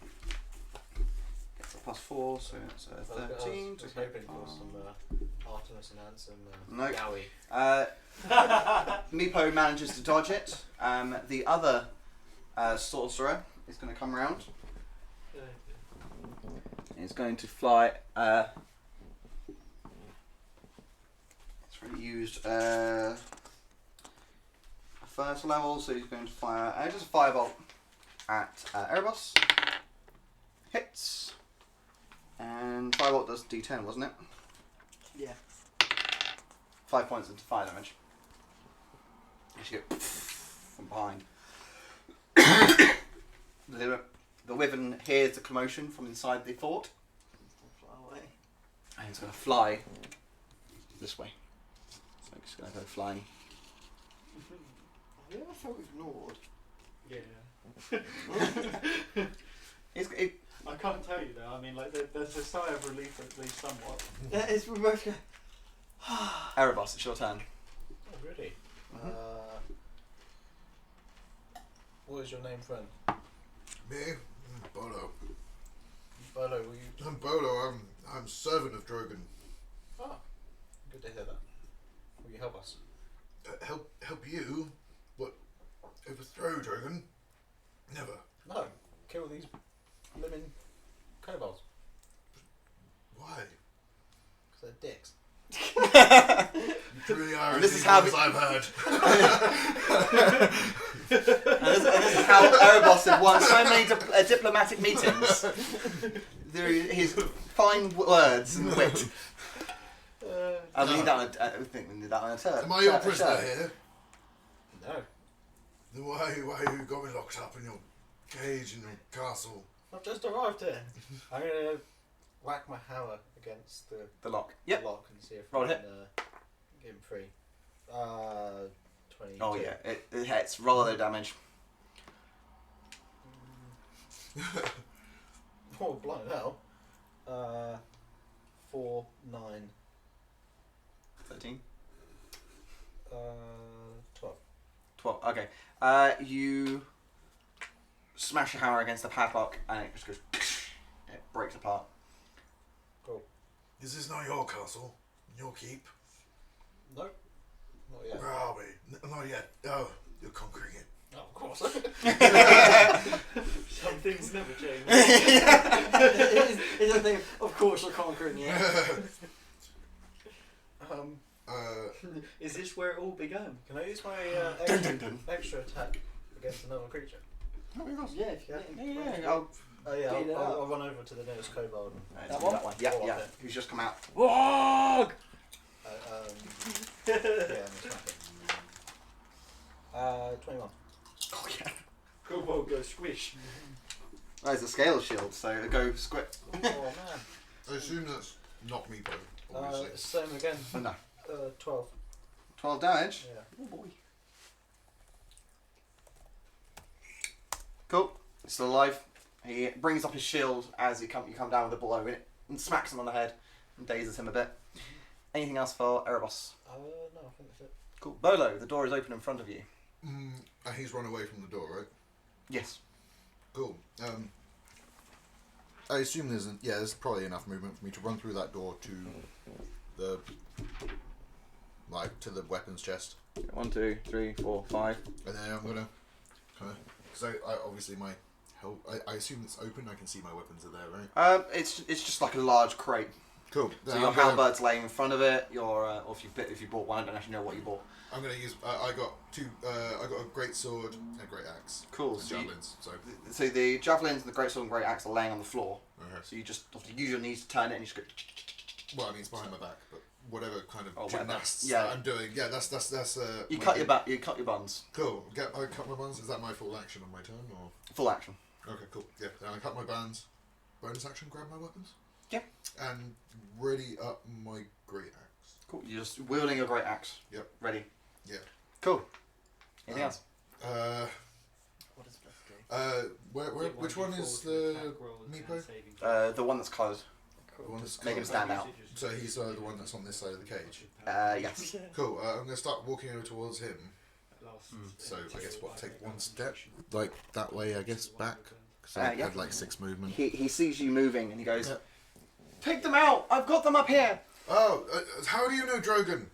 Gets a +4, so it's I was 13. hoping for some Artemis and Ansem. Nope. Yowie. Meepo manages to dodge it. The other sorcerer is going to come around. He's going to fly. It's already used first level, so he's going to fire. Just a firebolt at Erebos. Hits. And firebolt does D10, wasn't it? Yeah. 5 points into fire damage. You get from behind. The wyvern hears the commotion from inside the fort, Fly away. and it's going to fly this way. So it's going to go flying. Have you ever felt ignored? Yeah. It, I can't tell you though. I mean, like, there's a sigh of relief at least somewhat. Yeah, it's we both go. Erebos, it's your turn. Oh, really? Mhm. What is your name, friend? Me? Bolo. Bolo, will you... I'm Bolo. I'm servant of Drogon. Oh, good to hear that. Will you help us? Help you? What? Overthrow Drogon? Never. No, kill these living kobolds. Why? Because they're dicks. You really are. And As this is evil how as I've heard. And this is how Erebos had won so many diplomatic meetings through his fine words and wit. I think we need that on a turn. Am I your prisoner here? No. Then why you got me locked up in your cage in your castle? I've just arrived here. I'm going to whack my hammer against The lock. the Yep. lock and see if Roll I hit. can get him free. 22. Oh yeah, it hits. Roll other damage. Oh, bloody hell. 4, 9, 13. 12. 12. Okay. You smash your hammer against the padlock, and it just goes. It breaks apart. Cool. This is not your castle. Your keep. Nope. Not yet. Where are we? Not yet. Oh, you're conquering it. Oh, of course. Some things never change. It's a thing. Of course, you're conquering it. Is this where it all began? Can I use my Dun, dun, dun. extra attack against another creature? Oh, of course. Yeah, if you Yeah. Oh yeah, Speed it up. I'll run over to the nearest kobold. That That one? one? That one. Yeah, Oh, yeah. okay. Who's just come out? Wog! Yeah, I'm gonna smack it. 21. Oh, yeah. Kobold goes squish. Oh, it's a scale shield, so it'll go squit. Oh man. I assume that's not me, though. Obviously. Same again. Oh, no. 12. 12 damage. Yeah. Oh boy. Cool. Still alive. He brings up his shield as you come down with a blow in it and smacks him on the head and dazes him a bit. Anything else for Erebos? No, I think that's it. Cool. Bolo, the door is open in front of you. And he's run away from the door, right? Yes. Cool. I assume there's probably enough movement for me to run through that door to the weapons chest, 1, 2, 3, 4, 5. and then I'm gonna kind of because I obviously my help. I assume it's open. I can see my weapons are there, right? It's just like a large crate. Cool. So Then your I'm gonna- halberd's laying in front of it. Your or if you bought one, I don't actually know what you bought. I'm gonna use. I got two. I got a great sword and a great axe. Cool. And So, javelins. so the javelins and the great sword and great axe are laying on the floor. Okay. So you just have to use your knees to turn it, and you just go. Well, I mean it's behind my back, but whatever kind of Oh, whatever. gymnasts Yeah. I'm doing. Yeah, that's. You my cut thing. your back. You cut your buns. Cool. I cut my buns. Is that my full action on my turn or? Full action. Okay, cool. Yeah, then I cut my bands. Bonus action, grab my weapons. Yep. And ready up my great axe. Cool. You're just wielding your great axe. Yep. Ready. Yeah. Cool. Anything else? What does Beth do? Which one is the meepo? The one that's closed. The one that's Make him closed. stand out. So he's the one that's on this side of the cage. Yes. Cool. I'm gonna start walking over towards him. So I guess take one step, like that way. I guess back. Because I yeah. had like 6 movement. He sees you moving and he goes, Yeah. "Take them out! I've got them up here. Oh, how do you know Drogon?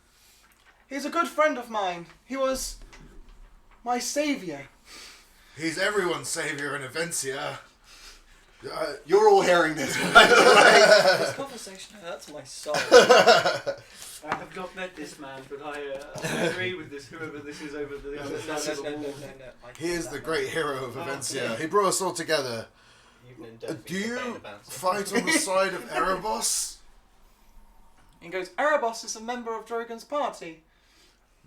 He's a good friend of mine. He was my savior." He's everyone's savior in Avencia. You're all hearing this, by the way. This conversation hurts my soul. I have not met this man, but I agree with this. Whoever this is over the other side of the wall. He is the great hero of Oh, Avencia. yeah. He brought us all together. Evening Do death you fight on the side of Erebos? He goes, "Erebos is a member of Drogon's party.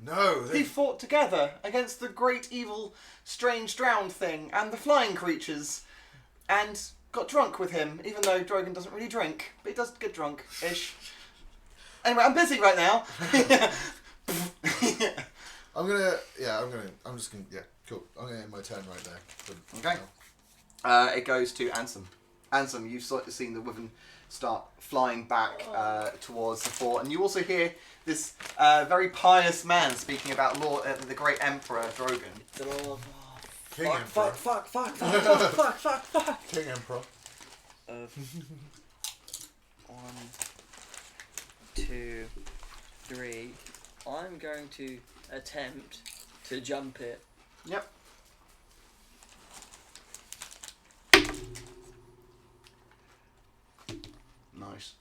No. He fought together against the great evil strange drowned thing and the flying creatures and got drunk with him, even though Drogon doesn't really drink, but he does get drunk-ish. Anyway, I'm busy right now." I'm just gonna, yeah, cool. I'm gonna end my turn right there. But, Okay. It goes to Ansem. Ansem, you've seen the wyvern start flying back towards the fort, and you also hear this very pious man speaking about the great Emperor Drogon. King Emperor. Fuck. King Emperor. 1, 2, 3. I'm going to attempt to jump it. Yep. Nice.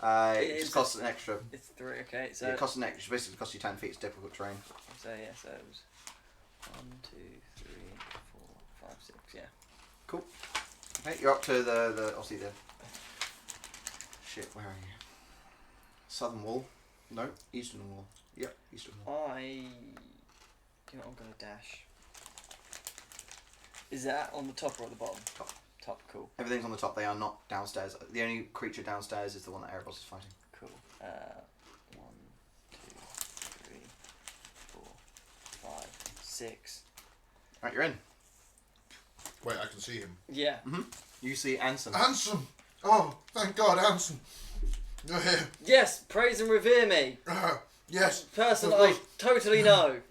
It just costs an extra. It's 3, okay. So It costs an extra. Basically, costs you 10 feet. It's difficult terrain. So yeah, so it was 1, 2, 3, 4, 5, 6. Yeah. Cool. Okay, you're up to the obviously the. Shit, where are you? Southern wall. No, eastern wall. Yep, eastern wall. I'm gonna dash. Is that on the top or at the bottom? Top. Top, cool. Everything's on the top. They are not downstairs. The only creature downstairs is the one that Erebos is fighting. Cool. 1, 2, 3, 4, 5, 6. Right, you're in. Wait, I can see him. Yeah. You see Ansem. Ansem! Oh, thank God, Ansem! You're here. Yes, praise and revere me. Yes. Person Of I course. totally know.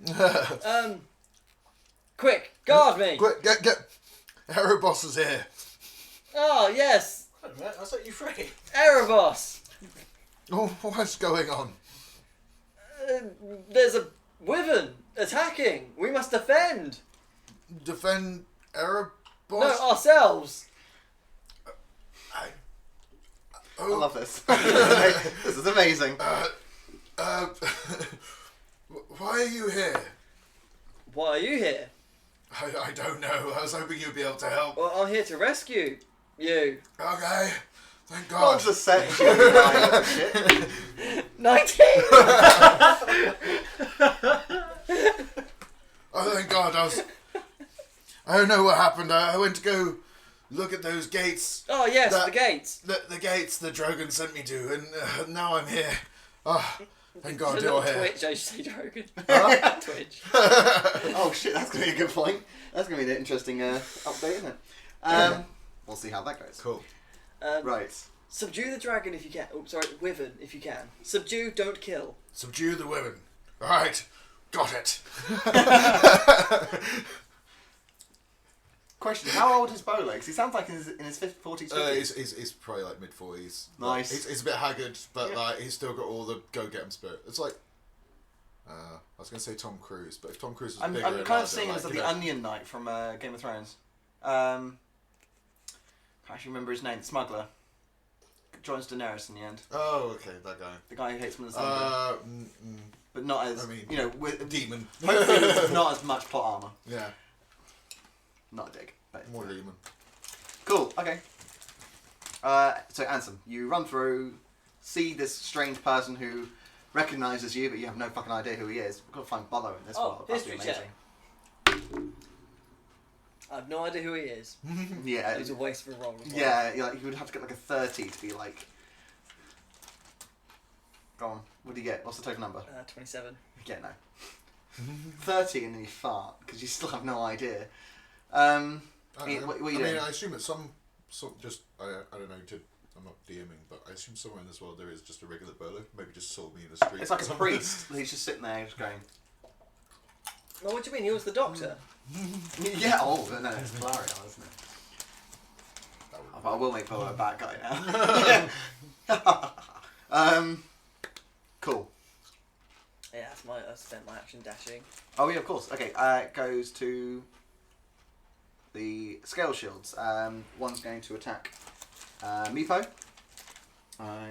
Quick, guard me. Quick, get. Erebos is here. Oh, yes! Wait a minute, I set you free. Erebos! Oh, what's going on? There's a wyvern attacking. We must defend. Defend Erebos? No, ourselves. I Oh, love this. This is amazing. why are you here? Why are you here? I don't know. I was hoping you'd be able to help. Well, I'm here to rescue you. Okay. Thank God. God's a set. Shit. 19! Oh, thank God. I don't know what happened. I went to go look at those gates. Oh, yes, That- the gates. The gates the Drogon sent me to, and now I'm here. Oh, thank God It's a you're little here. Twitch, I should say, Drogan. Huh? Twitch. Oh shit, that's gonna be a good point. That's gonna be an interesting update, isn't it? We'll see how that goes. Cool. Right. Subdue the dragon if you can. Oh, sorry, wyvern if you can. Subdue, don't kill. Subdue the women. All right. Got it. Question: how old is Bolex? He sounds like in his 40s. 50s. He's probably like mid-40s. Nice. He's a bit haggard, but like he's still got all the go-get-em spirit. It's like, I was going to say Tom Cruise, but if Tom Cruise was I'm bigger, kind and of larger, seeing him like, as you the know- Onion Knight from Game of Thrones. Can't actually remember his name. The smuggler joins Daenerys in the end. Oh, okay, that guy. The guy who hates him in the sun, but not as I mean, with demon. hopefully with not as much plot armor. Yeah, Not a dig, but more demon. cool. Okay. So Ansem, you run through, see this strange person who recognises you, but you have no fucking idea who he is. We've got to find Bollo in this Oh, world. That's history amazing. I have no idea who he is. Yeah. It was a waste of a roll. Yeah, you would have to get like a 30 to be like. Go on. What do you get? What's the total number? 27. Yeah, no. 30 and then you fart because you still have no idea. I don't know. What are you I mean, doing? I assume it's some just I don't know. I'm not DMing, but I assume somewhere in this world there is just a regular bowler. Maybe just saw me in the street. It's like a somewhere. priest. He's just sitting there, just going. Well, what do you mean? He was the doctor. Yeah. Oh no, it's Clarion, isn't it? That would be But I will make Bollo a bad guy now. Cool. Yeah, I spent my action dashing. Oh yeah, of course. Okay, it goes to the scale shields. One's going to attack Meepo.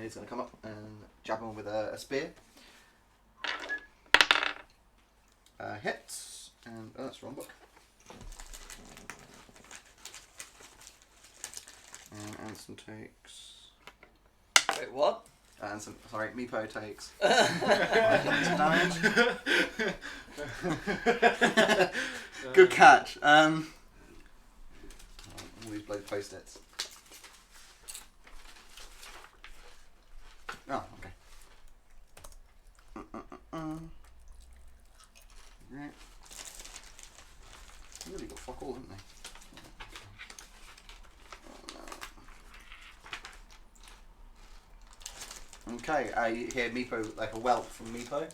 He's going to come up and jab him with a spear. Hits, and oh, that's the wrong book. And Ansem takes. Wait, what? Ansem, sorry, Meepo takes 5 points of damage. Good catch. All these bloody post-its. Oh, okay. Right. Really got fuck all, haven't they? Okay, you hear Meepo, like a whelp from Meepo.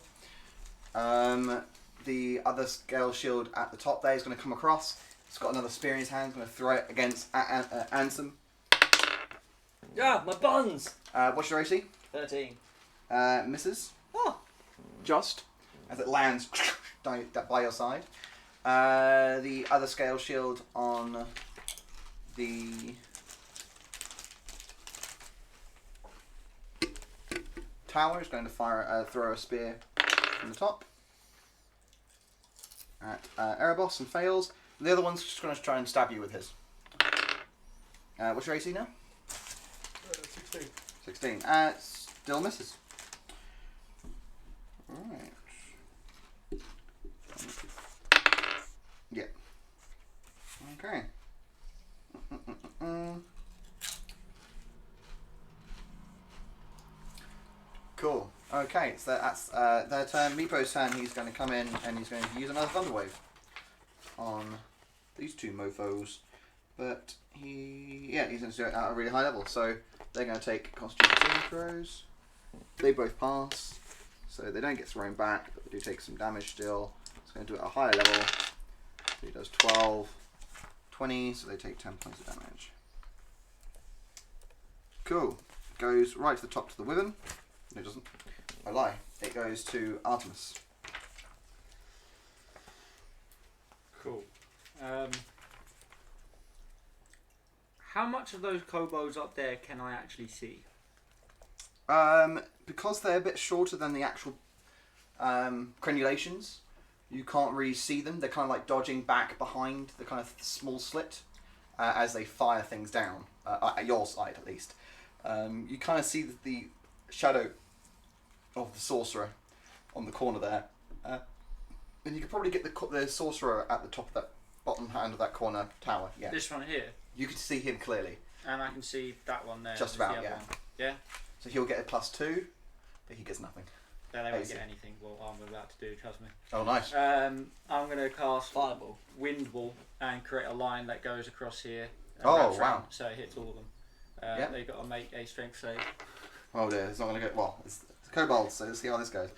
The other scale shield at the top there is going to come across. It's got another spear in his hand. He's going to throw it against Ansem. Yeah, my buns! What's your AC? 13. Misses. Oh. Just. As it lands by your side. The other scale shield on the... tower is going to throw a spear from the top at Erebos and fails. The other one's just going to try and stab you with his. What's your AC now? 16. 16. Still misses. Alright. Yeah. Okay. Cool. Okay, so that's their turn. Meepo's turn. He's going to come in and he's going to use another Thunder Wave on these two mofos. But he's going to do it at a really high level. So they're going to take Constitution saving throws. They both pass. So they don't get thrown back, but they do take some damage still. It's going to do it at a higher level. So he does 12, 20, so they take 10 points of damage. Cool. Goes right to the top to the Wyvern. No, it doesn't. I lie. It goes to Artemis. Cool. How much of those kobolds up there can I actually see? Because they're a bit shorter than the actual crenulations, you can't really see them. They're kind of like dodging back behind the kind of small slit as they fire things down, at your side at least. You kind of see the shadow of the sorcerer on the corner there. And you could probably get the sorcerer at the top of that bottom hand of that corner tower. Yeah. This one here. You could see him clearly. And I can see that one there. Just the about, other yeah. one. Yeah? So he'll get a +2, but he gets nothing. No, they won't AC. get anything. Well, I'm about to do, trust me. Oh, nice. I'm going to cast Fireball. Wind Wall and create a line that goes across here. And Oh, wraps wow. around, so it hits all of them. Yeah. They've got to make a strength save. Oh dear, it's not going to go... Well, it's kobolds, so let's see how this goes.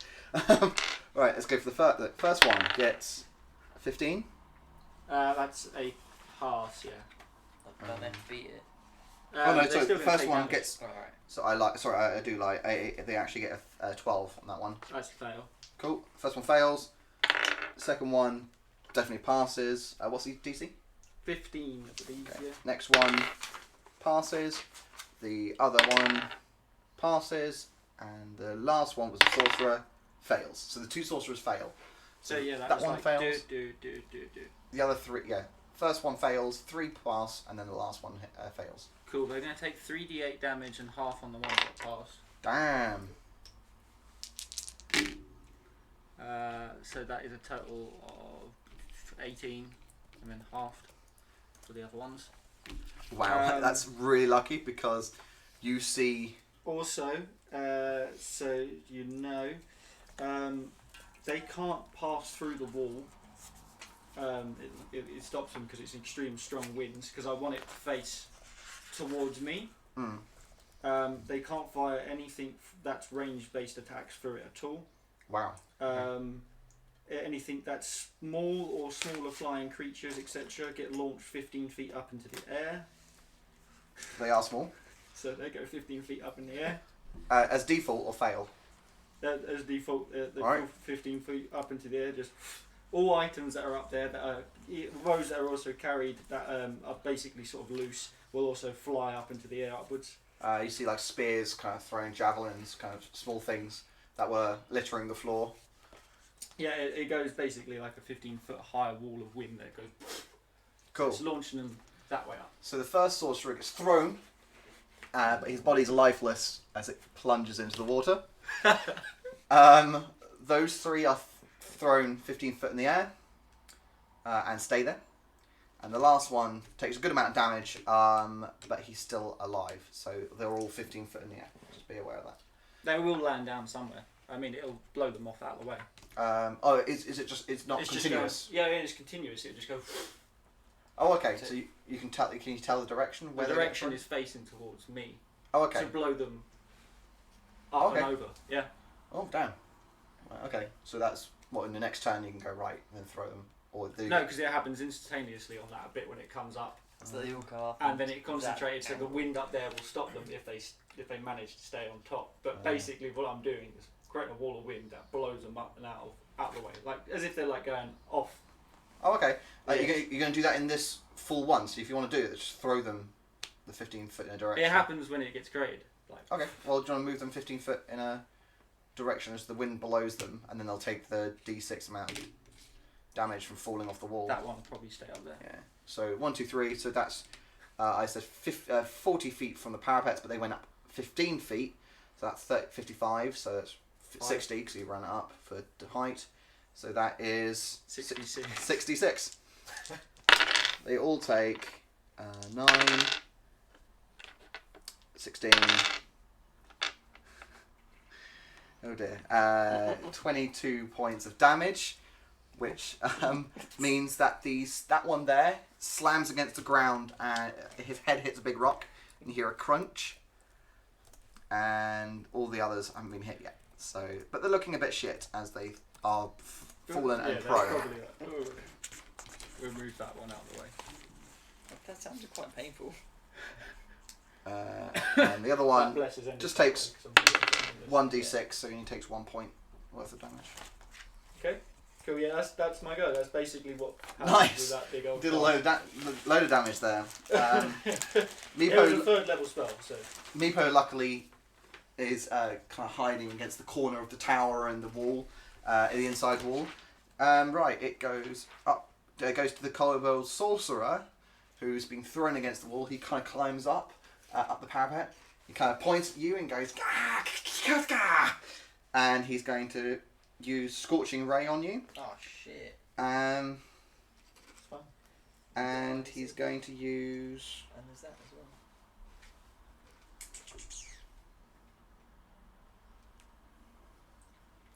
Right, let's go for the first one. Gets 15. That's a pass, yeah. I've done it, beat it. Oh no, they're so still the gonna first take one damage. gets... Alright. So I do like... They actually get a 12 on that one. That's a fail. Cool. First one fails. Second one definitely passes. What's the DC? 15, I believe, Okay. yeah. Next one passes. The other one passes. And the last one was a sorcerer. Fails. So the 2 sorcerers fail. So yeah, that that was one like fails. do. The other 3, yeah. First one fails, 3 pass, and then the last one fails. Cool, they're going to take 3d8 damage and half on the one that passed. Damn. So that is a total of 18 and then halved for the other ones. Wow, that's really lucky because you see... Also, so you know, they can't pass through the wall. It stops them because it's extreme strong winds. Because I want it to face towards me. Mm. They can't fire anything that's range-based attacks through it at all. Wow. Anything that's small or smaller flying creatures, etc., get launched 15 feet up into the air. They are small. So they go 15 feet up in the air. As default or fail? As default, they Alright. fall 15 feet up into the air. Just all items that are up there that are those that are also carried that are basically sort of loose will also fly up into the air upwards. You see like spears kind of throwing javelins, kind of small things that were littering the floor. Yeah, it goes basically like a 15-foot high wall of wind that goes. Cool. It's launching them that way up. So the first sorcerer gets thrown, but his body's lifeless as it plunges into the water. Those 3 are thrown 15 foot in the air and stay there. And the last one takes a good amount of damage, but he's still alive. So they're all 15 foot in the air. Just be aware of that. They will land down somewhere. I mean, it'll blow them off out of the way. Is it just? It's not It's continuous. Just it's continuous. It'll just go. Oh, okay. So you can tell. Can you tell the direction? The Where they direction get is facing towards me. from? Oh, okay. To blow them up Okay. and over. Yeah. Oh, damn. Right, okay. So that's what in the next turn you can go right and then throw them, or do No, because it happens instantaneously on that bit when it comes up, So they all go up. and then it concentrates. So the wind up there will stop them if they manage to stay on top. But basically, what I'm doing is creating a wall of wind that blows them up and out of the way, like as if they're like going off. Oh, okay. Yeah. You're going to do that in this full one. So if you want to do it, just throw them the 15 foot in a direction. It happens when it gets created. Like Okay. Well, do you want to move them 15 foot in a direction as the wind blows them, and then they'll take the d6 amount of damage from falling off the wall. that one will probably stay up there. Yeah. So 1, 2, 3. So that's I said 40 feet from the parapets, but they went up 15 feet. So that's 55. So that's 60 because you ran it up for the height. So that is 66. 66. They all take 9, 16. Oh dear. 22 points of damage, which means that that one there slams against the ground and his head hits a big rock and you hear a crunch. And all the others haven't been hit yet. So, but they're looking a bit shit as they are fallen and they're prone. probably like, oh. We'll move that one out of the way. That sounded quite painful. And the other one Bless his end just is takes something. 1d6, so he only takes 1 point worth of damage. Okay. Cool. Yeah, that's my go. That's basically what happens Nice. with that big old. Did a load of damage there. It was a Meepo, 3rd level spell, so. Meepo luckily is kind of hiding against the corner of the tower and the wall, the inside wall. Right, it goes up. It goes to the Kobold sorcerer, who's been thrown against the wall. He kind of climbs up the parapet. He kind of points at you and goes, "Gah, gah, gah," and he's going to use Scorching Ray on you. Oh shit. It's fine. And he's going to use. And there's that as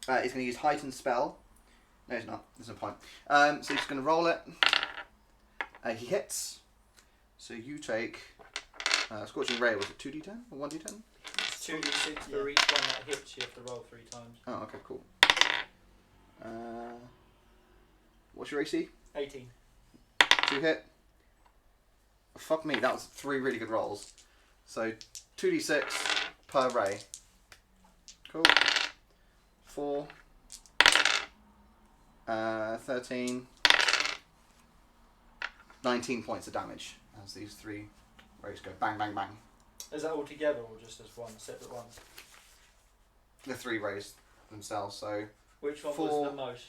well. He's going to use Heightened Spell. No, he's not. There's no point. So he's going to roll it. He hits. So you take. Scorching Ray, was it 2d10 or 1d10? It's 2d6 for each one that hits. You have to roll 3 times. Oh, okay, cool. What's your AC? 18. 2 hit. Fuck me, that was 3 really good rolls. So 2d6 per ray. Cool. 4. 13. 19 points of damage as these 3 rays go bang, bang, bang. Is that all together or just as one, separate ones? The 3 rays themselves, so Which one 4. was the most?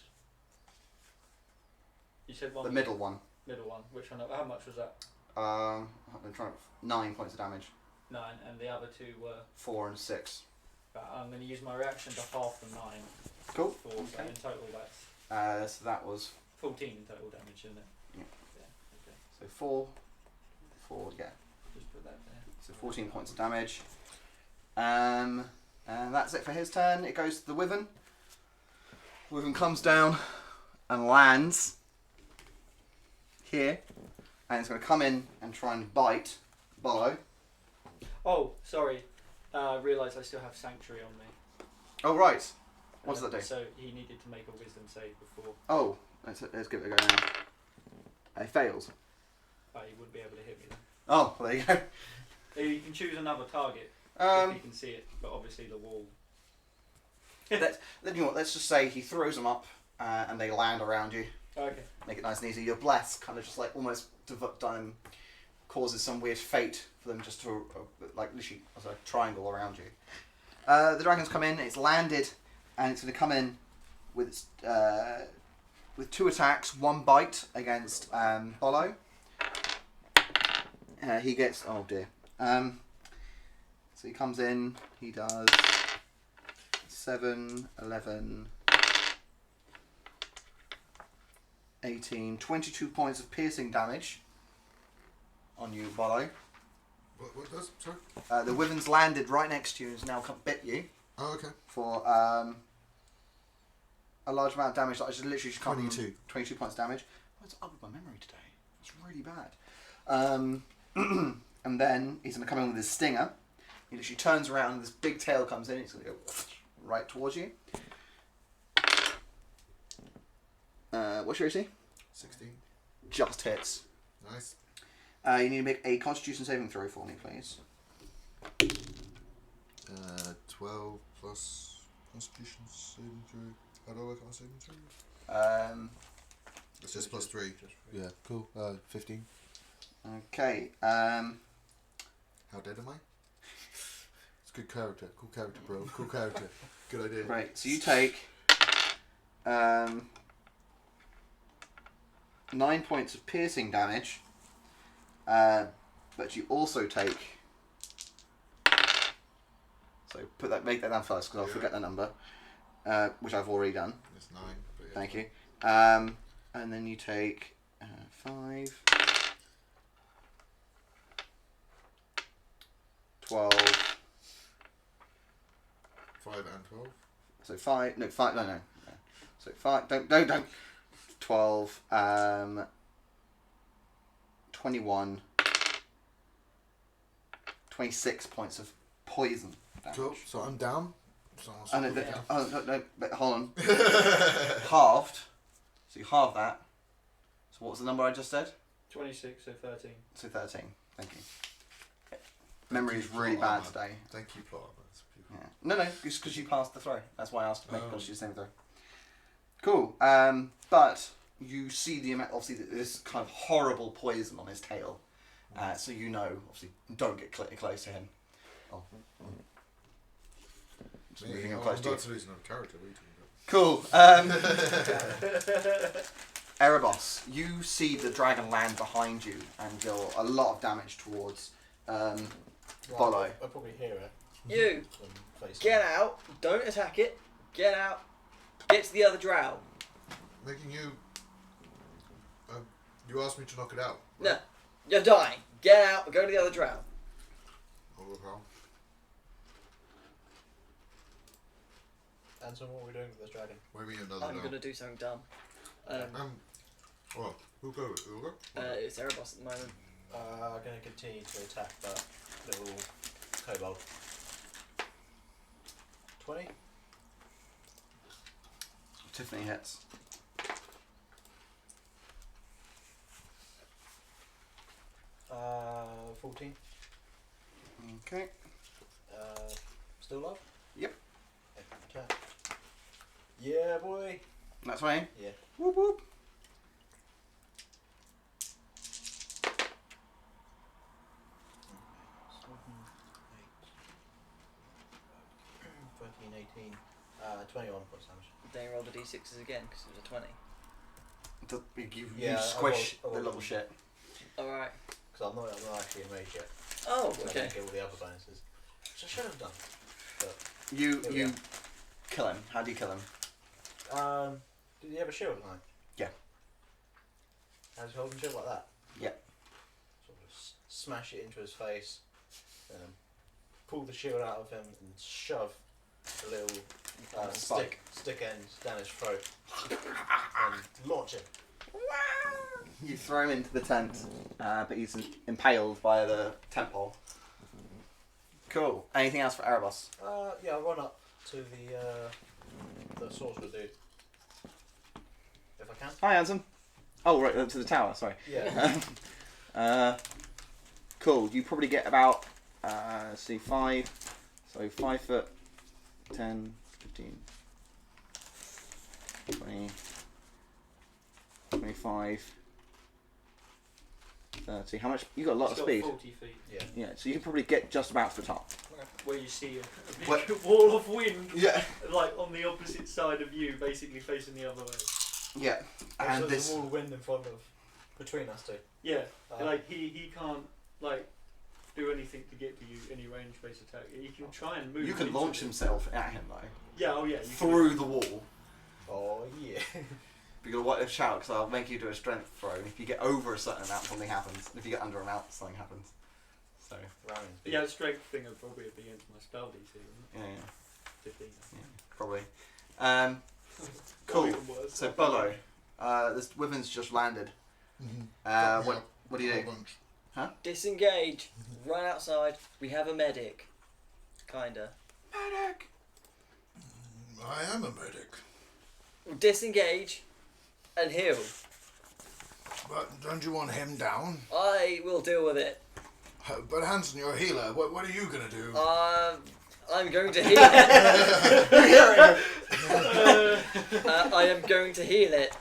You said one. The middle one. Middle one. Which one? How much was that? I'm trying 9 points of damage. 9, and the other 2 were. 4 and 6. I'm going to use my reaction to half the 9. Cool. 4. So Okay. in total, that's So that was 14 in total damage, isn't it? Yeah. Okay. so 4, yeah. Just put that there. So 14 points of damage. And that's it for his turn. It goes to the Wyvern. Wyvern comes down and lands here, and it's going to come in and try and bite Bollo. Oh, sorry. Realised I still have Sanctuary on me. Oh right. What does that do? So he needed to make a Wisdom save before. Oh, let's give it a go now. He fails. He wouldn't be able to hit me then. Oh, well, there you go. You can choose another target if you can see it, but obviously the wall. Then you know what? Let's just say he throws them up, and they land around you. Okay. Make it nice and easy. Your bless kind of just like almost causes some weird fate for them just to like literally as a triangle around you. The dragon's come in. It's landed, and it's going to come in with 2 attacks, 1 bite against Bollo. He gets so he comes in. He does 7, 11. 18, 22 points of piercing damage on you, Bollo. What does? Sorry? The Wyvern's landed right next to you and has now bit you Oh, okay. for a large amount of damage. That I just literally just come 22. 22 points of damage. What's up with my memory today? It's really bad. And then he's going to come in with his stinger. He literally turns around and this big tail comes in. It's going to go right towards you. What's your AC? 16. Just hits. Nice. You need to make a Constitution saving throw for me, please. 12 plus Constitution saving throw. How do I work on saving throw? It's just plus 3. Yeah, cool. 15. Okay. How dead am I? It's good character. Cool character, bro. Cool character. Good idea. Right. So you take 9 points of piercing damage, but you also take. So make that down first because I'll forget the number, which I've already done. It's 9. But yeah. Thank you. And then you take 5, 12. 5 and 12. So 5. No, 5. No. So 5. Don't. 12. 21. 26 points of poison damage. Cool. So I'm down. So Oh, no, no, but hold on. Halved. So you halve that. So what was the number I just said? 26, so 13. So 13. Thank you. Memory is really bad today. Thank you, plot armor. Yeah. No, it's because you passed the throw. That's why I asked to make Oh. you the same throw. Cool. But you see the amount, obviously, this kind of horrible poison on his tail. So you know, obviously, don't get close to him. Oh. Just moving him close to you. I'm losing a character. What are you talking about? Cool. Erebos, you see the dragon land behind you and deal a lot of damage towards Bolo. I'll probably hear it. You From face get out. Don't attack it. Get out. Get to the other drow. Making you. You asked me to knock it out. No, you're dying. Get out. And go to the other drow. Oh, well. And so what are we doing with this dragon? What do you mean another I'm now? gonna do something dumb. Well, who'll go? Who'll go? It's Erebos at the moment. I'm going to continue to attack that little kobold. 20? Tiffany hits. Uh, 14. Okay. Still alive? Yep. Attack. Yeah, boy. That's fine. Yeah. Whoop whoop. 18. 21 points damage. Then you roll the d6s again because it was a 20. You Yeah, I squish rolled- I the rolled little them. shit. Alright. Because I'm not actually a mage yet. Oh, So I okay. don't get all the other bonuses. Which I should have done. You Here we you kill him. How do you kill him? Did he have a shield line? Yeah. How does he hold him shield like that? Yeah. Sort of smash it into his face, pull the shield out of him and shove the little Spike. stick end down his throat and launch him. You throw him into the tent, but he's impaled by the tent pole. Cool. Anything else for Erebos? Yeah, I'll run up to the sorcerer dude. If I can. Hi, Ansem. Oh, right, to the tower, sorry. Yeah. Cool. You probably get about, let's see, 5. So 5 foot, 10, 15, 20, 25, 30. How much? You got a lot It's of got speed. 40 feet. Yeah. Yeah, so you can probably get just about to the top. Where you see a What? big wall of wind, Yeah. like on the opposite side of you, basically facing the other way. Yeah. And And so there's this. a wall of wind in front of between us two. Yeah, Uh, like he can't like do anything to get to you, any range-based attack. He can try and move. You can into launch it. himself at him, though. Yeah, oh yeah. You Through the wall. Oh yeah. But you'll watch a shout because I'll make you do a strength throw. And if you get over a certain amount, something happens. And if you get under an amount, something happens. So, Ramming. Yeah, the strength thing would probably be against my spell DC, wouldn't yeah, it? 15. probably. Or Cool. even worse. So, Bolo, this wyvern's just landed. What do you do? Disengage. Run outside. We have a medic. Kinda. Medic! I am a medic. Disengage and heal. But don't you want him down? I will deal with it. But Hanson, you're a healer. What are you gonna do? I'm going to heal it. I am going to heal it.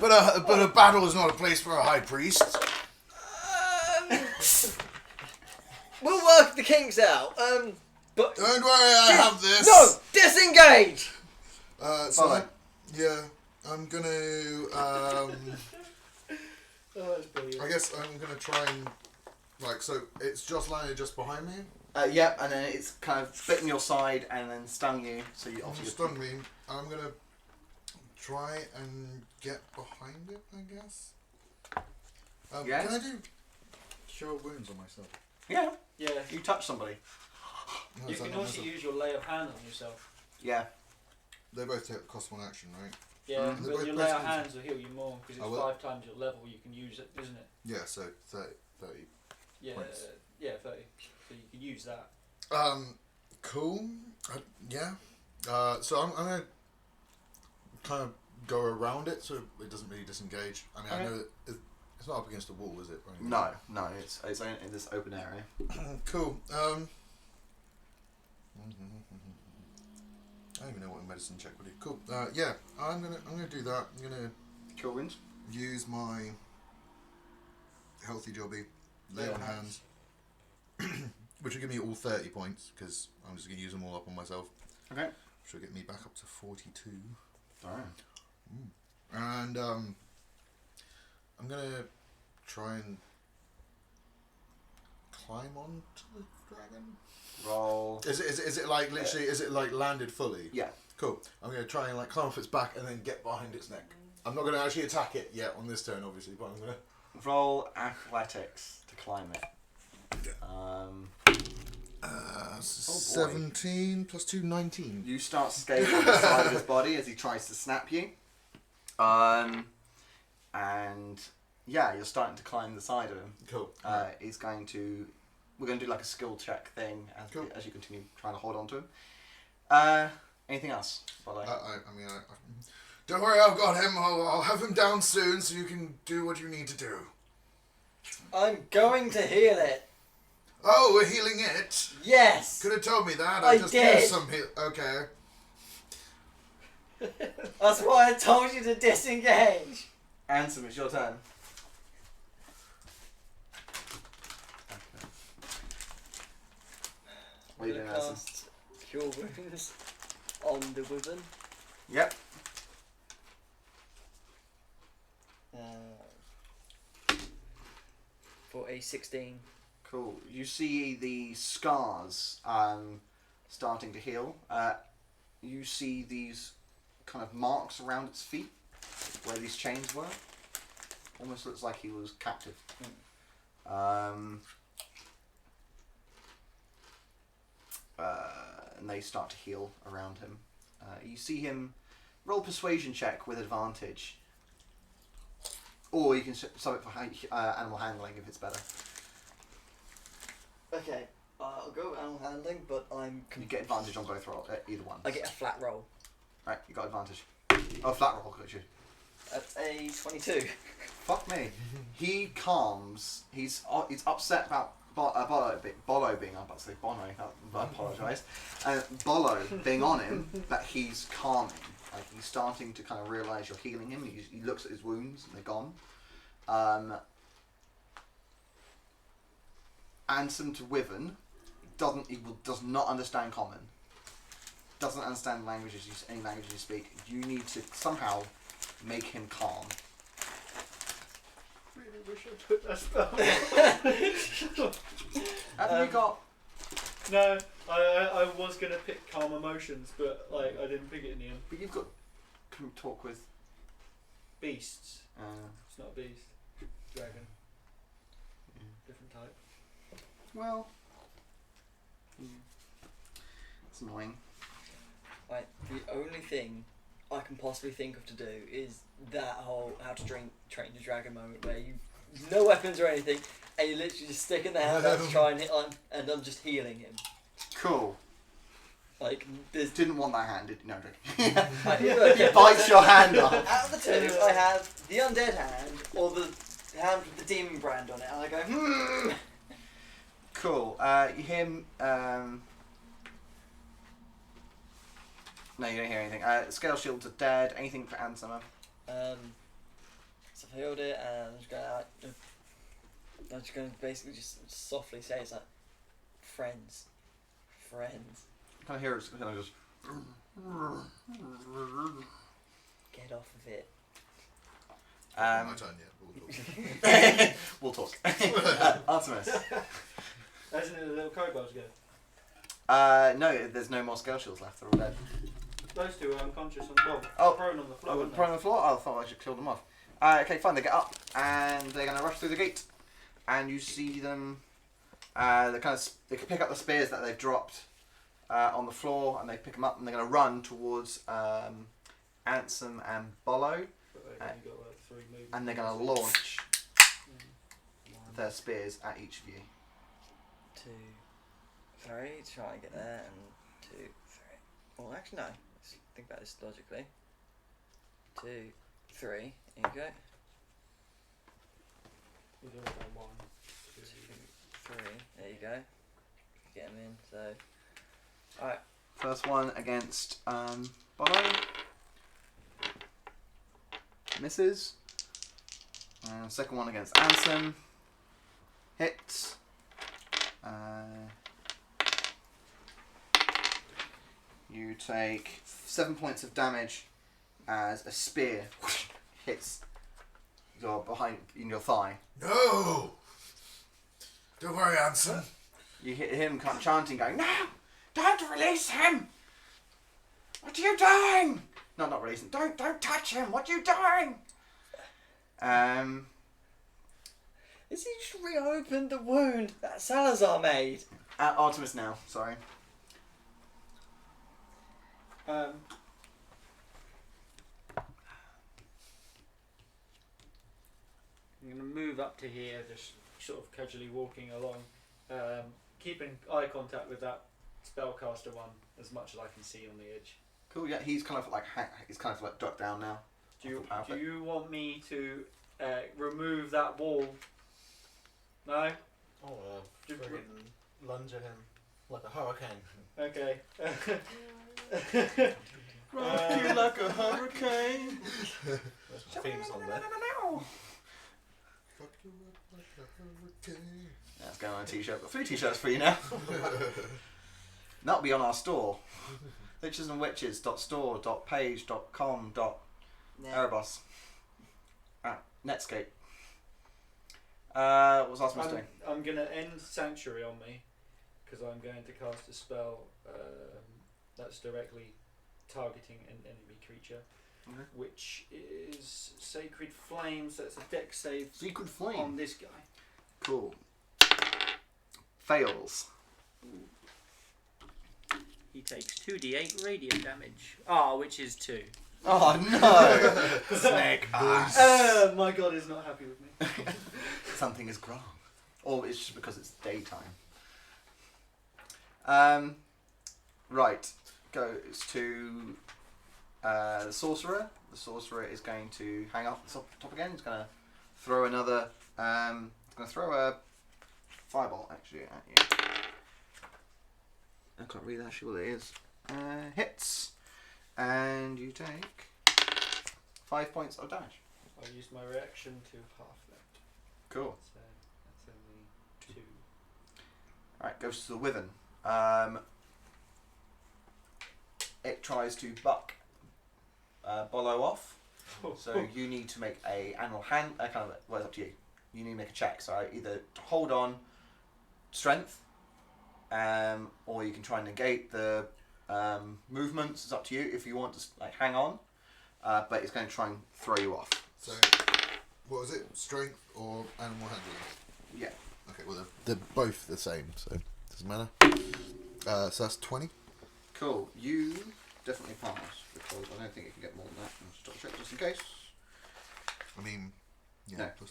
but a battle is not a place for a high priest. We'll work the kinks out. But Don't worry, I have this. no, disengage. Bolo. I'm gonna. Oh, that's brilliant. I guess I'm gonna try and so it's just landed just behind me. Yep, and then it's kind of bitten your side and then stung you. So you If obviously you stun me, I'm gonna try and get behind it. I guess. Yes? Can I do cure wounds on myself? Yeah, Yeah. you touch somebody. No, You is that can not also myself? use your lay of hand on yourself. Yeah. They both cost one action, right? Yeah, Mm. They're but both your lay of basically- hands will heal you more because I it's will. 5 times your level. You can use it, isn't it? Yeah, so 30. Yeah, Points. yeah, 30. So you can use that. Cool. Yeah. So I'm gonna kind of go around it so it doesn't really disengage. I mean, I Okay. know that It's not up against a wall, is it? Or anything? No, it's in this open area. Cool. I don't even know what a medicine check would do. Cool. Yeah, I'm gonna do that. I'm gonna Kill wounds. use my healthy jobby lay on hands, which will give me all 30 points because I'm just gonna use them all up on myself. Okay. Which will get me back up to 42. Alright. And I'm gonna try and climb onto the dragon. Roll. Is it like literally? Is it like landed fully? Yeah. Cool. I'm gonna try and like climb off its back and then get behind its neck. I'm not gonna actually attack it yet on this turn, obviously, but I'm gonna Roll athletics to climb it. 17 plus 2, 19. You start scaling the side of his body as he tries to snap you. And yeah, you're starting to climb the side of him. Cool. He's going to. We're going to do like a skill check thing as you continue trying to hold on to him. Anything else? Don't worry, I've got him. I'll have him down soon, so you can do what you need to do. I'm going to heal it. Oh, we're healing it. Yes. Could have told me that. I just did. used some heal. Okay. That's why I told you to disengage. Ansem, it's your turn. What are you doing, Ansem? Cast Cure Wounds on the wyvern. Yep. For a 16. Cool. You see the scars starting to heal. You see these kind of marks around its feet where these chains were. Almost looks like he was captive. And they start to heal around him. You see him roll persuasion check with advantage. Or you can sub it for animal handling if it's better. Okay, I'll go with animal handling, but You get advantage on both roll, either one. I get a flat roll. Right, you got advantage. Oh, flat roll, could you? That's a 22. Fuck me. He calms. He's upset about Bolo being on. I say Bono. I apologise. Bolo being on him, but he's calming. Like he's starting to kind of realise you're healing him. He looks at his wounds and they're gone. Ansem to Wyvern does not understand common. Doesn't understand any languages you speak. You need to somehow make him calm. Really wish I put that spell. Have you got? No, I was gonna pick calm emotions, but like I didn't pick it in the end. But you've got talk with. Beasts. It's not a beast. Dragon. Different type. Well. It's annoying. Right, the only thing I can possibly think of to do is that whole how to train the dragon moment where you no weapons or anything and you literally just stick in the hand out to try and hit on and I'm just healing him. Cool. Like there's Didn't want that hand, did you? No, okay, bites your hand off. out of the two I have the undead hand or the hand with the demon brand on it and I go Cool. You hear him. No, you don't hear anything. Scale shields are dead. Anything for Ansem? so I've healed it and I'm just going to basically just softly say it's like friends. Kind of hear it. Kind of just. Get off of it. My turn, yeah. We'll talk. Artemis. Isn't it the little kobolds go? No, there's no more scale shields left. They're all dead. Those two are unconscious on prone on the floor. Oh, aren't they? prone on the floor? Oh, I thought I should kill them off. Okay, fine. They get up and they're going to rush through the gate. And you see them. They can pick up the spears that they've dropped on the floor, and they pick them up and they're going to run towards Ansem and Bolo, But they've only got like 3 moves. and they're going to launch their spears at each of you. 2, 3, try and get there, and 2, 3. Well, actually, no. Let's think about this logically. 2, 3. Here you go. He's already done 1, 2, 3. There you go. Get him in. So, all right. First one against Bono. Misses. And second one against Anson. Hits. You take 7 points of damage as a spear hits your behind in your thigh. No! Don't worry, Anson. You hit him chanting, going, "No! Don't release him! What are you doing?" No, not release him. Don't touch him! What are you doing? Is he just reopened the wound that Salazar made? Artemis now. Sorry. I'm going to move up to here, just sort of casually walking along, keeping eye contact with that spellcaster one as much as I can see on the edge. Cool. Yeah, he's kind of like ducked down now. Do you want me to remove that wall? No? Oh, friggin' lunge at him like a hurricane. Okay. Rock you like a hurricane. There's some themes on there. Fuck you up like a hurricane. That's going on a t-shirt. Got 3 t-shirts for you now. That'll be on our store. witchesandwitches.store.page.com. Erebos. Netscape. What was Artemis doing? I'm going to end Sanctuary on me, because I'm going to cast a spell that's directly targeting an enemy creature, which is Sacred Flames. That's a dex save Secret Flame. on this guy. Cool. Fails. He takes 2d8 radiant damage. Ah, which is 2. Oh no! Snake ass. My god is not happy with me. Something is wrong. Or it's just because it's daytime. Right. Goes to the sorcerer. The sorcerer is going to hang off the top again. He's going to throw another. He's going to throw a fireball actually at you. I can't read actually what it is. Hits, and you take 5 points of damage. I'll use my reaction to half that. Cool. So that's only 2. Alright, goes to the wyvern. It tries to buck Bolo off. So you need to make a animal hand. Well, it's up to you. You need to make a check. So either hold on, strength, or you can try and negate the movements. It's up to you if you want to hang on. But it's going to try and throw you off. So, what was it? Strength or animal handling? Yeah. Okay, well they're both the same, so it doesn't matter. So that's 20. Cool. You definitely pass because I don't think you can get more than that. I'll just double check just in case. I mean, yeah. No. Plus,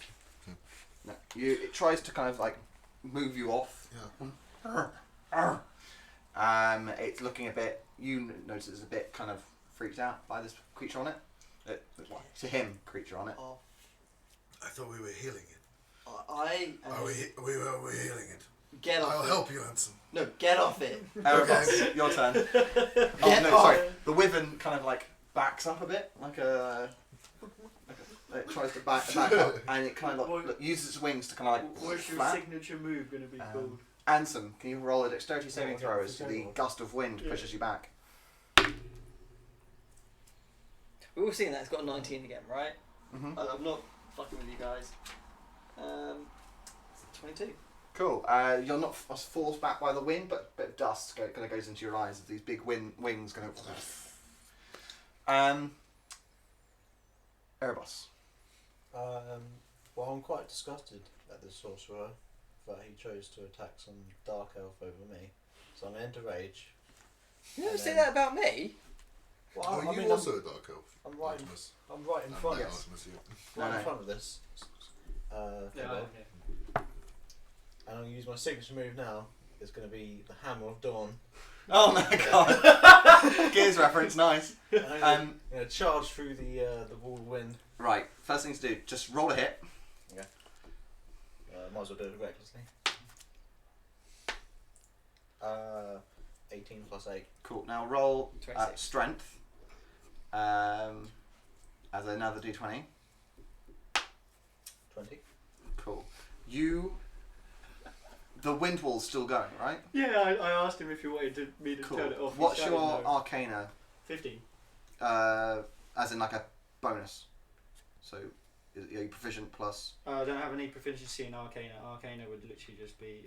No. It tries to kind of move you off. yeah. It's looking a bit. You notice it's a bit kind of freaked out by this creature on it. To him, creature on it. Oh, I thought we were healing it. we're healing it. Get off I'll it. help you, Anson. No, get off it. Erebos, your turn. Get off. Sorry. The wyvern kind of backs up a bit, it tries to back up, and it kind of uses its wings to kind of What's your flap. signature move going to be called? Anson, can you roll a dexterity saving Oh, throw okay, as for the general. gust of wind Yeah. pushes you back? We've all seen that. It's got a 19 again, right? Mm-hmm. I'm not fucking with you guys. 22. Cool. You're not forced back by the wind, but a bit of dust kind of goes into your eyes as these big wings kind of. Erebos. Well, I'm quite disgusted at the sorcerer that he chose to attack some dark elf over me. So I'm going to enter rage. You never And say then- that about me. Well, Oh, I you mean, also a dark elf. I'm right. Artemis. I'm right in No, front. not Yes. Artemis, you. Right No. in front of this. Figure. And I'm going to use my signature move now. It's going to be the Hammer of Dawn. Oh my god! Gears reference, nice. And I'm Um, going to charge through the wall of wind. right. First thing to do, just roll a hit. Okay. Might as well do it recklessly. 18 plus 8. Cool. Now roll 26. strength as another d20. 20. Cool. The wind wall's still going, right? Yeah, I asked him if he wanted me to Cool. turn it off. He What's shouted your no. arcana? 15. As in like a bonus. So are you proficient plus? I don't have any proficiency in Arcana. Arcana would literally just be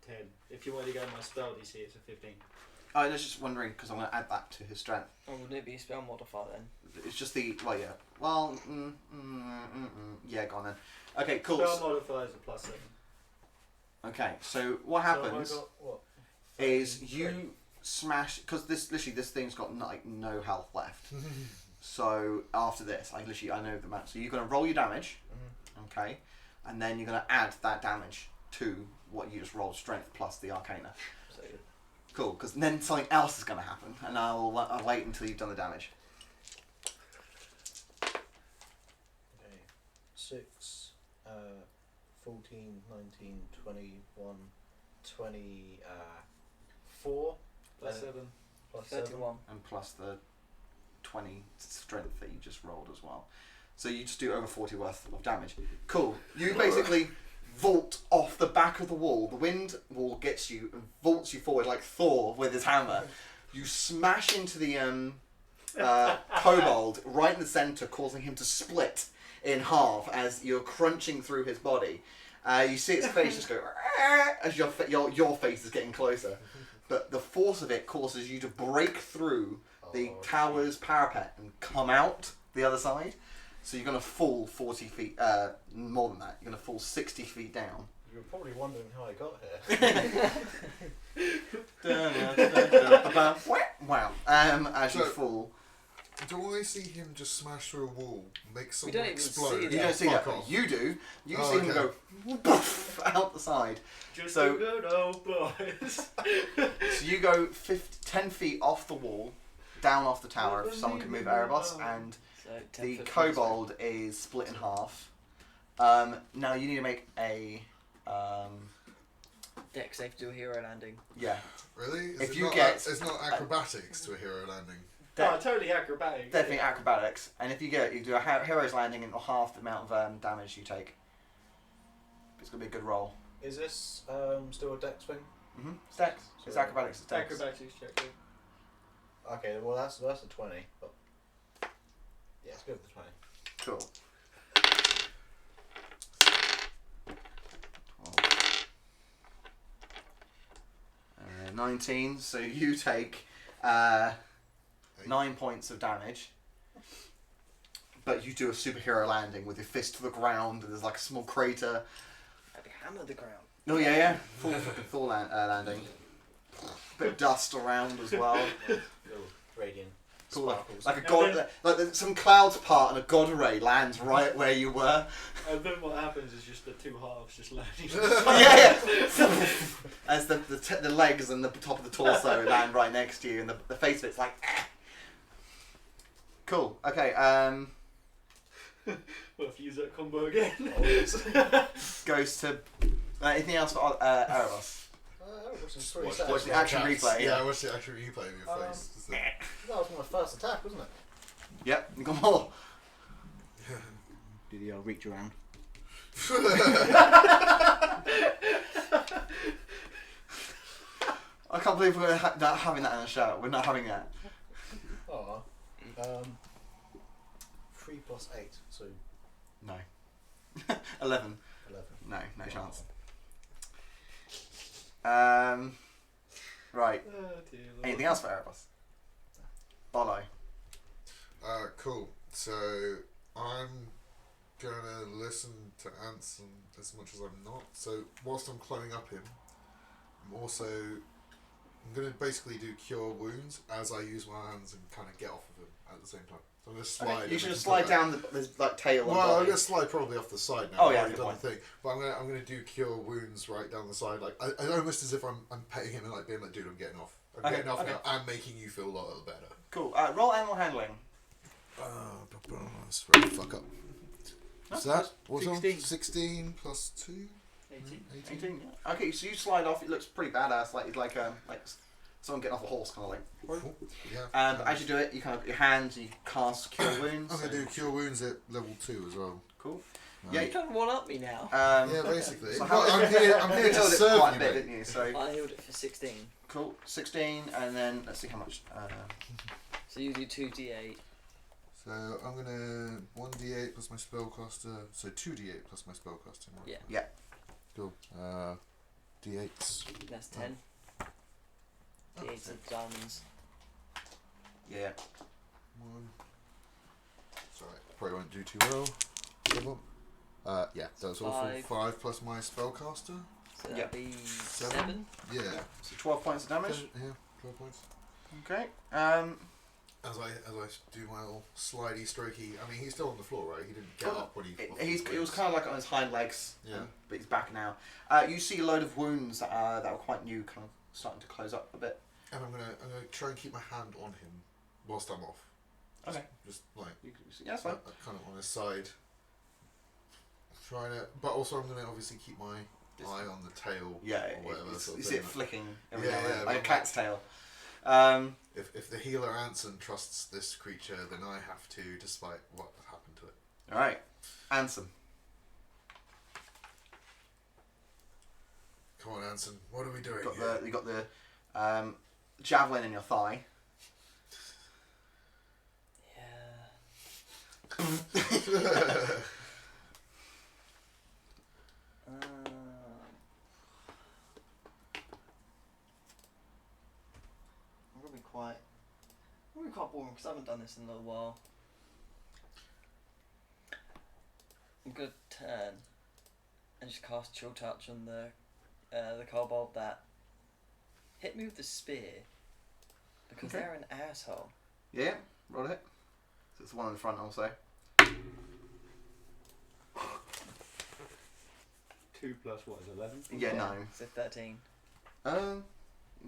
10. If you wanted to go my spell DC, it's a 15. I was just wondering because I'm going to add that to his strength. Oh, wouldn't it be a spell modifier then? It's just the yeah. Go on then. Okay, cool. Spell modifier is a plus 7. Okay, so what So have I happens got, what, is 13? you smash because this thing's got like no health left. So after this, I know the amount. So you're going to roll your damage, okay, and then you're going to add that damage to what you just rolled, strength plus the arcana. So Cool, because then something else is going to happen, and I'll wait until you've done the damage. Okay. 6, 14, 19, 21, 24. Plus 7. Plus 7. 31. And plus the 20 strength that you just rolled as well. So you just do over 40 worth of damage. Cool. You basically vault off the back of the wall. The wind wall gets you and vaults you forward like Thor with his hammer. You smash into the kobold right in the centre, causing him to split in half as you're crunching through his body. You see its face just go as your face is getting closer. But the force of it causes you to break through the tower's parapet and come out the other side. So you're going to fall 40 feet, more than that. You're going to fall 60 feet down. You're probably wondering how I got here. Wow. As you So- fall. Do I see him just smash through a wall, make We someone don't even explode? see You that. don't see that, Fuck but off. you do. You Oh, see him okay. go poof, out the side. Just So- a good old boys. So you go 10 feet off the wall, down off the tower, if someone can move Erebos, and So 10 the foot kobold is split in half. Now you need to make a Deck save to do a hero landing. yeah. Really? Is If it you not get- it's not acrobatics to a hero landing. Oh, totally acrobatic. Definitely acrobatics, and if you do a hero's landing and half the amount of damage you take. It's gonna be a good roll. Is this still a dex thing? It's dex. It's So- acrobatics. It's dex. Acrobatics check. Yeah. Okay, well that's a 20, but yeah, it's good with the 20. Cool. 19. So you take 9 points of damage, but you do a superhero landing with your fist to the ground, and there's like a small crater. I'd hammer the ground. Oh yeah. Full fucking Thor landing. Bit of dust around as well. Little radiant Cool. sparkles. Like a god, like some clouds part and a god ray lands right where you were. And then what happens is just the two halves just landing. Yeah. As the legs and the top of the torso land right next to you, and the face of it's like. Cool. Okay. Well, if you use that combo again. Goes to anything else for Erebos? Watch the action replay. Yeah, I watched the action replay of your face. Just the- That was my first attack, wasn't it? Yep. You got more. Do the reach around. I can't believe we're not having that in the show. We're not having that. Oh. 3 plus 8, so No. 11. 11. No chance. Right. Oh, dear Lord. Anything else for Erebos? Bolo. Cool. So I'm gonna listen to Anson as much as I'm not. So whilst I'm climbing up him, I'm gonna basically do cure wounds as I use my hands and kind of get off of him at the same time. So I'm gonna slide. You and should then just slide come back. down the like tail. Well, and I'm body. gonna slide probably off the side now. Oh, I've yeah, already good done the point. thing. But I'm gonna do cure wounds right down the side, like I almost as if I'm petting him and like being like, dude, I'm getting off. I'm Okay, getting off okay. now. I'm making you feel a lot better. Cool. Roll animal handling. That's very fuck up. What's that? What's 16. on? 16 plus 2? 18. 18. Yeah. Okay, so you slide off. It looks pretty badass. Like someone getting off a horse, kind of like. Yeah. But as you do it, you kind of your hands, you cast cure wounds. I'm gonna do cure wounds at level 2 as well. Cool. You trying to one up me now. Yeah, basically. So Well, I'm here you to healed it serve quite a you, bit, mate. didn't you? So I healed it for 16. cool. 16, and then let's see how much. So you do 2d8. So I'm gonna 1d8 plus my spellcaster. So 2d8 plus my spellcasting. Right? Yeah. Cool. D8s. That's 10. D8s of diamonds. Yeah. 1. Sorry, probably won't do too well. Level. Yeah, that's awful. 5. 5 plus my spellcaster. So that'd Yeah. be 7. 7. Yeah. So 12 points of damage. Yeah, 12 points. Okay. As I do my little slidey, strokey. I mean, he's still on the floor, right? He didn't get up when he. It was kind of like on his hind legs. Yeah. But he's back now. You see a load of wounds that were quite new, kind of starting to close up a bit. And I'm gonna try and keep my hand on him whilst I'm off. Okay. Just like Yeah, that's fine. kind of on his side. Trying to, but also I'm gonna obviously keep my eye on the tail. Yeah, or whatever. Sort of you thing. see it flicking every Yeah, now and then, yeah, like a but- cat's tail. If the healer Anson trusts this creature, then I have to, despite what happened to it. All right, Ansem. Come on, Anson. What are we doing You got the javelin in your thigh. Yeah. I'm gonna be quite boring because I haven't done this in a little while. I'm gonna turn and just cast Chill Touch on the kobold that hit me with the spear because Okay. they're an asshole. Yeah, roll it. So it's the one in the front also. 2 plus what is 11? Yeah, no. So 13.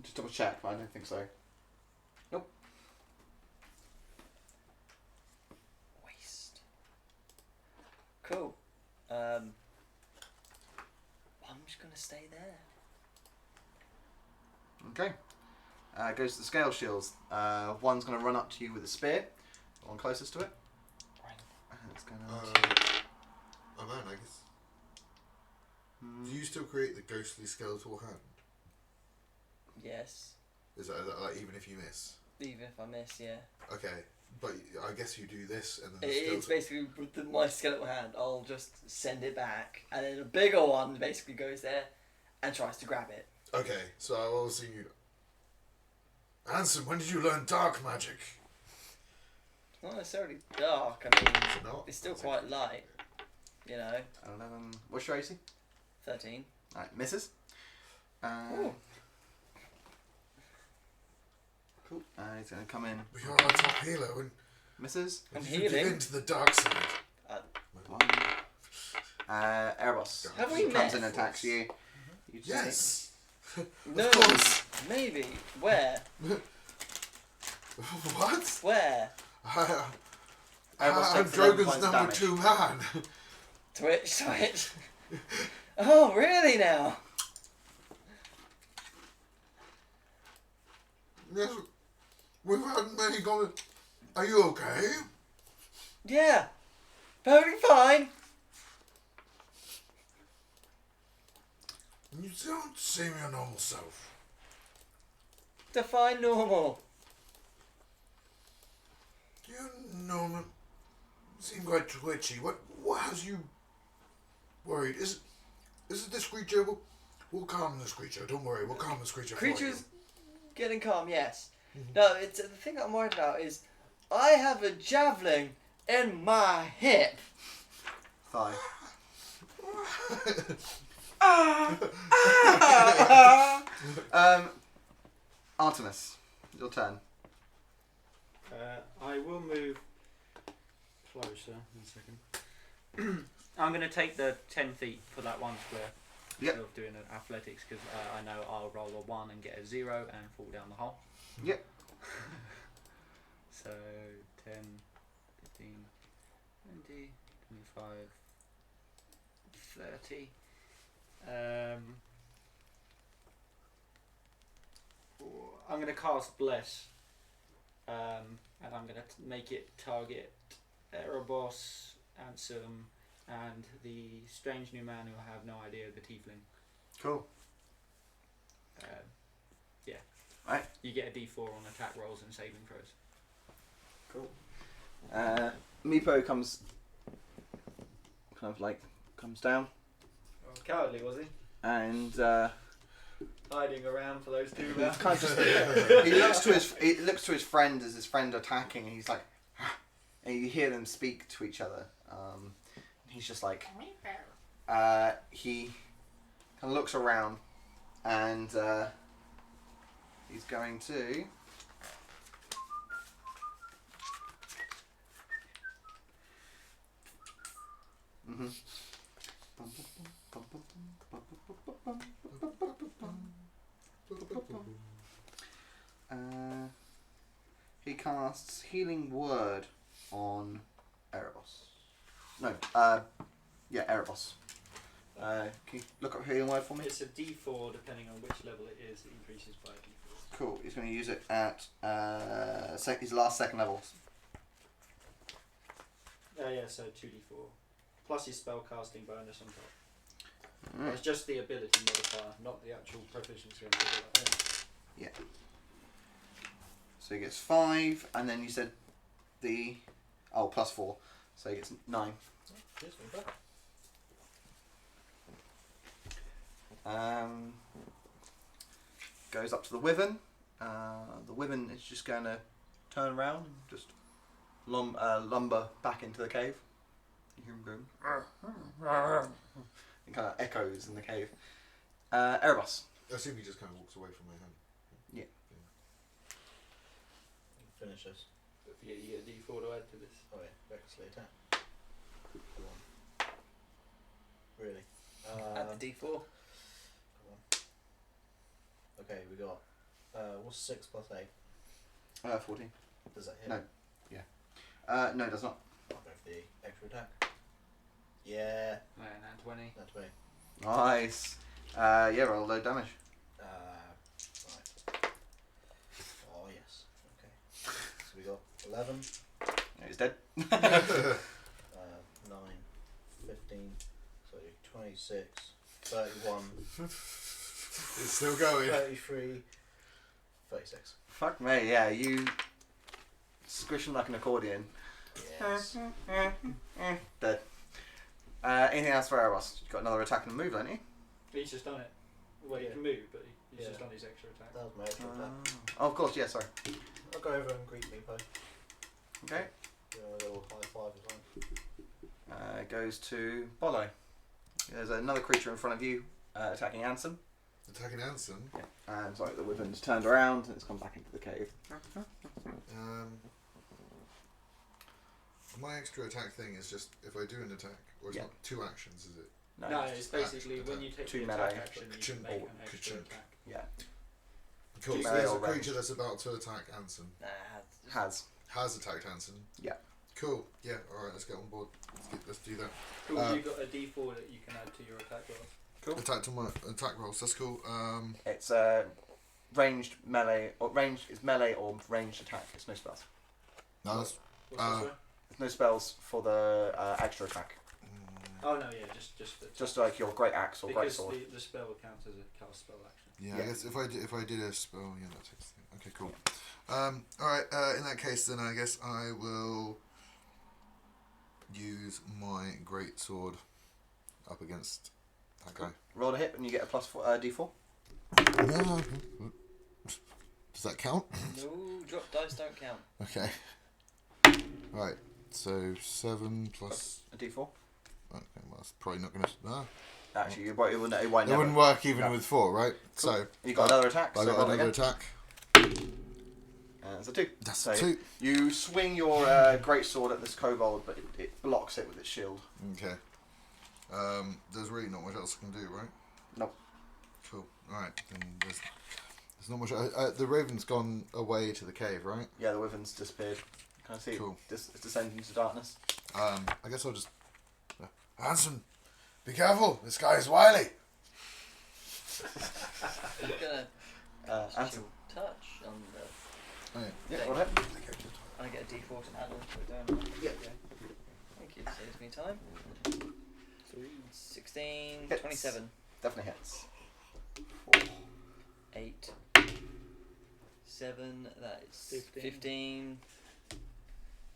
Just double check, but I don't think so. Nope. Waste. Cool. I'm just gonna stay there. Okay. Goes to the scale shields. One's going to run up to you with a spear. The one closest to it. And it's going to. Oh man, I guess. Do you still create the ghostly skeletal hand? Yes. Is that like even if you miss? Even if I miss, yeah. Okay, but I guess you do this and then the It's skeletal. basically with my skeletal hand. I'll just send it back, and then a bigger one basically goes there and tries to grab it. Okay, so I will see you. Anson, when did you learn dark magic? It's not necessarily dark. I mean, Is it not? it's still Is it? quite light. You know, 11. What's your AC? 13. Alright, misses. Ooh. Cool. He's going to come in. But you're our top healer. When Misses. I'm did you give healing. in to the dark side? One. Erebos. Have we She comes met? in and attacks you. You just Yes. No, Of course. maybe. Where? What? Where? Erebos I'm takes 11 Drogon's points of number damage. 2 man. Twitch. Oh, really now? Yes, we've had many comments. Are you okay? Yeah. Perfectly fine. You don't seem your normal self. Define normal. You normal seem quite twitchy. What has you worried? Is it this creature? We'll calm this creature. Don't worry, we'll calm this creature. Creature's For getting calm, yes. Mhm. No, it's the thing I'm worried about is I have a javelin in my hip. Thigh. Artemis, your turn. I will move closer. 1 second. I'm going to take the 10 feet for that one square. Yep. Instead of doing an athletics because I know I'll roll a 1 and get a 0 and fall down the hole. Yep. So 10, 15, 20, 25, 30. I'm going to cast Bless, and I'm going to make it target Erebos, Ansem, and the strange new man who I have no idea, the Tiefling. Cool. Yeah. Right. You get a D4 on attack rolls and saving throws. Cool. Meepo comes down Oh, cowardly was he? and Hiding around for those two he rounds. kind of just, he looks to his friend as his friend attacking, and he's like, and you hear them speak to each other. He's just like, he kind of looks around, and he's going to. Mm-hmm. He casts Healing Word on Erebos. No, Erebos. Can you look up Healing Word for me? It's a D4 depending on which level it is. It increases by a D4. Cool. He's going to use it at his last second level. Yeah, so 2D4. Plus his spell casting bonus on top. Right. It's just the ability modifier, not the actual proficiency on top. Yeah. So he gets 5, and then you said the plus 4, so he gets 9. Cheers, me back. Goes up to the Wyvern. The Wyvern is just going to turn around and just lumber back into the cave. You hear him going. It kind of echoes in the cave. Erebos. I assume he just kind of walks away from my hand. Yeah. Finish this. Yeah, you get a D4 to add to this. Oh yeah, recklessly attack. Go on. Really? Add the D4. Come on. Okay, we got. What's 6 plus 8? 14. Does that hit? No. No, it does not. I'll go for the extra attack. Yeah. Yeah, and 20. That's 20. Nice. Roll low damage. Right. Oh yes. Okay. So we got 11, Yeah, he's dead. 9, 15, so 26, 31, It's still going. 33, 36. Fuck me, yeah, you squish him like an accordion. Yes. Dead. Anything else for Erebos? You've got another attack and a move, don't you? He's just done it. Well, he Yeah. can move, but he's Yeah. just done his extra attack. That was my extra attack. Oh, of course, yeah, sorry. I'll go over and greet Meepo. Okay. Give him a little high five as well. It goes to Bolo. There's another creature in front of you attacking Ansem. Attacking Anson. Yeah. And sorry, the Wyvern's turned around and it's come back into the cave. My extra attack thing is just if I do an attack, or it's Yeah. not 2 actions, is it? No, it's it's just- basically action when you take Two the attack melee. action, you Ka-chunk, make or an extra ka-chunk. attack. yeah, Cool. So melee there's or a range. creature that's about to attack Anson. has. Has attacked Anson. Yeah. Cool. Yeah. All right. Let's get on board. Let's do that. Cool, you've got a D4 that you can add to your attack roll. Cool. Attack to my attack rolls. That's cool. It's ranged melee or ranged. It's melee or ranged attack. It's no spells. No, that's. What's this one? There's no spells for the extra attack. Oh no, yeah, just the Just like your great axe or great because sword. the spell counts as a cast spell action. Yeah, Yeah. I guess if I did a spell, yeah, that takes. Okay, cool. All right. In that case, then I guess I will use my great sword up against that guy. Roll a hit and you get a plus 4, D4. Does that count? No, drop dice don't count. Okay. Right. So 7 plus. A D4. Okay, well, that's probably not going to. Actually, it won't It never. wouldn't work even No. with 4, right? Cool. So You got another attack. I So got roll another again. attack. It's a 2. That's So 2. You swing your great sword at this kobold, but it blocks it with its shield. Okay. There's really not much else I can do, right? Nope. Cool. All right. Then there's not much. The raven's gone away to the cave, right? Yeah, the wyvern's disappeared. Can I see? Cool. It's descending into darkness. I guess I'll just. Hanson, be careful. This guy is wily. I'm gonna Answer. touch on the. Oh, yeah. Yeah, thing. go ahead. I get a D4 to add on to it, don't I? Yeah. Thank you. Saves me time. 16, Hits. 27, Definitely hits. 8, 7. That is 15. 15,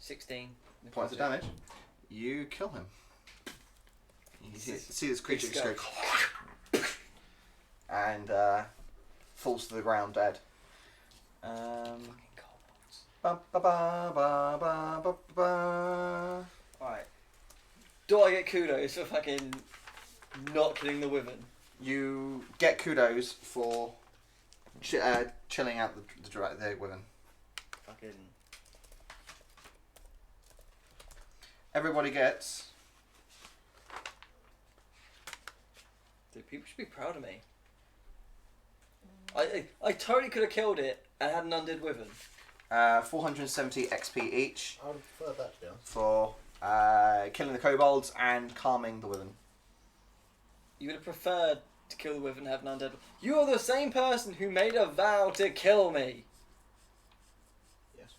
16. Points of damage. You kill him. You see this creature just go and falls to the ground dead. Fucking cobots. Ba ba ba ba ba ba ba. Alright. Do I get kudos for fucking not killing the wyvern? You get kudos for chilling out the women. Fucking. Everybody gets. Dude, people should be proud of me. I totally could have killed it and had an undead wyvern. 470 XP each I would prefer that, to be honest. for killing the kobolds and calming the women. You would have preferred to kill the wyvern and have an undead. You are the same person who made a vow to kill me. Yes.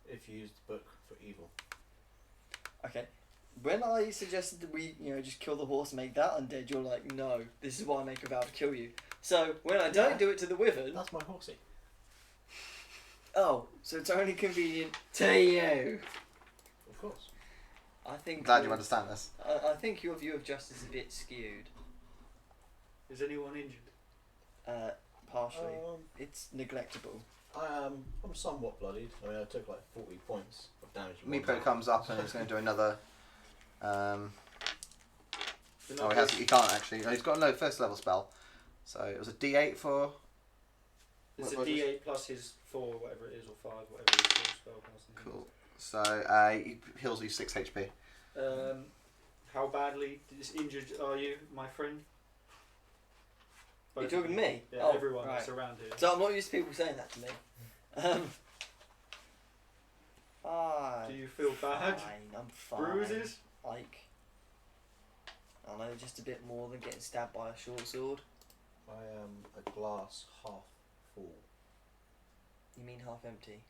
If you use the book for evil. Okay. When I suggested that we, just kill the horse and make that undead, you're like, no, this is why I make a vow to kill you. So when I don't do it to the wyvern, That's my horsey. oh, so it's only convenient to you. Of course. I think. Glad you understand this. I think your view of justice is a bit skewed. Is anyone injured? Partially, it's neglectable. I'm somewhat bloodied. I mean, I took like 40 points of damage. in one Meepo round. comes up and is going to do another. They're Oh, not he has. He can't actually. No, he's got no first level spell. So it was a D8 for. It's a what was it? D8 plus his 4, whatever it is, or 5, whatever it is, spell casting. Cool. So he heals you 6 HP. How badly injured are you, my friend? You're Both talking of to you. me? Yeah, Oh, everyone right. that's around here. So I'm not used to people saying that to me. Fine. Do you feel bad? Fine, I'm fine. Bruises? Like, I don't know, just a bit more than getting stabbed by a short sword. I am a glass half full. You mean half empty?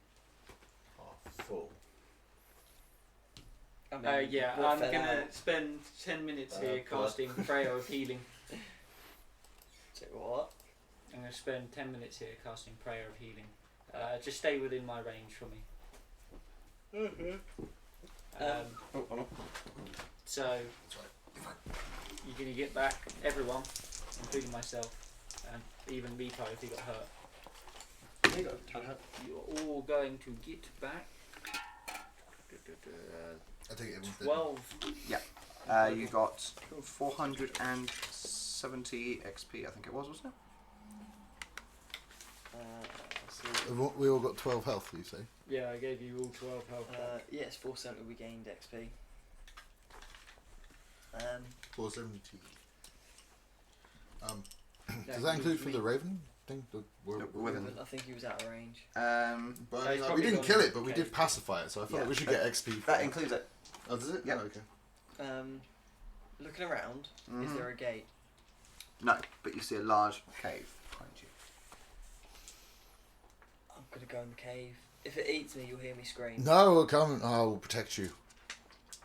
Half full. I mean, Yeah, what I'm fell gonna out? spend 10 minutes here blood. casting Prayer of Healing. Say what? I'm gonna spend 10 minutes here casting Prayer of Healing. Just stay within my range for me. So, you're gonna get back everyone, including myself, and even Meepo if he got hurt. You're all going to get back I think it was 12. You got 470 XP, I think it was, wasn't it? So, We all got 12 health, you say? Yeah, I gave you all 12 health back. yes, 470 we gained XP. 470. Yeah, Does that include for me. the Raven thing? The Wyvern. I think he was out of range. But, he's we probably didn't gone kill it, but we okay. did pacify it, so I feel Yeah, like we should but get XP for That includes it. Oh, does it? Yeah. Oh, okay. Looking around, is Mhm. there a gate? No, but you see a large cave behind you. I'm gonna go in the cave. If it eats me, you'll hear me scream. No, we'll come. I will protect you.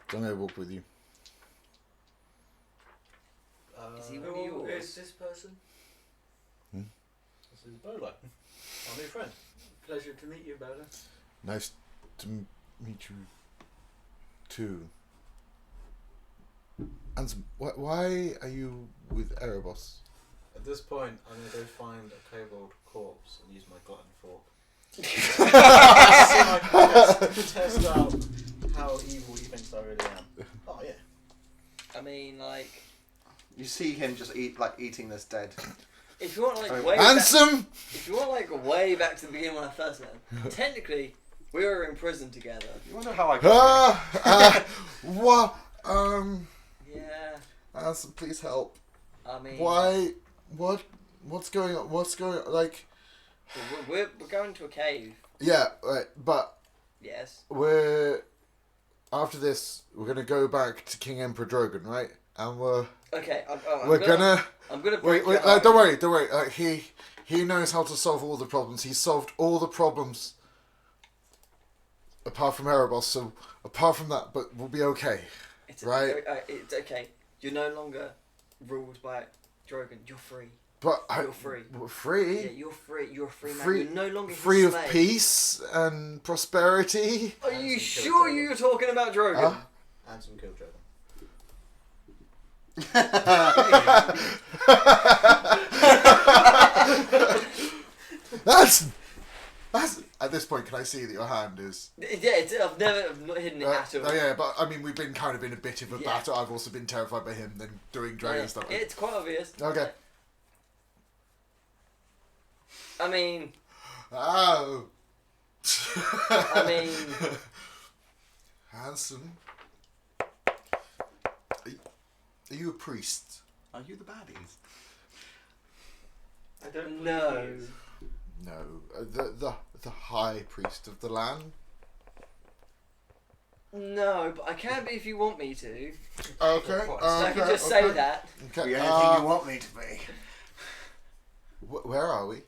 I'm going to walk with you. Is he one of Who yours? is this person? This is Bolo, my new friend. Pleasure to meet you, Bella. Nice to meet you, too. And why are you with Erebos? At this point, I'm going to go find a kobold corpse and use my glutton fork. So I can test out how evil he thinks I really am. Oh yeah. I mean, like, You see him just eating this dead. if you want like Sorry, way back, Handsome! if you want like way back to the beginning when I first met him, technically we were in prison together. You wonder how I got What? Yeah. Handsome, please help. I mean, Why? What's going on? What's going on? Like, we're going to a cave. yeah, right, but Yes. after this, we're going to go back to King Emperor Drogon, right? and we're Okay, I'm gonna. break Wait, your heart. don't worry. He knows how to solve all the problems. He's solved all the problems apart from Erebos. So apart from that, but we'll be okay. Right? It's okay. You're no longer ruled by Drogon. You're free. But You're free. We're free. Yeah, you're free. You're a free man. Free- You're no longer his Free of slave. peace and prosperity. Are you sure you were talking about Drogon? Huh? And some kill dragon. That's at this point. Can I see that your hand is? Yeah, I've not hidden it at all. Oh yeah, but I mean, we've been kind of in a bit of a Yeah. battle. I've also been terrified by him, then doing dragon stuff. It's quite obvious. Okay. I mean, Oh. I mean, Handsome. Are you a priest? Are you the baddies? I don't No. believe he is. No, the high priest of the land. no, but I can be if you want me to. Okay. So I can just say that. Okay. Be anything you want me to be. Where are we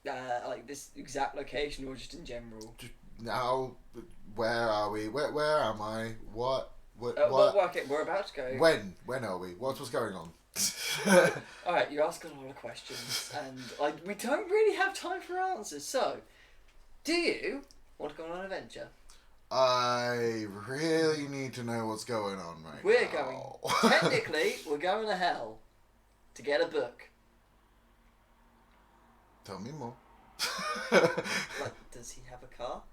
Like this exact location or just in general? now? Where are we? Where am I? What? What? Well, okay, we're about to go. When are we? What's going on? Alright, you're asking a lot of questions, and we don't really have time for answers. So, do you want to go on an adventure? I really need to know what's going on right We're now. going. Technically, we're going to hell to get a book. Tell me more. Like, does he have a car?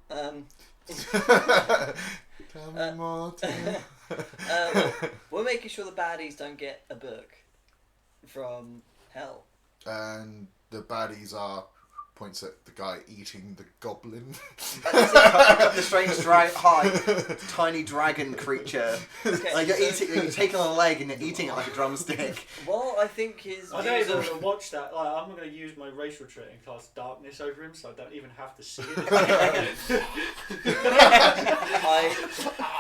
Tell me more. We're making sure the baddies don't get a book from hell. And the baddies are points at the guy eating the goblin. The strange, tiny dragon creature. Okay, Like you're so- taking on a leg and you're eating it like a drumstick. Well, I think his I don't views even of- want to watch that. Like, I'm going to use my racial trait and cast darkness over him, so I don't even have to see it.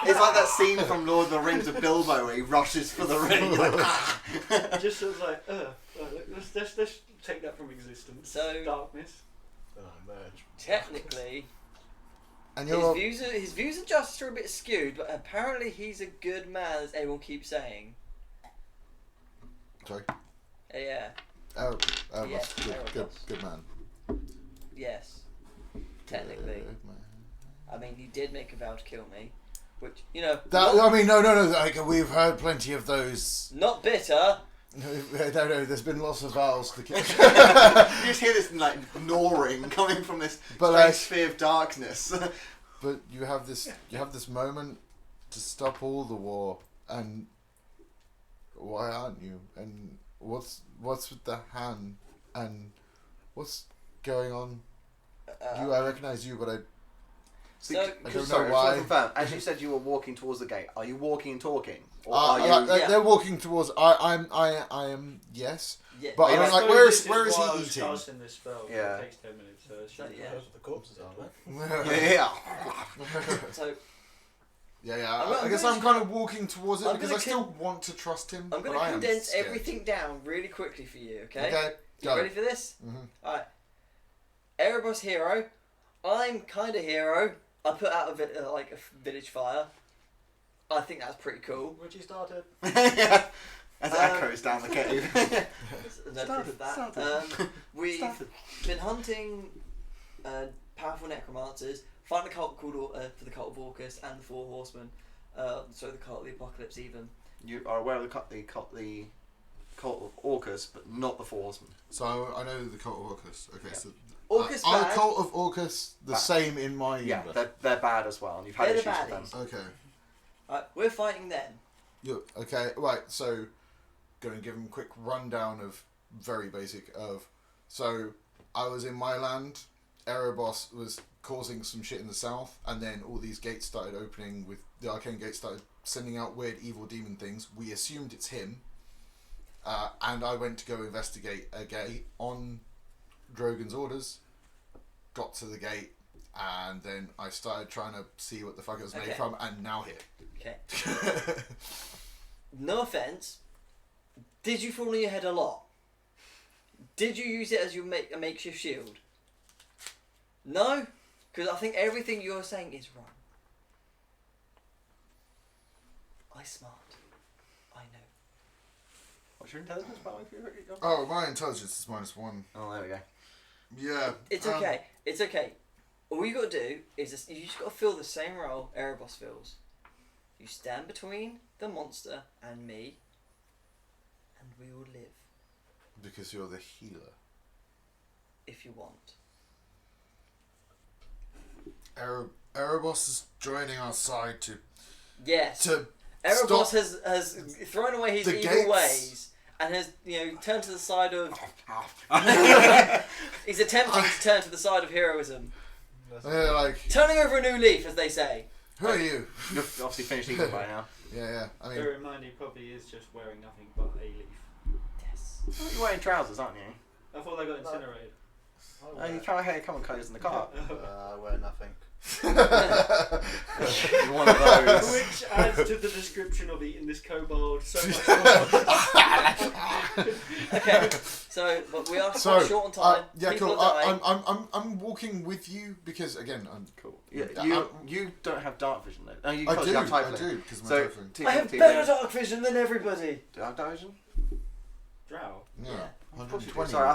It's like that scene from Lord of the Rings of Bilbo where he rushes for the ring. You're like, ah. Just sort of like, let's take that from existence. So- darkness. Then I emerge. technically And his views of justice are a bit skewed, but apparently he's a good man, as everyone keeps saying. Sorry. Yeah. Oh, Yes, good man. Yes. Technically. Good man. I mean, he did make a vow to kill me, which no. I mean, no. Like, we've heard plenty of those. Not bitter. No. There's been lots of vows to kill. You just hear this like gnawing coming from this But, strange like- sphere of darkness. But you have this moment to stop all the war, and why aren't you? And what's with the hand? And what's going on? I recognise you, but I So, I don't Sorry, know why. just to confirm, as you said, you were walking towards the gate. Are you walking and talking, or Uh, are you? Yeah. They're walking towards. I am. Yes. yeah, But I Yeah, mean, like, suppose where this is he why I was eating? casting this spell. Yeah. It takes 10 minutes. So it should be Yeah. Those are the corpses, aren't they? Yeah. so Yeah. I'm I guess gonna- I'm kind of walking towards it I'm because gonna I still want to trust him. I'm but going I to am condense scared. everything down really quickly for you. Okay. Okay. You Go. ready for this? Mhm. Alright. Erebos hero. I'm kind of hero. I put out a village fire. I think that's pretty cool. Which you started. Yeah. As it Um, echoes down the cave. No proof of that. Started. We've Started. been hunting powerful necromancers. Find the cult called for the cult of Orcus and the Four Horsemen. The cult of the Apocalypse even. You are aware of the cult of Orcus, but not the Four Horsemen. So I know the cult of Orcus. Okay, Yeah. so Orcus are the bad. cult of Orcus the Bad. same in my Yeah, universe? they're bad as well, and you've had They're the issues with them. baddies. Okay. We're fighting them. Okay. Right. So, going to give him a quick rundown of very basic of. So, I was in my land. Erebos was causing some shit in the south, and then all these gates started opening. With the Arcane Gate started sending out weird evil demon things. We assumed it's him, and I went to go investigate a gate on Drogon's orders. Got to the gate, and then I started trying to see what the fuck it was made Okay. from, and now here. Okay. no offense, did you fall on your head a lot? Did you use it as a makeshift shield? No, because I think everything you're saying is wrong. I smart. I know. What's your intelligence, by the way? Oh, my intelligence is -1. Oh, there we go. Yeah. It's okay. It's okay. All you got to do is you just got to fill the same role Erebos fills. You stand between the monster and me, and we will live Because you're the healer. if you want. Erebos is joining our side to Yes. stop Erebos has thrown away his the evil gates. ways and has turned to the side of. He's attempting to turn to the side of heroism, like, turning over a new leaf, as they say. who are you? You're obviously finished eating by now. Yeah. I mean, Bear in mind, he probably is just wearing nothing but a leaf. Yes. You're wearing trousers, aren't you? I thought they got incinerated. Oh, you can't have common clothes in the car. I wear nothing. You're one of those. Which adds to the description of eating this kobold so much more. Okay. So, but we are So, quite short on time. yeah, People cool. are dying. I'm walking with you because again, I'm Cool. Yeah, I'm- you don't have dark vision though. No, you I because do, you have type I link. do because of my So, different. I have better dark vision than everybody. Do you have dark vision? Drow. Yeah, Of course you do. 120. Sorry, I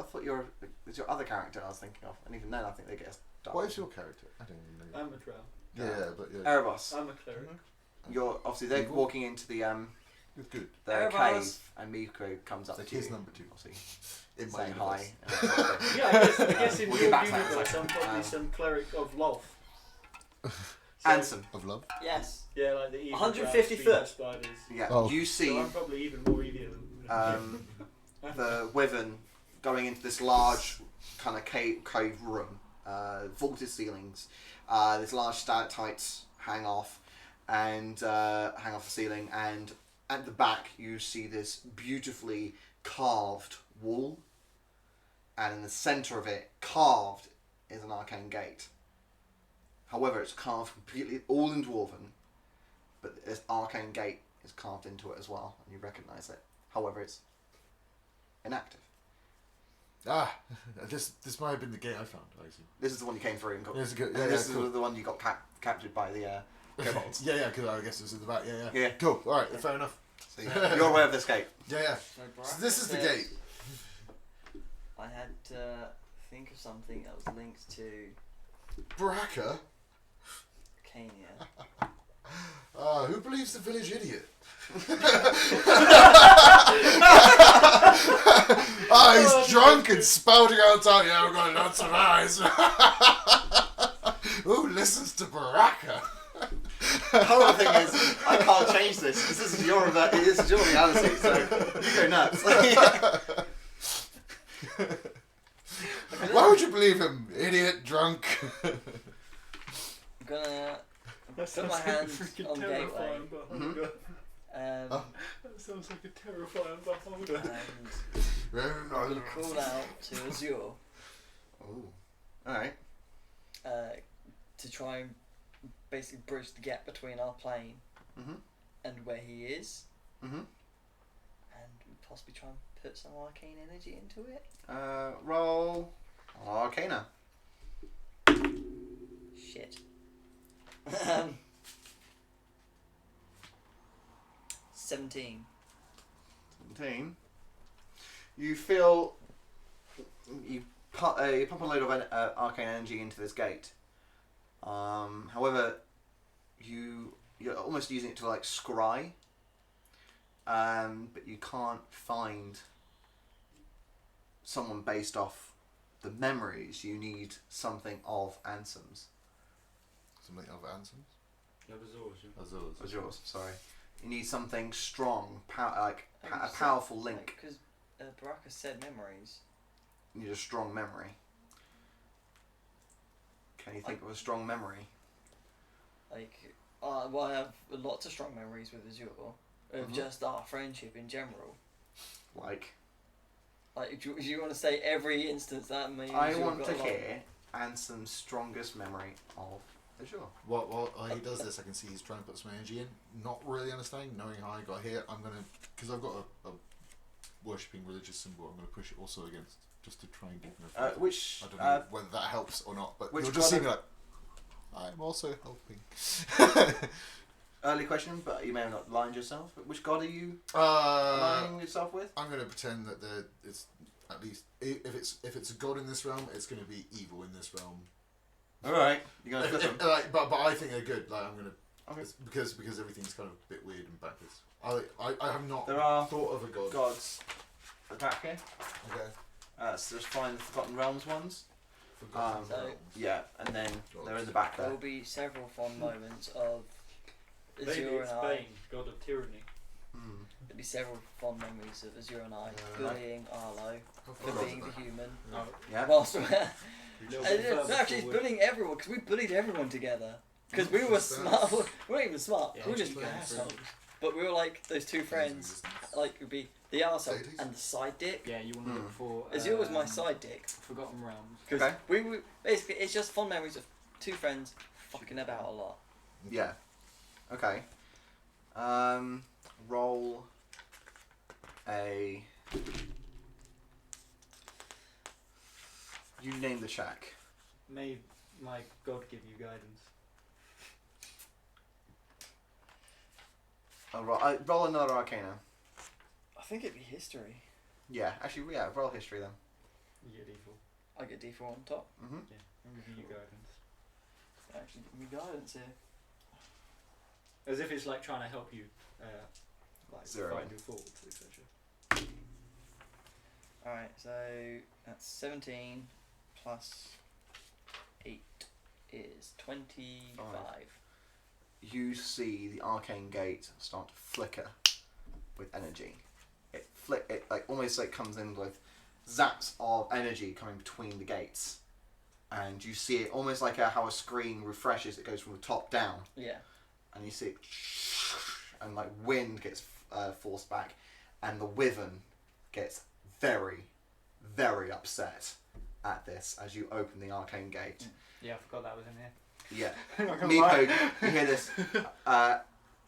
thought your it's your other character I was thinking of, and even then I think they get dark. What is your character? I don't even know. I'm a drow. Yeah, but yeah, Erebos. I'm a cleric. You're obviously they're Evil? walking into the it's good. cave, Erebos. and Miko comes up Like to his you. number 2. Obviously, In my saying universe. hi. And that sort of thing. Yeah, I guess in We'll your get back to that in a universe, second. I'm probably some cleric of Lolth. Ansem. Of love. Yes. Yeah, like the evil 150 drow foot. spiders. Yeah, Oh. you see So I'm probably even more evil than the wyvern going into this large kind of cave room, vaulted ceilings. There's large stalactites hang off the ceiling, and at the back you see this beautifully carved wall, and in the center of it, carved, is an arcane gate. However, it's carved completely all in dwarven, but this arcane gate is carved into it as well, and you recognise it. However, it's inactive. This might have been the gate I found. Actually. This is the one you came through and got. This is good. and Yeah, this cool. is the one you got captured by the kobolds. Yeah, because I guess it was in the back. Yeah. Yeah. Cool. All right. Fair enough. So you're aware of this gate. Yeah. So, So this is the says, gate. I had to think of something that was linked to Baraka. Arcania. Who believes the village idiot? He's drunk and spouting out time. Yeah, I've got lots of eyes. Who listens to Baraka? The whole thing is, I can't change this. This is your reality. So you go nuts. Why would you believe him? Idiot, drunk. I'm gonna put my hand on gateway. Mhm. Um, That sounds like a terrifying beholder. and call out to Azure Ooh. All right. to try and basically bridge the gap between our plane Mhm. and where he is, Mhm. and possibly try and put some arcane energy into it. Roll Arcana. Shit. 17. 17. You feel you pump a load of arcane energy into this gate. However, you're almost using it to like scry, but you can't find someone based off the memories. You need something of Ansem's. Something of Ansem's? Azores. Yours, sorry. You need something strong, a powerful link. Because Baraka said memories. You need a strong memory. Can you think of a strong memory? Like, well, I have lots of strong memories with Azure of just our friendship in general. Like, Do you want to say every instance that me? and I Azure want got to along? hear Ansem's strongest memory of Sure. While he does this, I can see he's trying to put some energy in. Not really understanding, knowing how I got here. I'm gonna, because I've got a worshipping religious symbol. I'm gonna push it also against, just to try and give him a. Which I don't know whether that helps or not, but which you'll just see god me like, I'm also helping. early question, but you may have not aligned yourself. But which god are you Uh, aligning yourself with? I'm gonna pretend that it's at least if it's a god in this realm, it's gonna be evil in this realm. All right, you're gonna flip them. But I think they're good. Like I'm gonna Okay. it's because everything's kind of a bit weird and backwards. I have not There are thought of a god. gods at the back here. Okay. So just find the Forgotten Realms ones. Forgotten So- realms. Yeah, and then Gods. they're in the back There there. will be several fond moments of Maybe Azure it's and I. Bane, god of tyranny. Mm. There'll be several fond memories of Azure and I Yeah. bullying Arlo I for forgot being the about that. human. Oh, Yeah. Whilst we're little And bit it's further actually forward. bullying everyone because we bullied everyone together because we were That's- smart. We weren't even smart. Yeah, we were just explain assholes. But we were like those two friends. Like would be the arsehole Ladies. and the side dick. Yeah, you want to look for. Azure was my side dick. Forgotten Realms. Because Okay. we were basically it's just fond memories of two friends fucking about a lot. Yeah. Okay. Roll a. You name the shack. May my god give you guidance. Roll another Arcana. I think it'd be history. Yeah, actually, yeah. Roll history then. You get evil. I get D4 on top. Mm-hmm. I'm giving you guidance. Actually, give me guidance here. As if it's like trying to help you, like Zero. find your faults, etc. Alright, so that's 17 plus 8 is 25. You see the Arcane Gate start to flicker with energy. It like almost like comes in with zaps of energy coming between the gates, and you see it almost like how a screen refreshes. It goes from the top down, Yeah. and you see it, and like wind gets forced back, and the Wyvern gets very, very upset at this as you open the Arcane Gate. Yeah, I forgot that was in here. Yeah. Not gonna lie. Meepo, you hear this.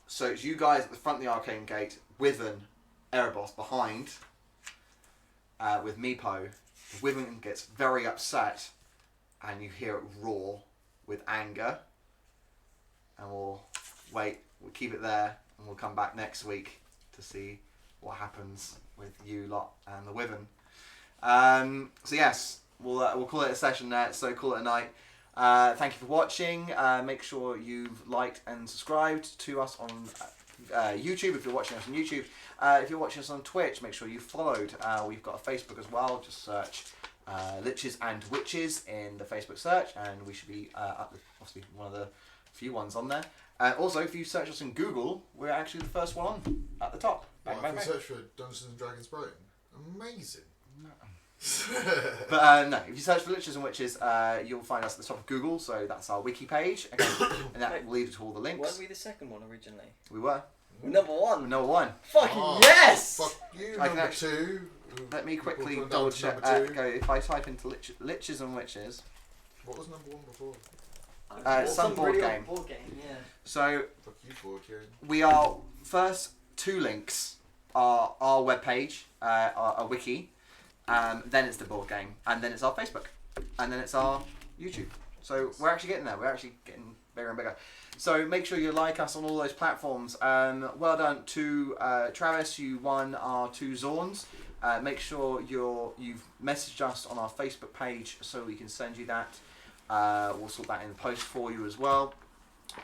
So it's you guys at the front of the Arcane Gate, Wyvern, Erebos behind, with Meepo. The Wyvern gets very upset, and you hear it roar with anger. And we'll keep it there, and we'll come back next week to see what happens with you lot and the Wyvern. So yes, we'll call it a session there, so call it a night. Thank you for watching. Make sure you've liked and subscribed to us on YouTube if you're watching us on YouTube. If you're watching us on Twitch, make sure you followed. We've got a Facebook as well. Just search Liches and Witches in the Facebook search, and we should be obviously one of the few ones on there. Also, if you search us in Google, we're actually the first one on at the top. Well, Bang, bang, if we bang. search for Dungeons and Dragons Brighton, amazing. But no, if you search for Liches and Witches, you'll find us at the top of Google, so that's our wiki page. Again, and that will lead you to all the links. Weren't we the second one originally? We were. Number one. Number one. Fucking Oh, yes! Fuck you, I can number actually- two. Let me quickly We'll put double down to check. number two. Go, if I type into Liches and Witches, What was number one before? some board really old game. Board game, yeah. So Fuck you, board game. we are first two links are our webpage, our wiki, then it's the board game, and then it's our Facebook, and then it's our YouTube. So we're actually getting there. We're actually getting bigger and bigger. So make sure you like us on all those platforms. Well done to Travis. You won our 2 Zorns. Make sure you've messaged us on our Facebook page so we can send you that. We'll sort that in the post for you as well.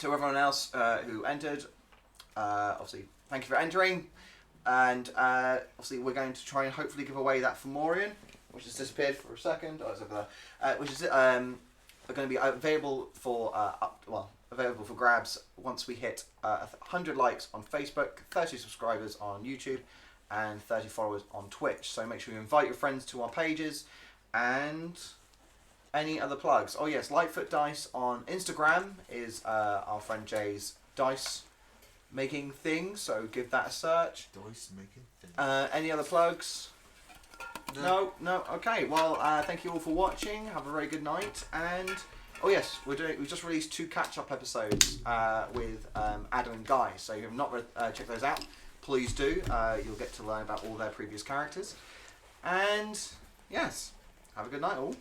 To everyone else who entered, obviously thank you for entering. And obviously we're going to try and hopefully give away that Fomorian, which has disappeared for a second. Oh, it's over there. Which is going to be available for available for grabs once we hit 100 likes on Facebook, 30 subscribers on YouTube, and 30 followers on Twitch. So make sure you invite your friends to our pages. And any other plugs? Oh yes, Lightfoot Dice on Instagram is our friend Jay's dice making thing, so give that a search. Dice making things. Any other plugs? No. Okay. Well, thank you all for watching. Have a very good night, and Oh yes, we've just released 2 catch-up episodes with Adam and Guy. So if you have not checked those out, please do. You'll get to learn about all their previous characters. And yes, have a good night all.